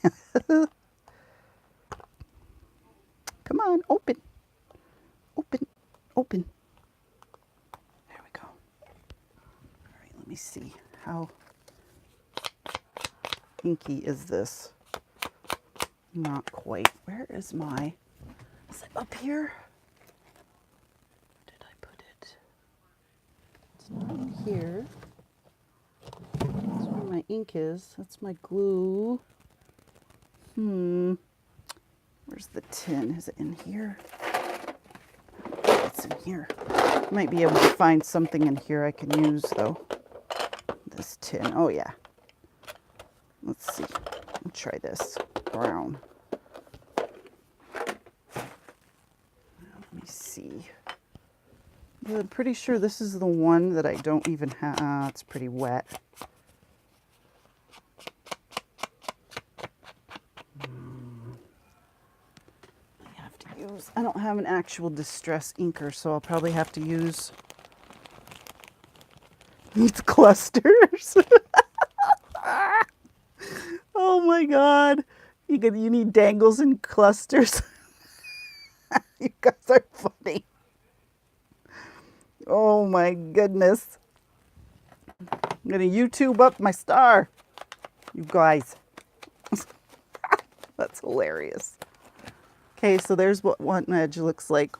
Come on, open. Open, open. There we go. All right, let me see. How inky is this? Not quite. Where is my... Is it up here? Where did I put it? It's not in here. That's where my ink is. That's my glue. Where's the tin? Is it in here? It's in here. Might be able to find something in here I can use though. This tin. Oh yeah. Let's see. I'll try this. Brown. Let me see. I'm pretty sure this is the one that I don't even have. It's pretty wet. I don't have an actual distress inker, so I'll probably have to use these clusters. Oh my god. You need dangles and clusters. You guys are funny. Oh my goodness. I'm going to YouTube up my star. You guys. That's hilarious. Okay, so there's what one edge looks like.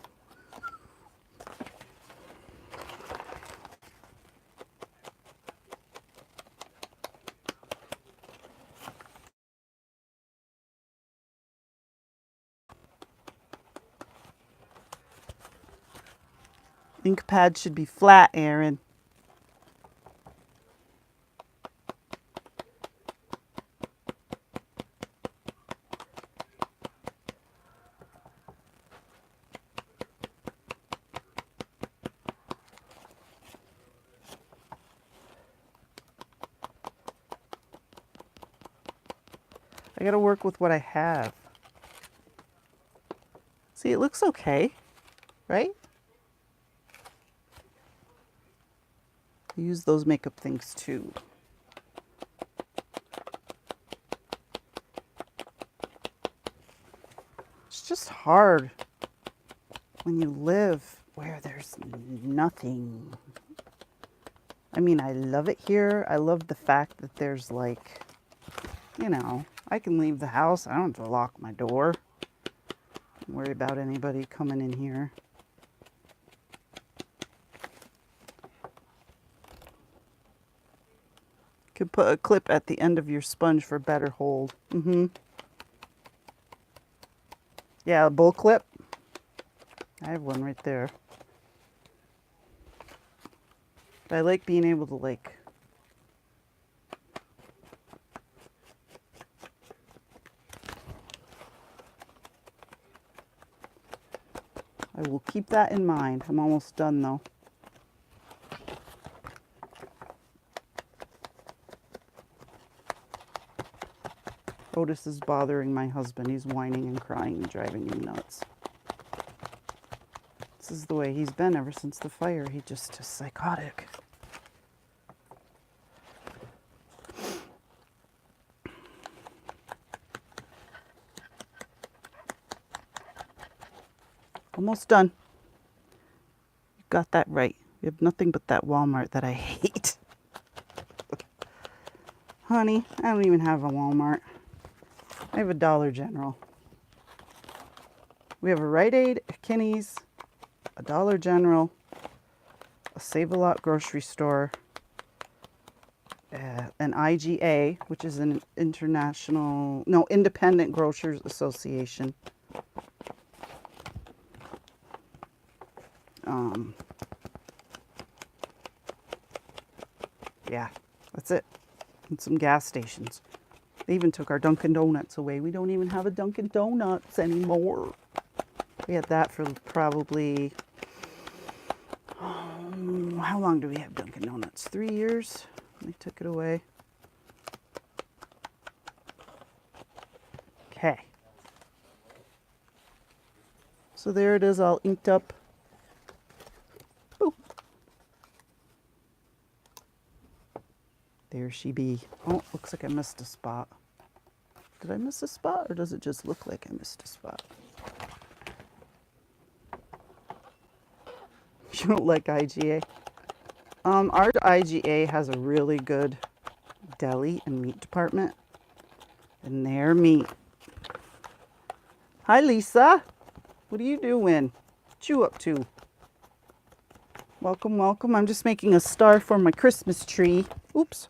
Ink pad should be flat, Aaron. I gotta work with what I have. See, it looks okay, right? I use those makeup things too. It's just hard when you live where there's nothing. I mean, I love it here. I love the fact that there's like, you know, I can leave the house. I don't have to lock my door. Don't worry about anybody coming in here. Could put a clip at the end of your sponge for better hold. Yeah, a bull clip. I have one right there. But I like being able to like I will keep that in mind. I'm almost done though. Otis is bothering my husband. He's whining and crying and driving me nuts. This is the way he's been ever since the fire. He just is psychotic. Almost done. You got that right. You have nothing but that Walmart that I hate. Honey, I don't even have a Walmart. I have a Dollar General. We have a Rite Aid, a Kinney's, a Dollar General, a Save-A-Lot grocery store, an IGA, which is an Independent Grocers Association. Yeah, that's it. And some gas stations. They even took our Dunkin' Donuts away. We don't even have a Dunkin' Donuts anymore. We had that for probably, how long do we have Dunkin' Donuts? 3 years? They took it away. Okay. So there it is, all inked up. Boop. There she be. Oh, looks like I missed a spot. Did I miss a spot, or does it just look like I missed a spot? You don't like IGA? Our IGA has a really good deli and meat department. And their meat. Hi, Lisa. What are you doing? What you up to? Welcome, welcome. I'm just making a star for my Christmas tree. Oops.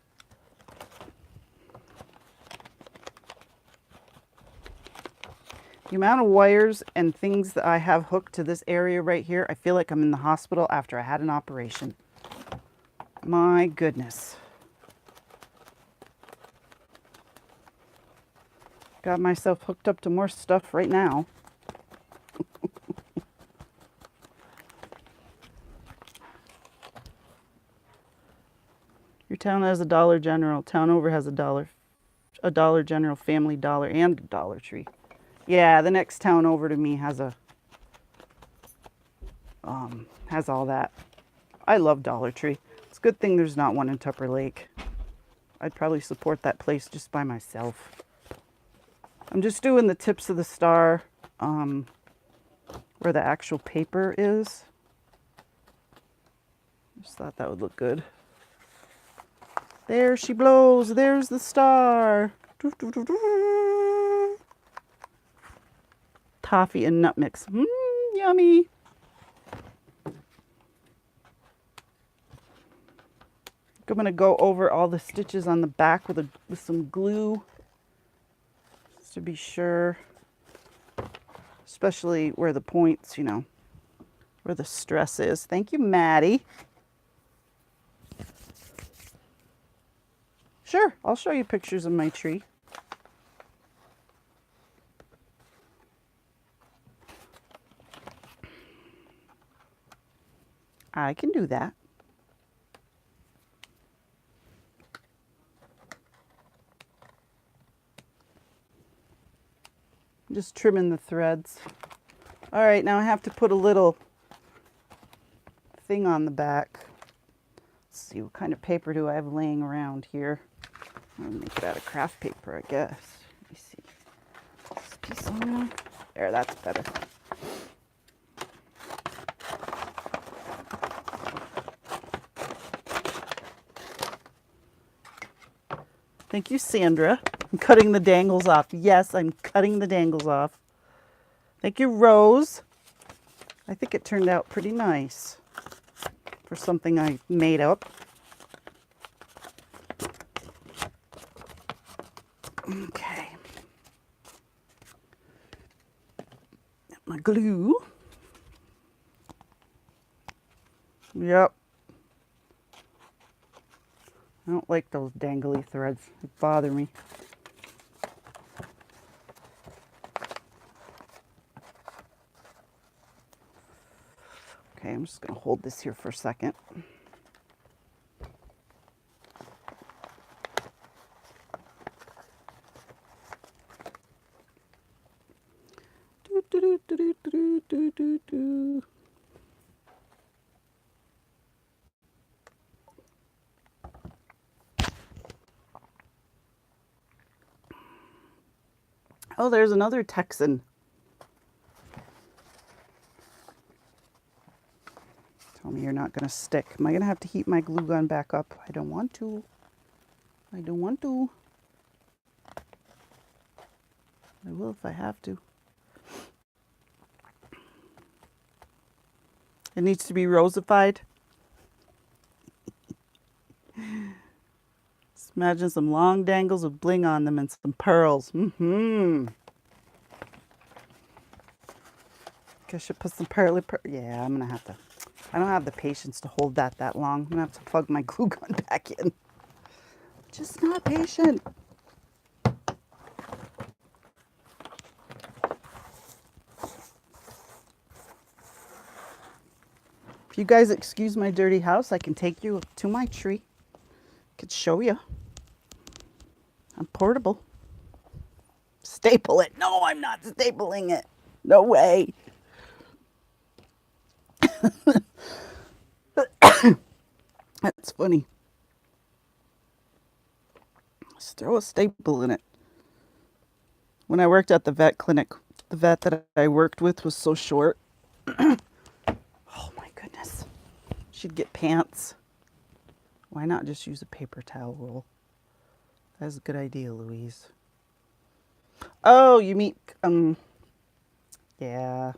The amount of wires and things that I have hooked to this area right here, I feel like I'm in the hospital after I had an operation. My goodness. Got myself hooked up to more stuff right now. Your town has a Dollar General. Town over has a Dollar General, Family Dollar, and a Dollar Tree. Yeah, the next town over to me has all that. I love Dollar Tree. It's a good thing there's not one in Tupper Lake. I'd probably support that place just by myself. I'm just doing the tips of the star where the actual paper is. Just thought that would look good. There she blows. There's the star. Doo, doo, doo, doo. Toffee and nut mix. Yummy. I'm going to go over all the stitches on the back with some glue, just to be sure, especially where the points, you know, where the stress is. Thank you, Maddie. Sure, I'll show you pictures of my tree. I can do that. Just trimming the threads. All right, now I have to put a little thing on the back. Let's see, what kind of paper do I have laying around here? I'll make it out of craft paper, I guess. Let me see. This piece on there. There, that's better. Thank you, Sandra. I'm cutting the dangles off. Yes, I'm cutting the dangles off. Thank you, Rose. I think it turned out pretty nice for something I made up. Okay. My glue. Yep. I don't like those dangly threads. They bother me. Okay, I'm just going to hold this here for a second. Do, do, do, do, do, do, do, do. Oh, there's another Texan. Tell me you're not going to stick. Am I going to have to heat my glue gun back up? I don't want to. I don't want to. I will if I have to. It needs to be rosified. Just imagine some long dangles with bling on them and some pearls. I should put some pearly yeah, I'm gonna have to. I don't have the patience to hold that long. I'm gonna have to plug my glue gun back in. Just not patient. If you guys excuse my dirty house, I can take you to my tree. I could show you. I'm portable. Staple it. No, I'm not stapling it. No way. That's funny. Just throw a staple in it. When I worked at the vet clinic, the vet that I worked with was so short. Oh my goodness. She'd get pants. Why not just use a paper towel roll? That's a good idea, Louise. Oh, you mean, yeah.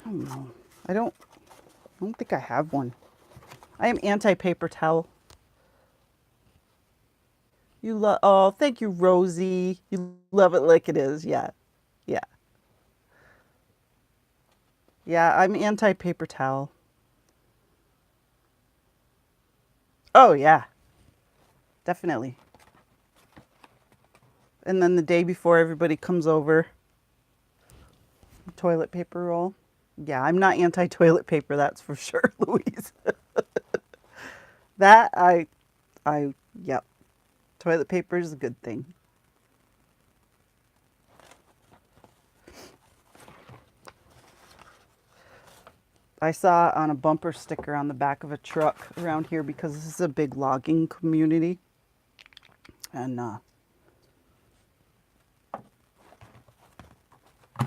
I don't know. I don't think I have one. I am anti-paper towel. You love, oh, thank you, Rosie. You love it like it is. Yeah. Yeah. Yeah, I'm anti-paper towel. Oh, yeah. Definitely. And then the day before everybody comes over, toilet paper roll. Yeah, I'm not anti-toilet paper, that's for sure, Louise. That, yep. Toilet paper is a good thing. I saw on a bumper sticker on the back of a truck around here because this is a big logging community. And,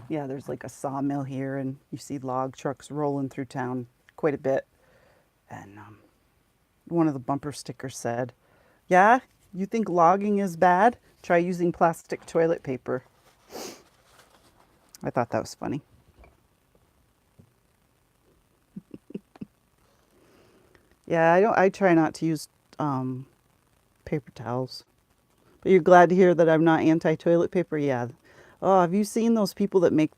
yeah, there's like a sawmill here and you see log trucks rolling through town quite a bit. And one of the bumper stickers said. Yeah, you think logging is bad? Try using plastic toilet paper. I thought that was funny. Yeah, I try not to use paper towels. But you're glad to hear that I'm not anti-toilet paper? Yeah. Oh, have you seen those people that make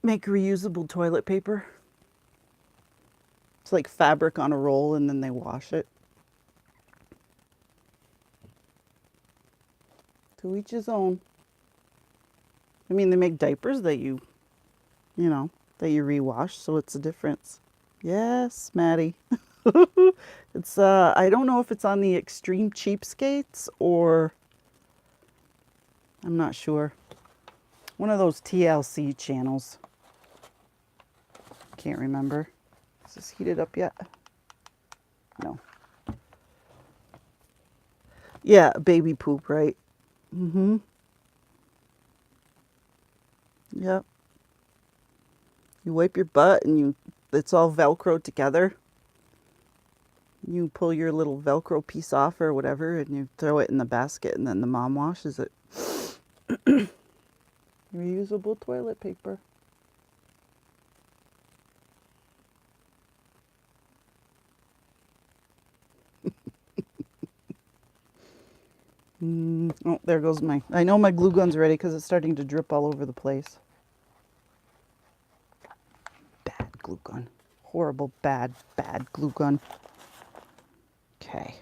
reusable toilet paper? It's like fabric on a roll and then they wash it. To each his own. I mean, they make diapers that that you rewash, so it's a difference. Yes, Maddie. It's I don't know if it's on the Extreme Cheapskates or I'm not sure. One of those TLC channels. Can't remember. Is this heated up yet? No. Yeah, baby poop, right? Mm-hmm. Yep. You wipe your butt and it's all Velcro together. You pull your little Velcro piece off or whatever and you throw it in the basket and then the mom washes it. Reusable toilet paper. Oh, there goes I know my glue gun's ready because it's starting to drip all over the place. Bad glue gun. Horrible, bad glue gun. Okay.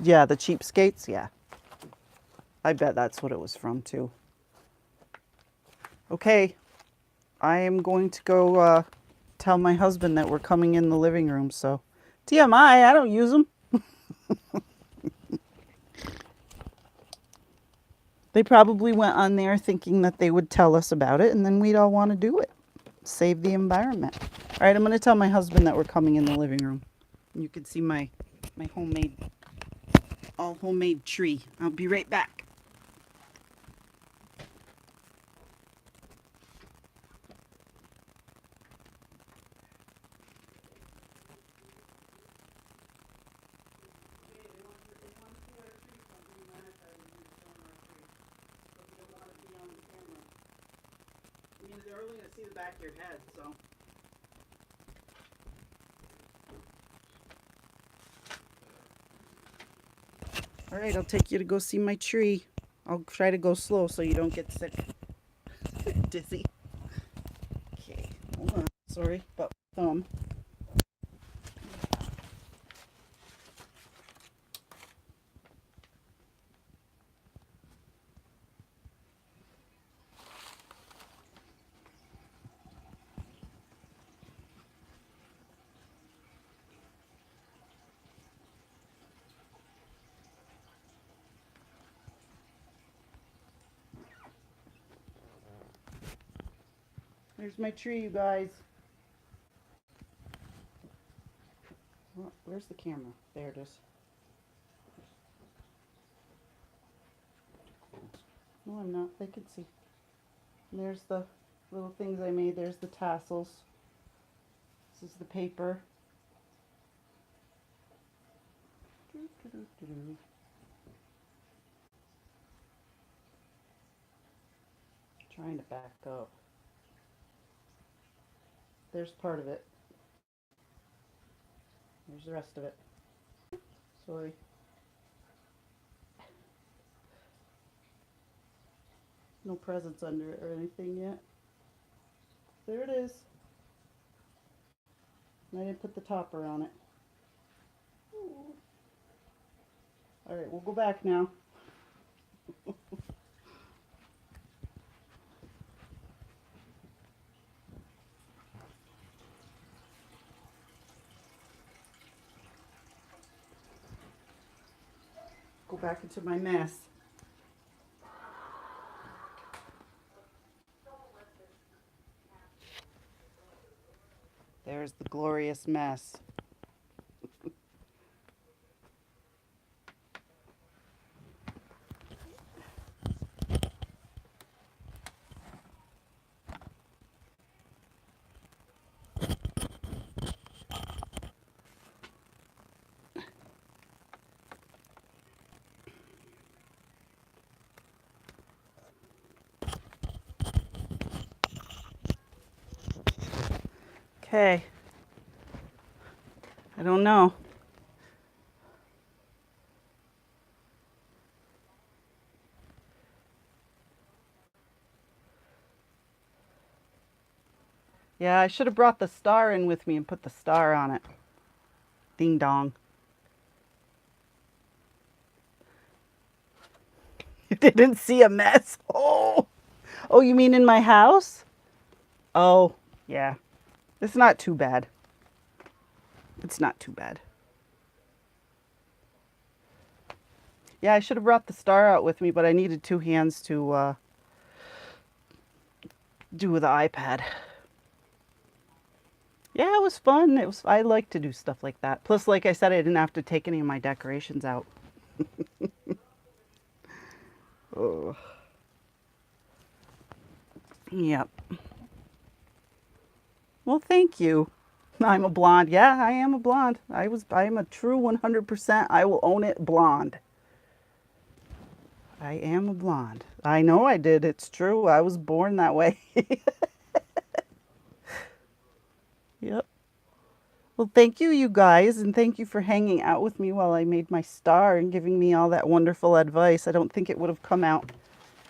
Yeah, the cheapskates, yeah. I bet that's what it was from, too. Okay. I am going to go tell my husband that we're coming in the living room, so TMI, I don't use them. They probably went on there thinking that they would tell us about it, and then we'd all want to do it. Save the environment. All right, I'm going to tell my husband that we're coming in the living room. You can see my all homemade tree. I'll be right back. They're only going to see the back of your head, so. All right, I'll take you to go see my tree. I'll try to go slow so you don't get sick. Dizzy. Okay, hold on. Sorry about my thumb. There's my tree, you guys. Oh, where's the camera? There it is. No, I'm not. They can see. And there's the little things I made. There's the tassels. This is the paper. Trying to back up. There's part of it. There's the rest of it. Sorry. No presents under it or anything yet. There it is. And I didn't put the topper on it. Alright, we'll go back now. Go back into my mess. There's the glorious mess. Okay. I don't know. Yeah, I should have brought the star in with me and put the star on it. Ding dong. You didn't see a mess? Oh. Oh, you mean in my house? Oh, yeah. It's not too bad. It's not too bad. Yeah, I should have brought the star out with me, but I needed two hands to do with the iPad. Yeah, it was fun. I like to do stuff like that. Plus, like I said, I didn't have to take any of my decorations out. Oh. Yep. Well, thank you. I'm a blonde. Yeah, I am a blonde. I am a true 100%. I will own it blonde. I am a blonde. I know I did. It's true. I was born that way. Yep. Well, thank you, you guys, and thank you for hanging out with me while I made my star and giving me all that wonderful advice. I don't think it would have come out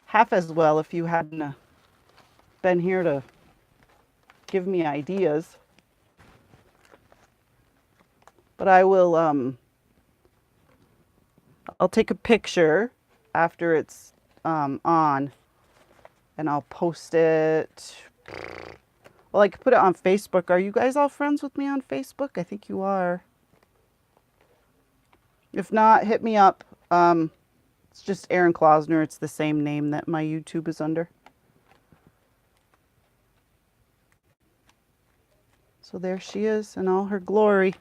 half as well if you hadn't been here to give me ideas. But I will, I'll take a picture after it's on, and I'll post it. Well, I could put it on Facebook. Are you guys all friends with me on Facebook? I think you are. If not, hit me up. It's just Erin Klausner. It's the same name that my YouTube is under. So there she is in all her glory.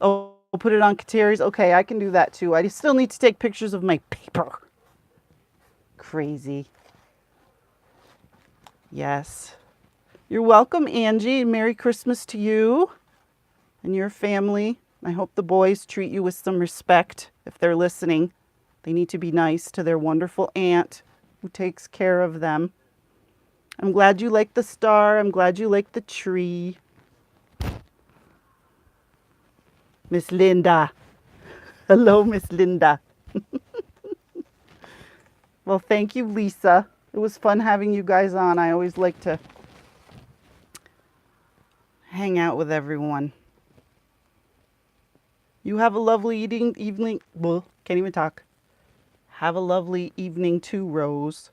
Oh, put it on Kateri's. Okay, I can do that too. I still need to take pictures of my paper. Crazy. Yes. You're welcome, Angie. Merry Christmas to you and your family. I hope the boys treat you with some respect if they're listening. They need to be nice to their wonderful aunt who takes care of them. I'm glad you like the star. I'm glad you like the tree. Miss Linda. Hello, Miss Linda. Well, thank you, Lisa. It was fun having you guys on. I always like to hang out with everyone. You have a lovely evening. Well, can't even talk. Have a lovely evening too, Rose.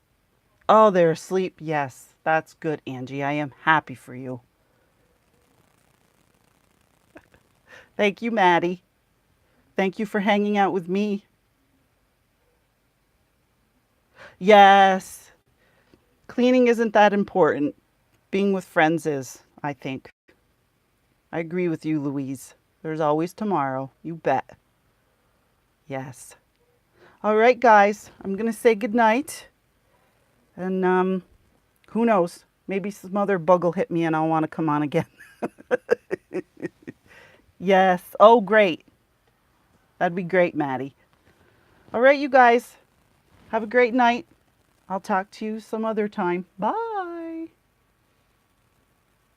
Oh, they're asleep. Yes, that's good, Angie. I am happy for you. Thank you, Maddie. Thank you for hanging out with me. Yes. Cleaning isn't that important. Being with friends is, I think. I agree with you, Louise. There's always tomorrow. You bet. Yes. All right, guys. I'm going to say goodnight. And who knows? Maybe some other bug will hit me and I'll want to come on again. Yes. Oh, great. That'd be great, Maddie. All right, you guys. Have a great night. I'll talk to you some other time. Bye.